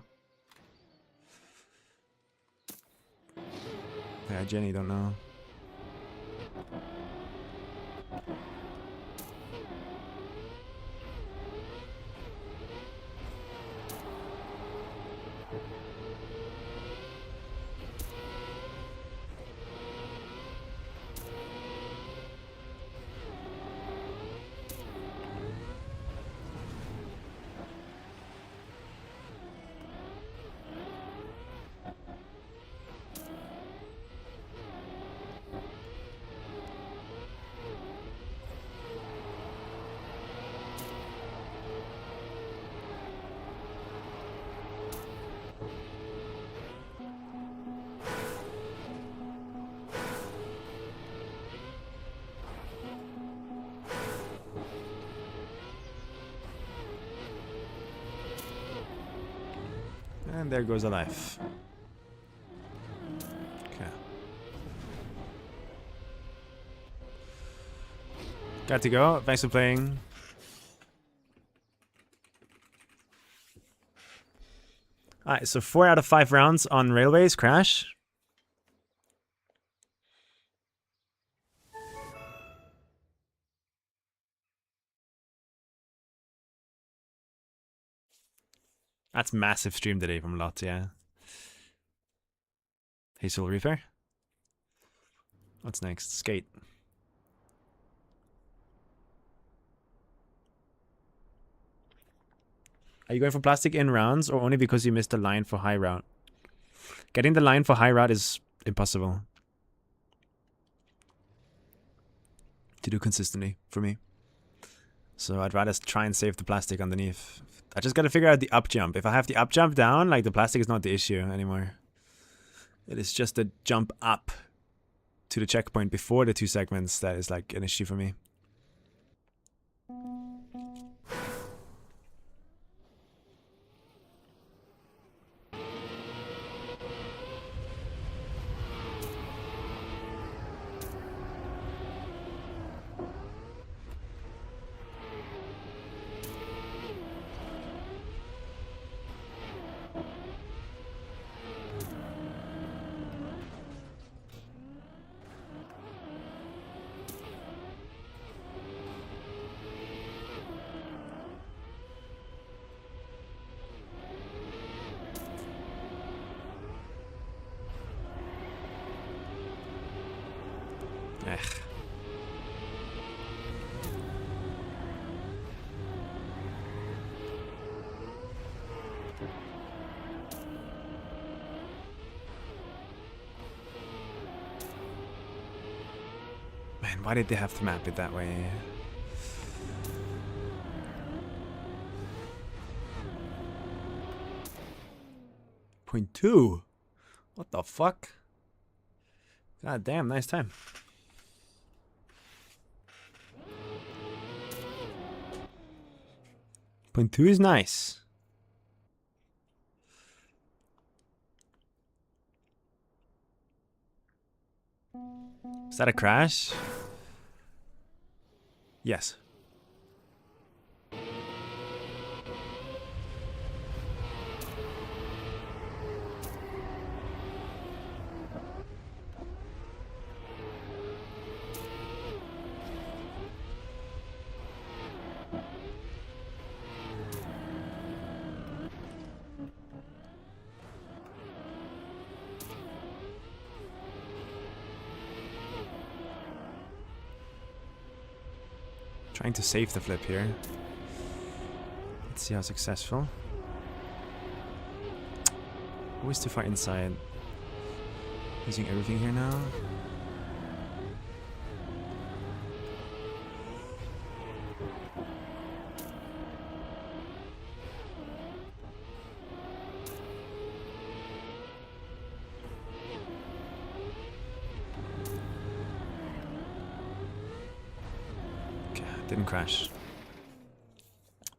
Yeah, Jenny, don't know. And there goes a life. Okay. Got to go. Thanks for playing. Alright, so 4 out of 5 rounds on railways crash. That's massive stream today from Lot, yeah. Hey, Soul Reaper. What's next? Skate. Are you going for plastic in rounds or only because you missed the line for high route? Getting the line for high route is impossible to do consistently for me. So I'd rather try and save the plastic underneath. I just gotta figure out the up jump. If I have the up jump down, like the plastic is not the issue anymore. It is just the jump up to the checkpoint before the 2 segments that is like an issue for me. Man, why did they have to map it that way? Point 2? What the fuck? God damn, nice time. Point 2 is nice. Is that a crash? Yes. Trying to save the flip here. Let's see how successful. Always too far inside. Using everything here now. Didn't crash.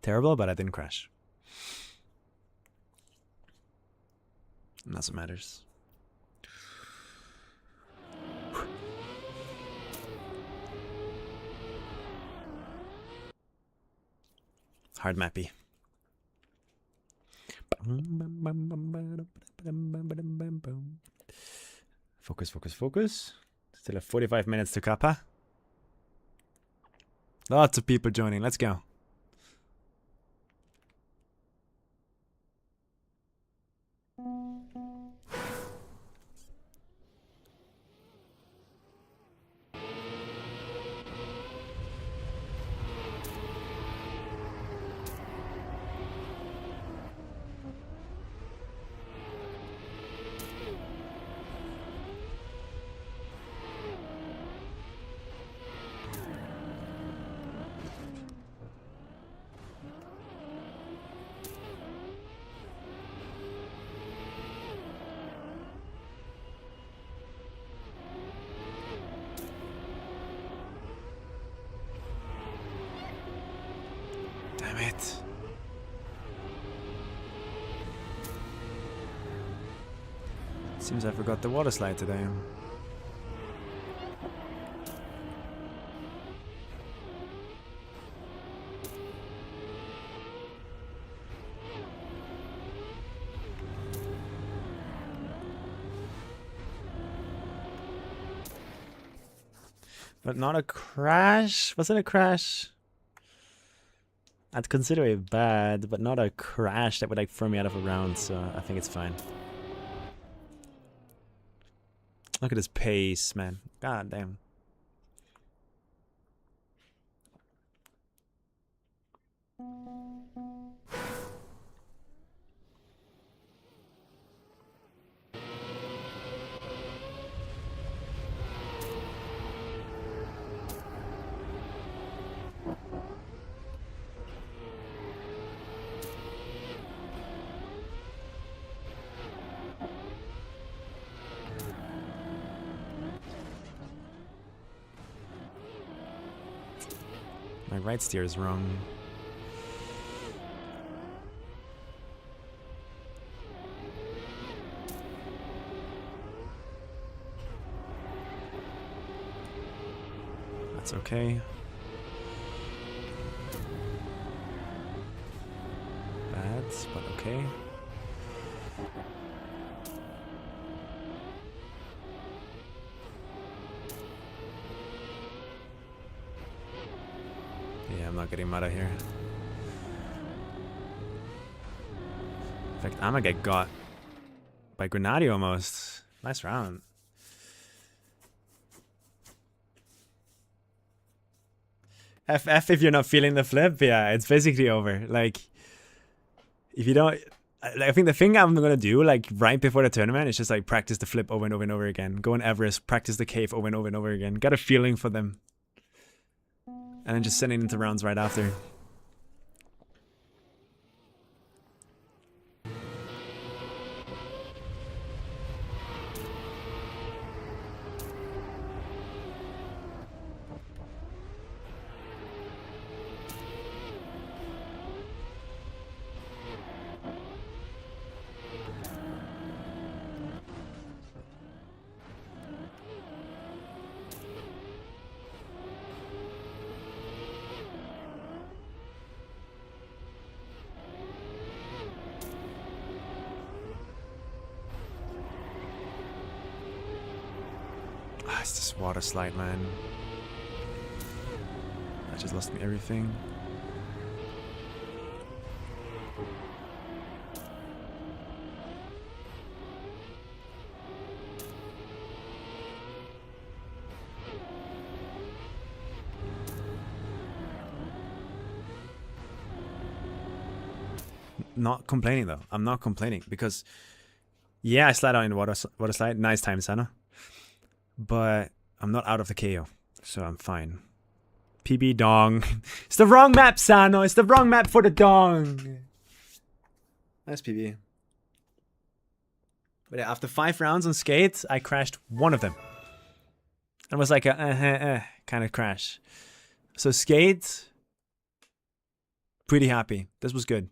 Terrible, but I didn't crash. And that's what matters. Hard mappy. Focus, focus, focus. Still have 45 minutes to kappa. Lots of people joining. Let's go. Damn it. Seems I forgot the water slide today. But not a crash? Was it a crash? I'd consider it bad, but not a crash that would like throw me out of a round, so I think it's fine. Look at this pace, man. God damn. My right steer is wrong. That's okay. Bad, but okay. Yeah, I'm not getting meta here. In fact, I'm gonna get got by Grenadi almost. Nice round. FF if you're not feeling the flip, yeah, it's basically over. Like, if you don't... I think the thing I'm gonna do, like right before the tournament, is just like practice the flip over and over and over again. Go on Everest, practice the cave over and over and over again. Get a feeling for them, and then just send it into rounds right after. Ah, it's this water slide, man. I just lost me everything. Not complaining though. I'm not complaining because, yeah, I slide out in the water slide. Nice time, Sana. But I'm not out of the KO, so I'm fine. PB dong. It's the wrong map, Sano. It's the wrong map for the dong. Nice PB. But yeah, after 5 rounds on skate, I crashed one of them. It was like a kind of crash. So skate, pretty happy. This was good.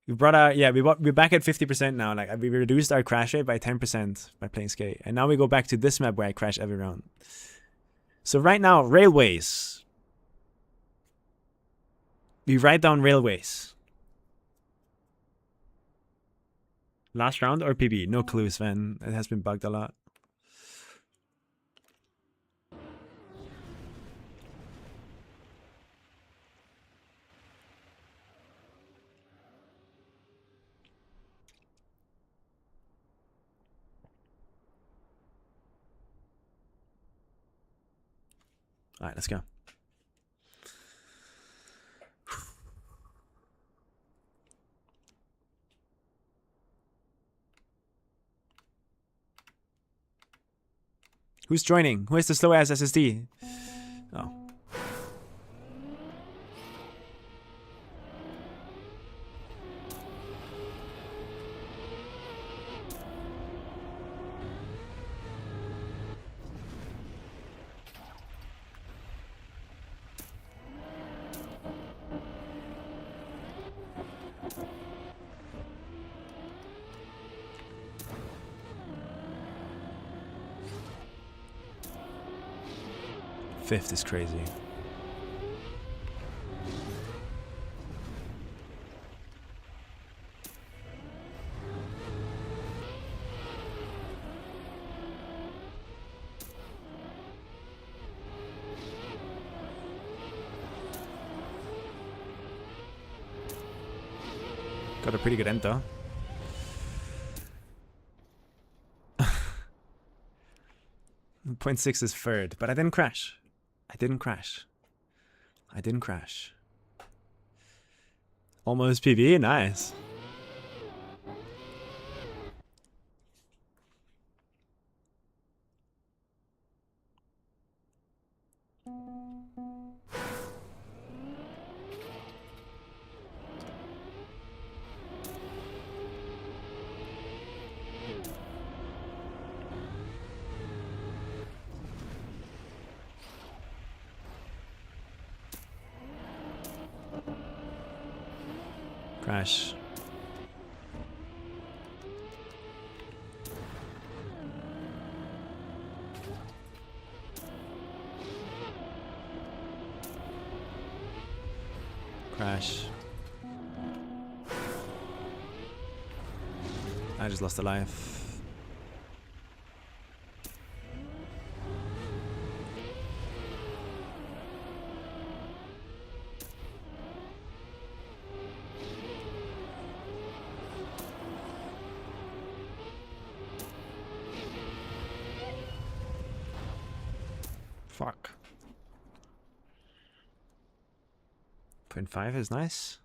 We brought our, yeah, we're back at 50% now. Like we reduced our crash rate by 10% by playing skate. And now we go back to this map where I crash every round. So right now, railways. We write down railways. Last round or PB? No clues, man. It has been bugged a lot. All right, let's go. Who's joining? Who has the slow ass SSD? Oh. Fifth is crazy. Got a pretty good end though. .6 is third, but I didn't crash. I didn't crash. I didn't crash. Almost PB, nice. Crash. Crash. I just lost a life. Fuck. 0.5 is nice.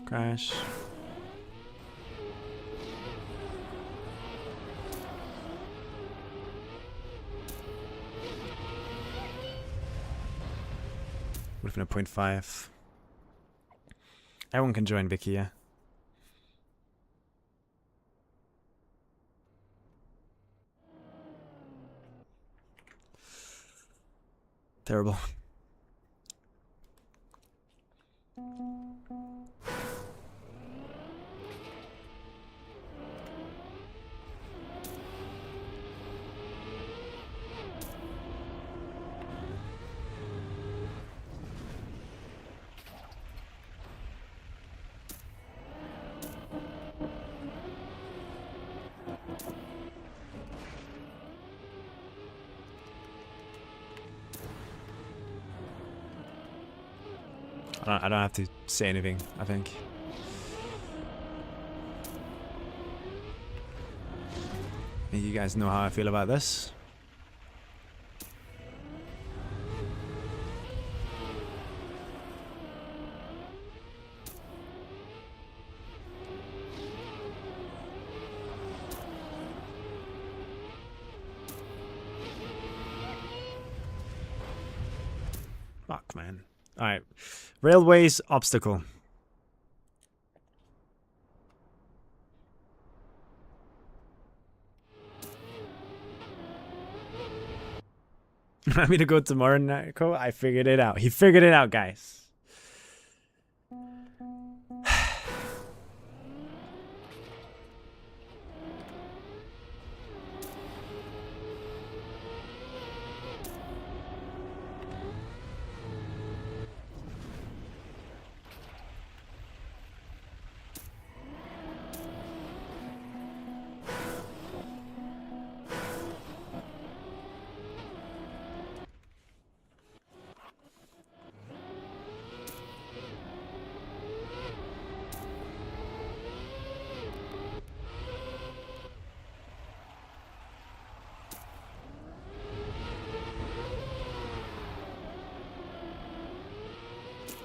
Crash. Would have been a 0.5. Everyone can join Vicky, yeah. Terrible. I don't have to say anything, I think. You guys know how I feel about this. Fuck, man. Alright. Railways obstacle. Want me to go tomorrow, Narco? I figured it out. He figured it out, guys.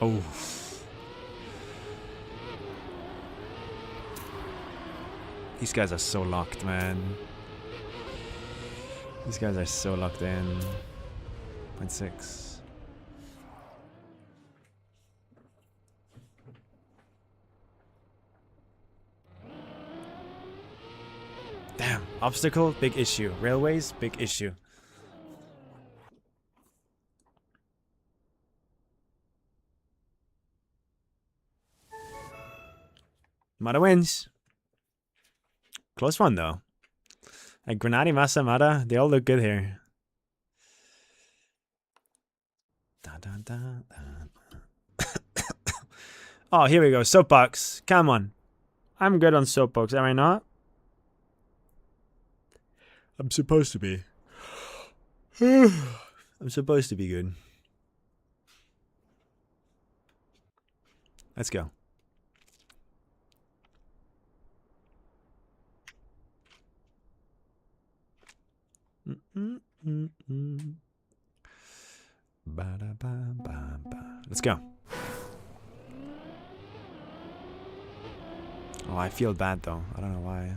Oh. These guys are so locked, man. These guys are so locked in. 0.6. Damn. Obstacle, big issue. Railways, big issue. Mata wins. Close one, though. Like Granati, Massa, Mata, they all look good here. Oh, here we go. Soapbox. Come on. I'm good on soapbox, am I not? I'm supposed to be. I'm supposed to be good. Let's go. Let's go. Oh, I feel bad though. I don't know why.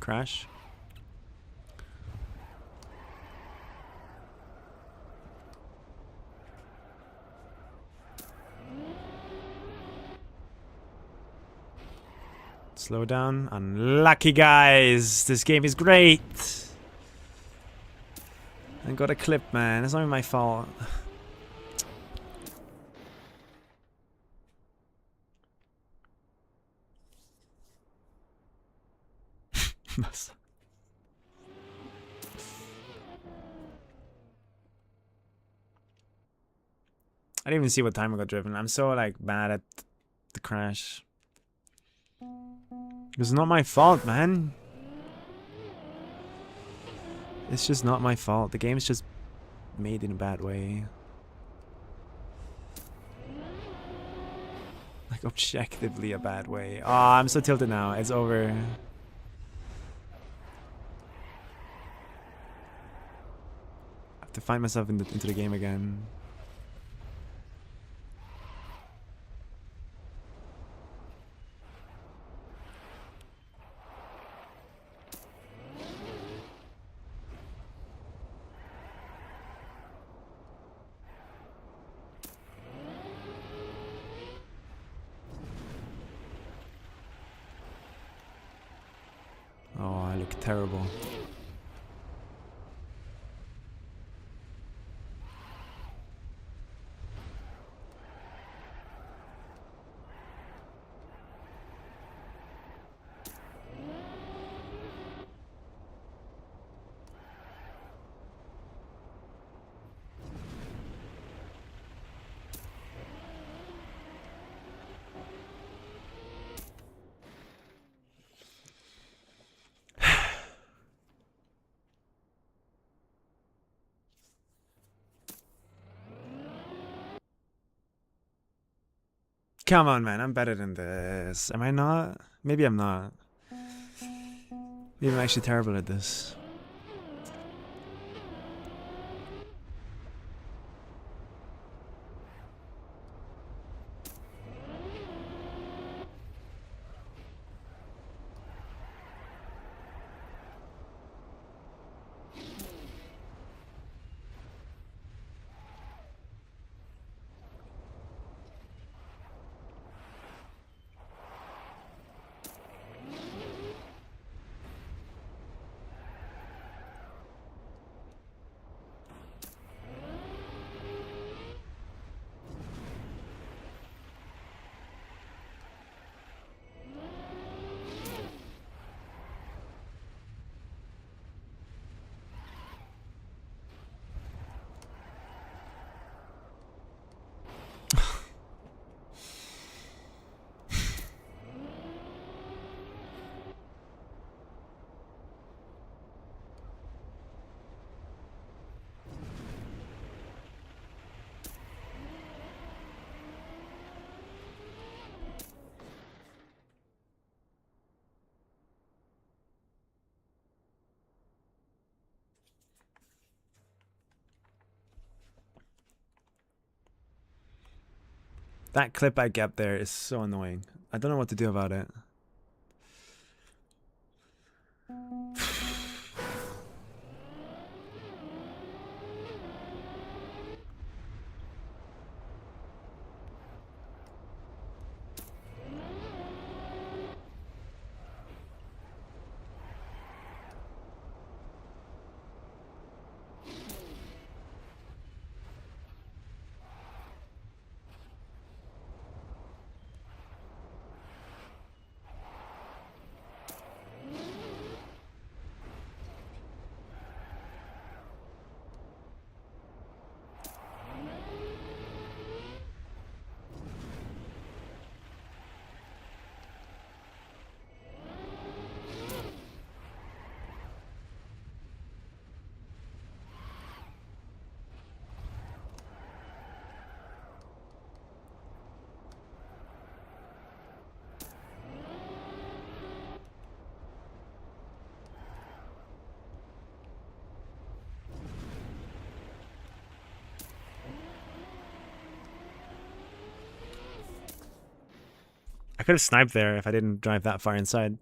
Crash. Slow down. Unlucky, guys. This game is great. I got a clip, man. It's not even my fault. I didn't even see what time I got driven. I'm so like mad at the crash. It's not my fault, man. It's just not my fault. The game's just made in a bad way. Like objectively a bad way. Oh, I'm so tilted now. It's over. I have to find myself into the game again. Oh, I look terrible. Come on, man. I'm better than this. Am I not? Maybe I'm not. Maybe I'm actually terrible at this. That clip I kept there is so annoying. I don't know what to do about it. I could have sniped there if I didn't drive that far inside.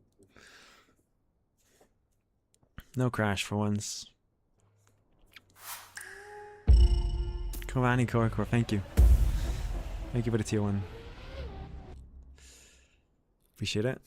No crash for once. Kovani Korkor, thank you. Thank you for the tier 1. Appreciate it.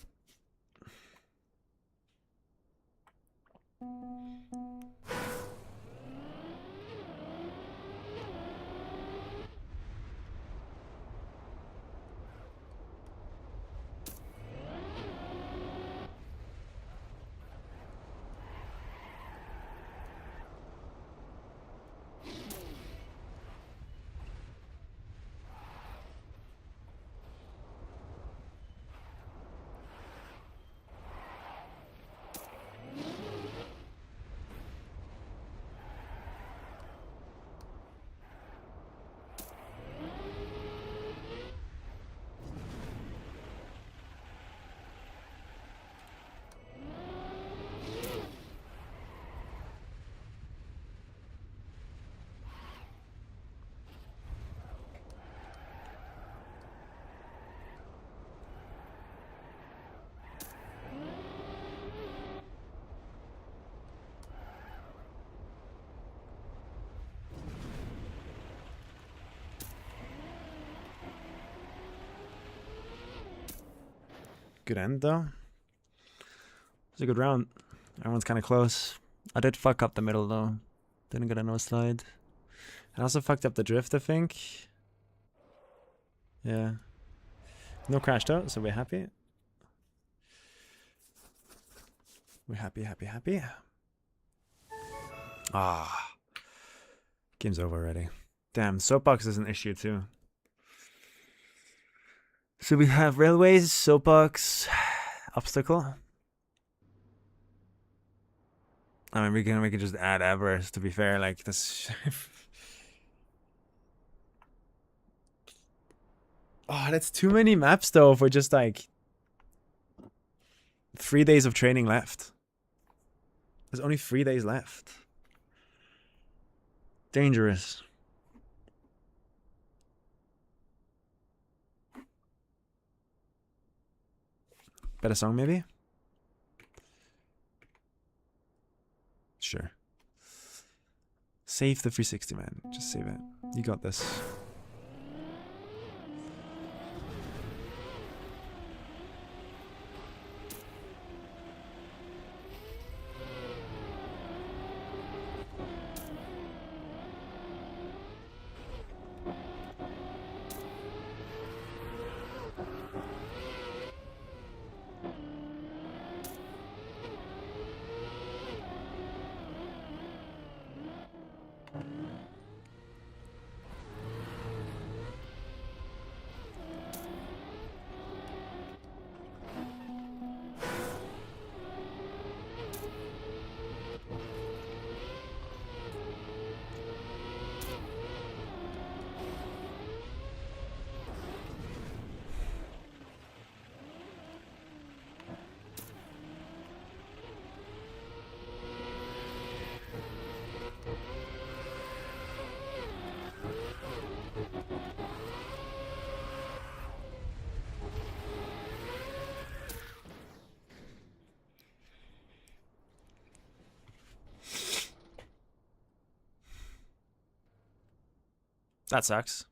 Good end though. It was a good round. Everyone's kind of close. I did fuck up the middle though. Didn't get a no slide. I also fucked up the drift, I think. Yeah. No crash though, so we're happy. We're happy, happy, happy. Ah. Game's over already. Damn, soapbox is an issue too. So we have railways, soapbox, obstacle. I mean, we can just add Everest. To be fair, like this. Oh, that's too many maps though for just like 3 days of training left. There's only 3 days left. Dangerous. Better song, maybe? Sure. Save the 360, man. Just save it. You got this. That sucks.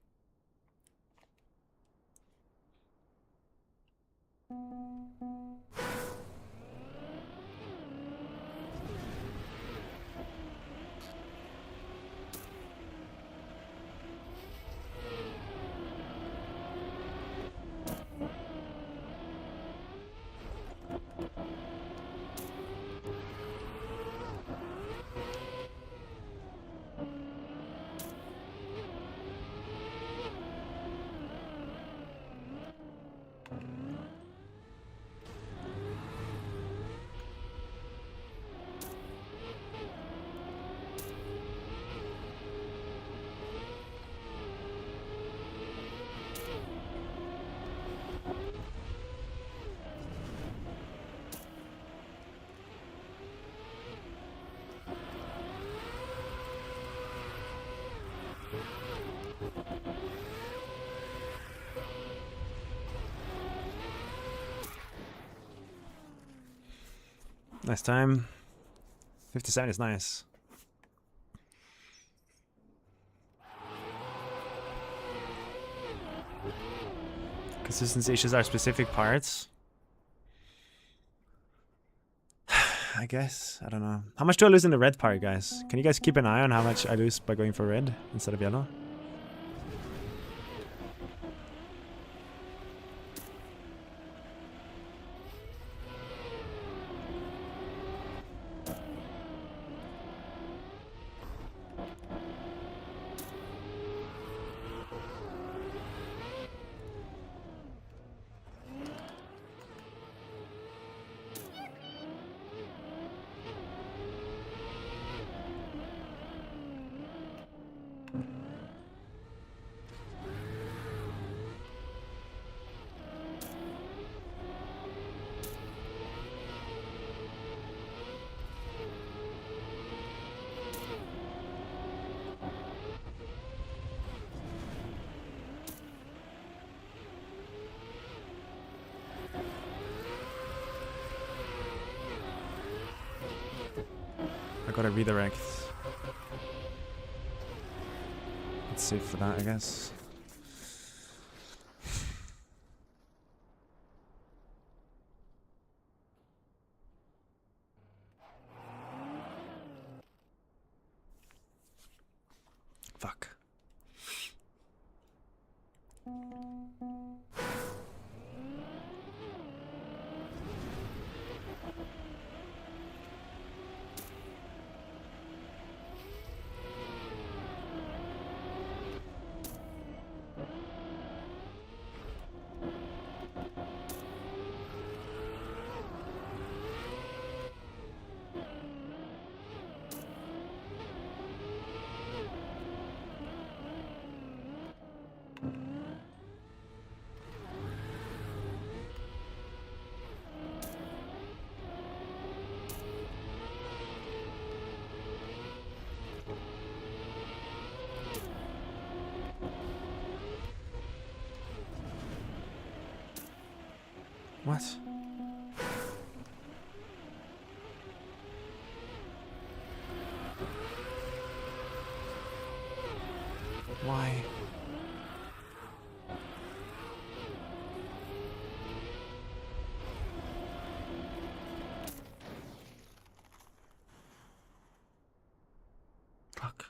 Nice time. 57 is nice. Consistency issues are specific parts. I guess. I don't know. How much do I lose in the red part, guys? Can you guys keep an eye on how much I lose by going for red instead of yellow? I gotta redirect. Let's save for that, I guess. Fuck. What? Why? Fuck.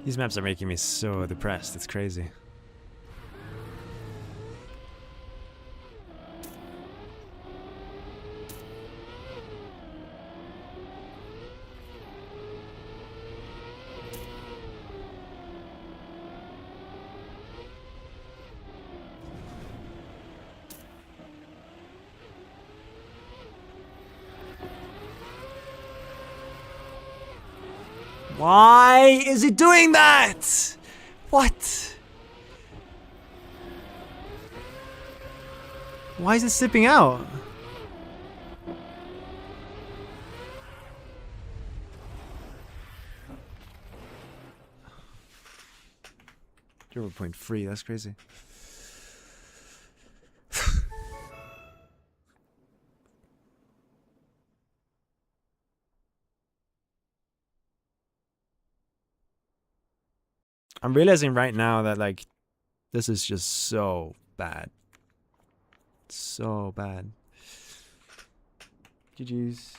These maps are making me so depressed, it's crazy. Why is it doing that? What? Why is it slipping out? .3, that's crazy. I'm realizing right now that, like, this is just so bad. So bad. GG's.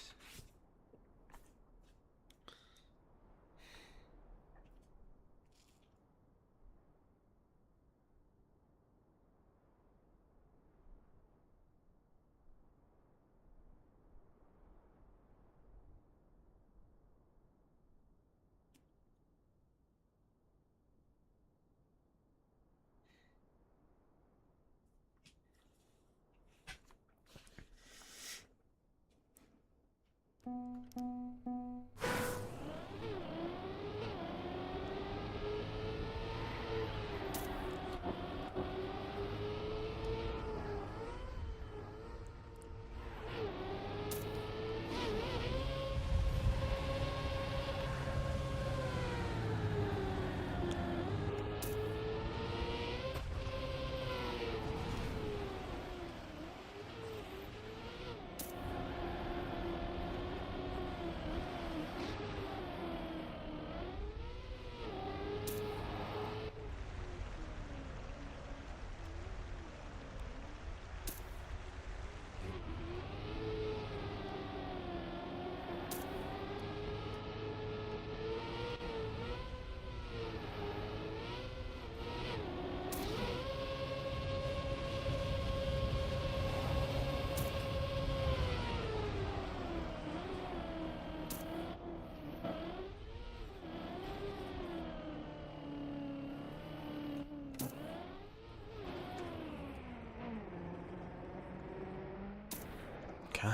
Okay.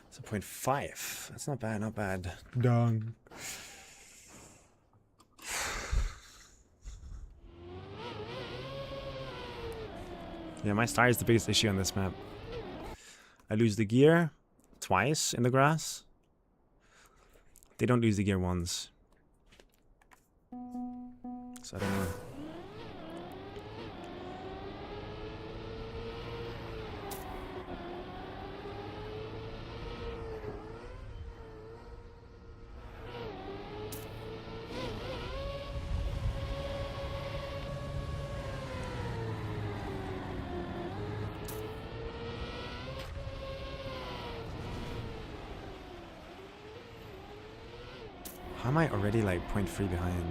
It's a 0.5. That's not bad, not bad. Done. Yeah, my star is the biggest issue on this map. I lose the gear twice in the grass. They don't lose the gear once. So I don't know. How am I already like 0.3 behind?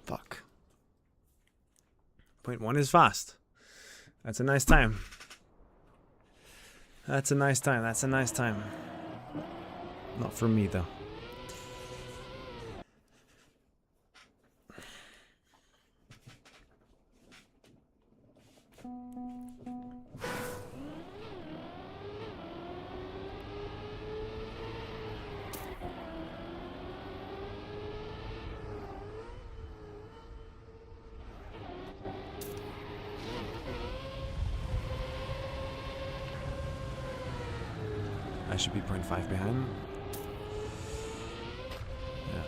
Fuck. 0.1 is fast. That's a nice time. That's a nice time. That's a nice time. Not for me though. I should be 0.5 behind. Yeah.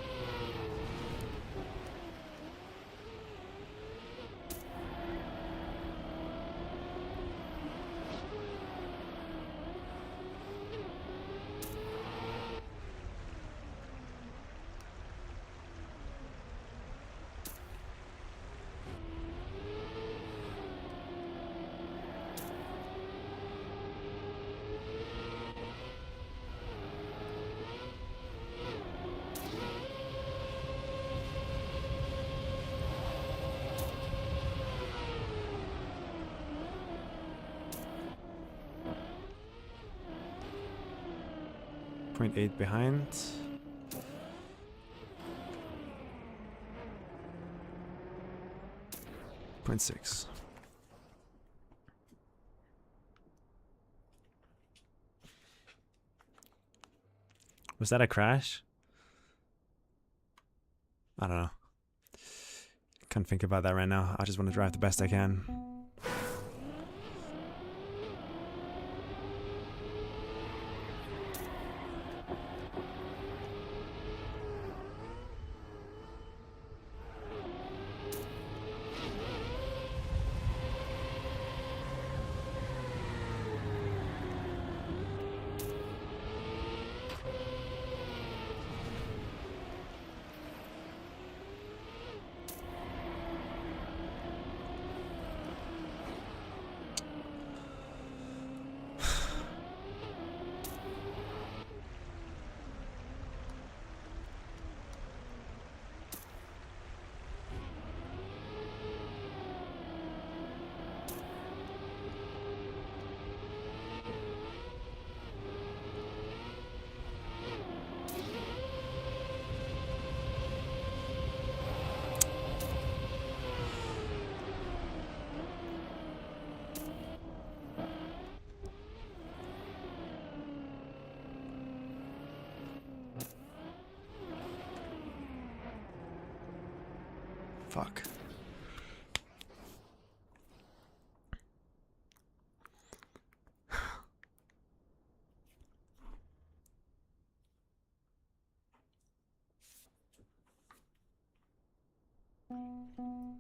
.8 behind. .6. Was that a crash? I don't know. Can't think about that right now. I just want to drive the best I can. Fuck.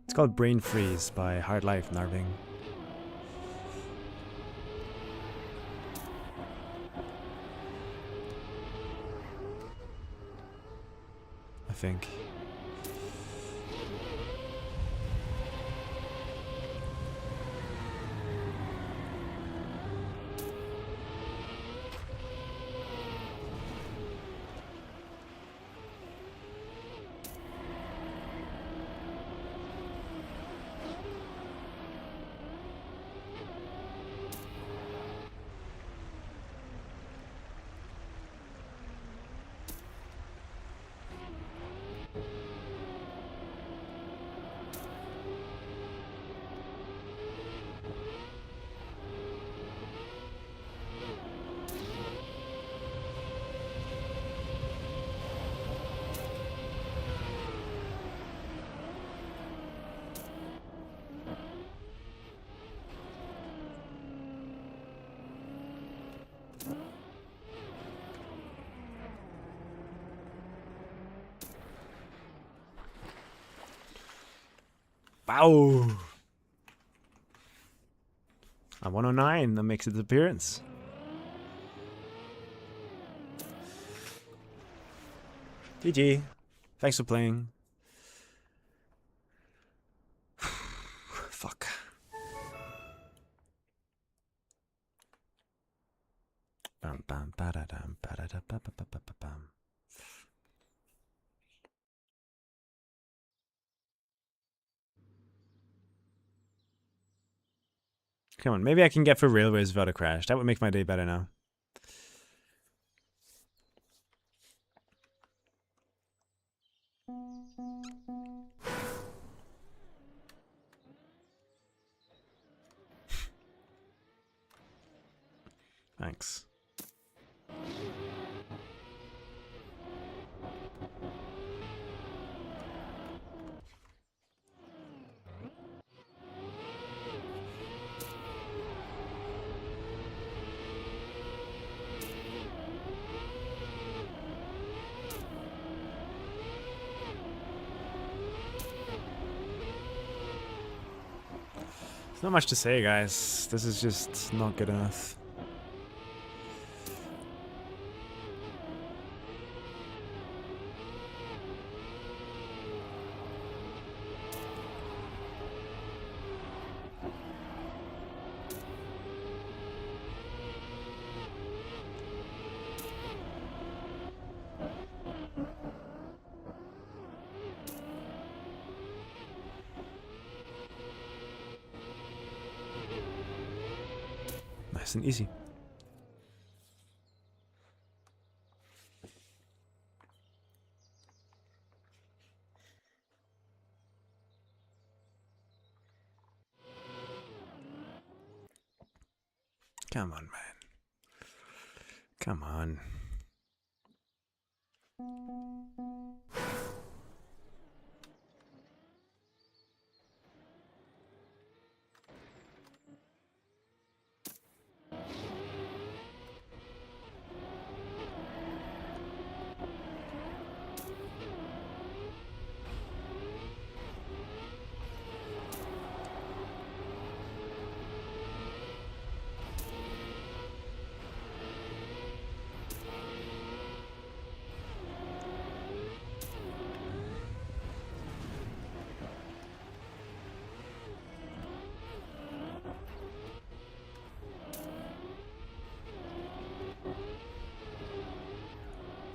It's called Brain Freeze by Hard Life Narving. think. Wow! A 109 that makes its appearance. GG. Thanks for playing. Fuck. Bam bam ba-da-dam, ba-da-da-ba-ba-ba-ba-bam. Come on, maybe I can get for railways without a crash. That would make my day better now. Thanks. There's not much to say, guys. This is just not good enough. Nice and easy. Come on, man. Come on.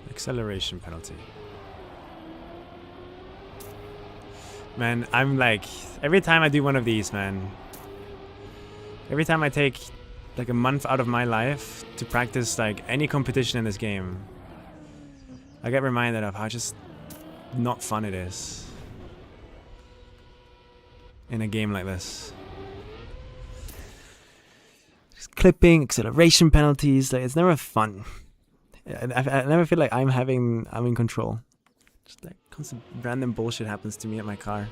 Acceleration penalty. Man, I'm like, every time I do one of these, man, every time I take like a month out of my life to practice like any competition in this game, I get reminded of how just not fun it is in a game like this. Just clipping, acceleration penalties, like it's never fun. I never feel like I'm in control. Just like constant random bullshit happens to me at my car.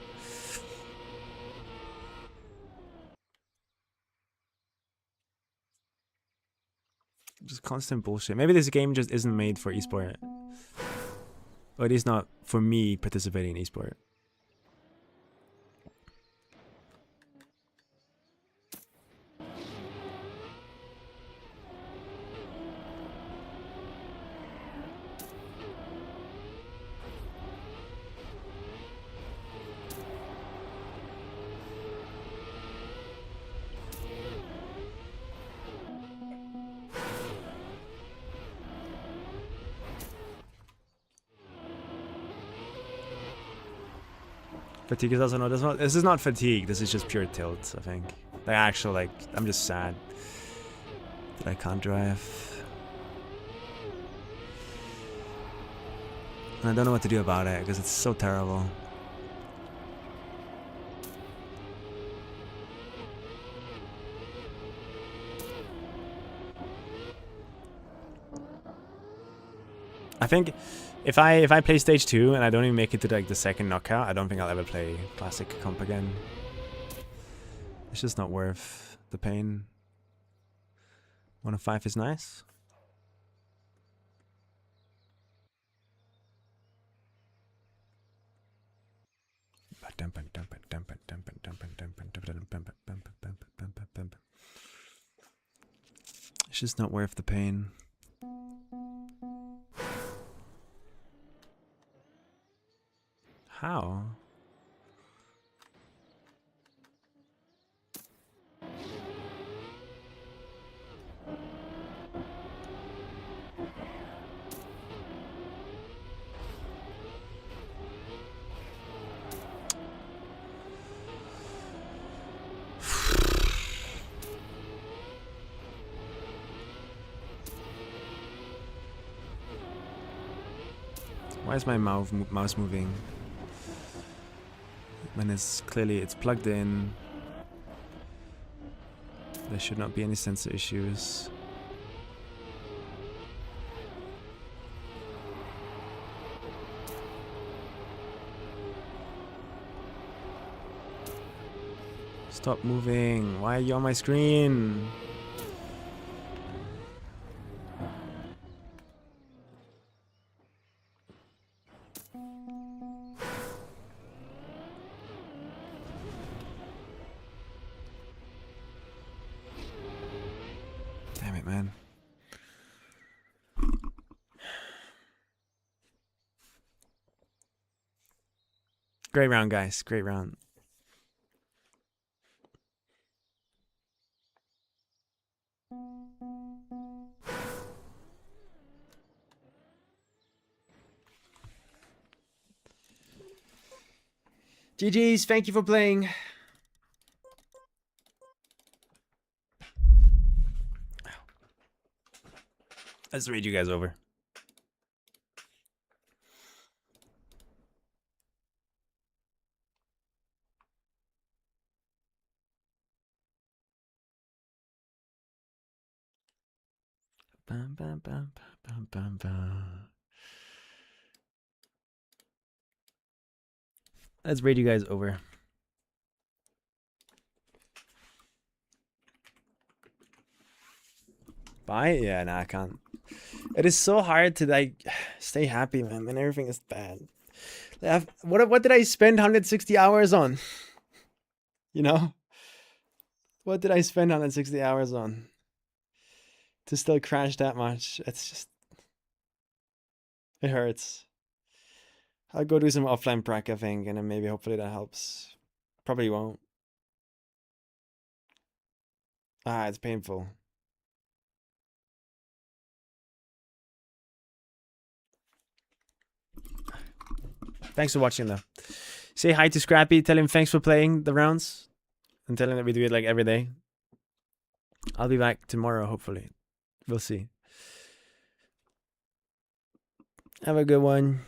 Just constant bullshit. Maybe this game just isn't made for esport. Or at least not for me participating in esport. Fatigue is also not. This is not fatigue. This is just pure tilt. I think. Like actual, like I'm just sad that I can't drive, and I don't know what to do about it because it's so terrible. I think if I play stage 2 and I don't even make it to like the second knockout, I don't think I'll ever play classic comp again. It's just not worth the pain. 1 of 5 is nice. It's just not worth the pain. How? Why is my mouse moving? When it's clearly plugged in. There should not be any sensor issues. Stop moving. Why are you on my screen? Damn it, man. Great round, guys. Great round. GG's, thank you for playing. Let's read you guys over. Bum, bum, bum, bum, bum, bum. Let's read you guys over. Bye? Yeah, nah, I can't. It is so hard to like stay happy, man, when everything is bad. What did I spend 160 hours on? You know? What did I spend 160 hours on? To still crash that much. It's just... It hurts. I'll go do some offline prac, I think, and then maybe hopefully that helps. Probably won't. Ah, it's painful. Thanks for watching, though. Say hi to Scrappy. Tell him thanks for playing the rounds. And tell him that we do it like every day. I'll be back tomorrow, hopefully. We'll see. Have a good one.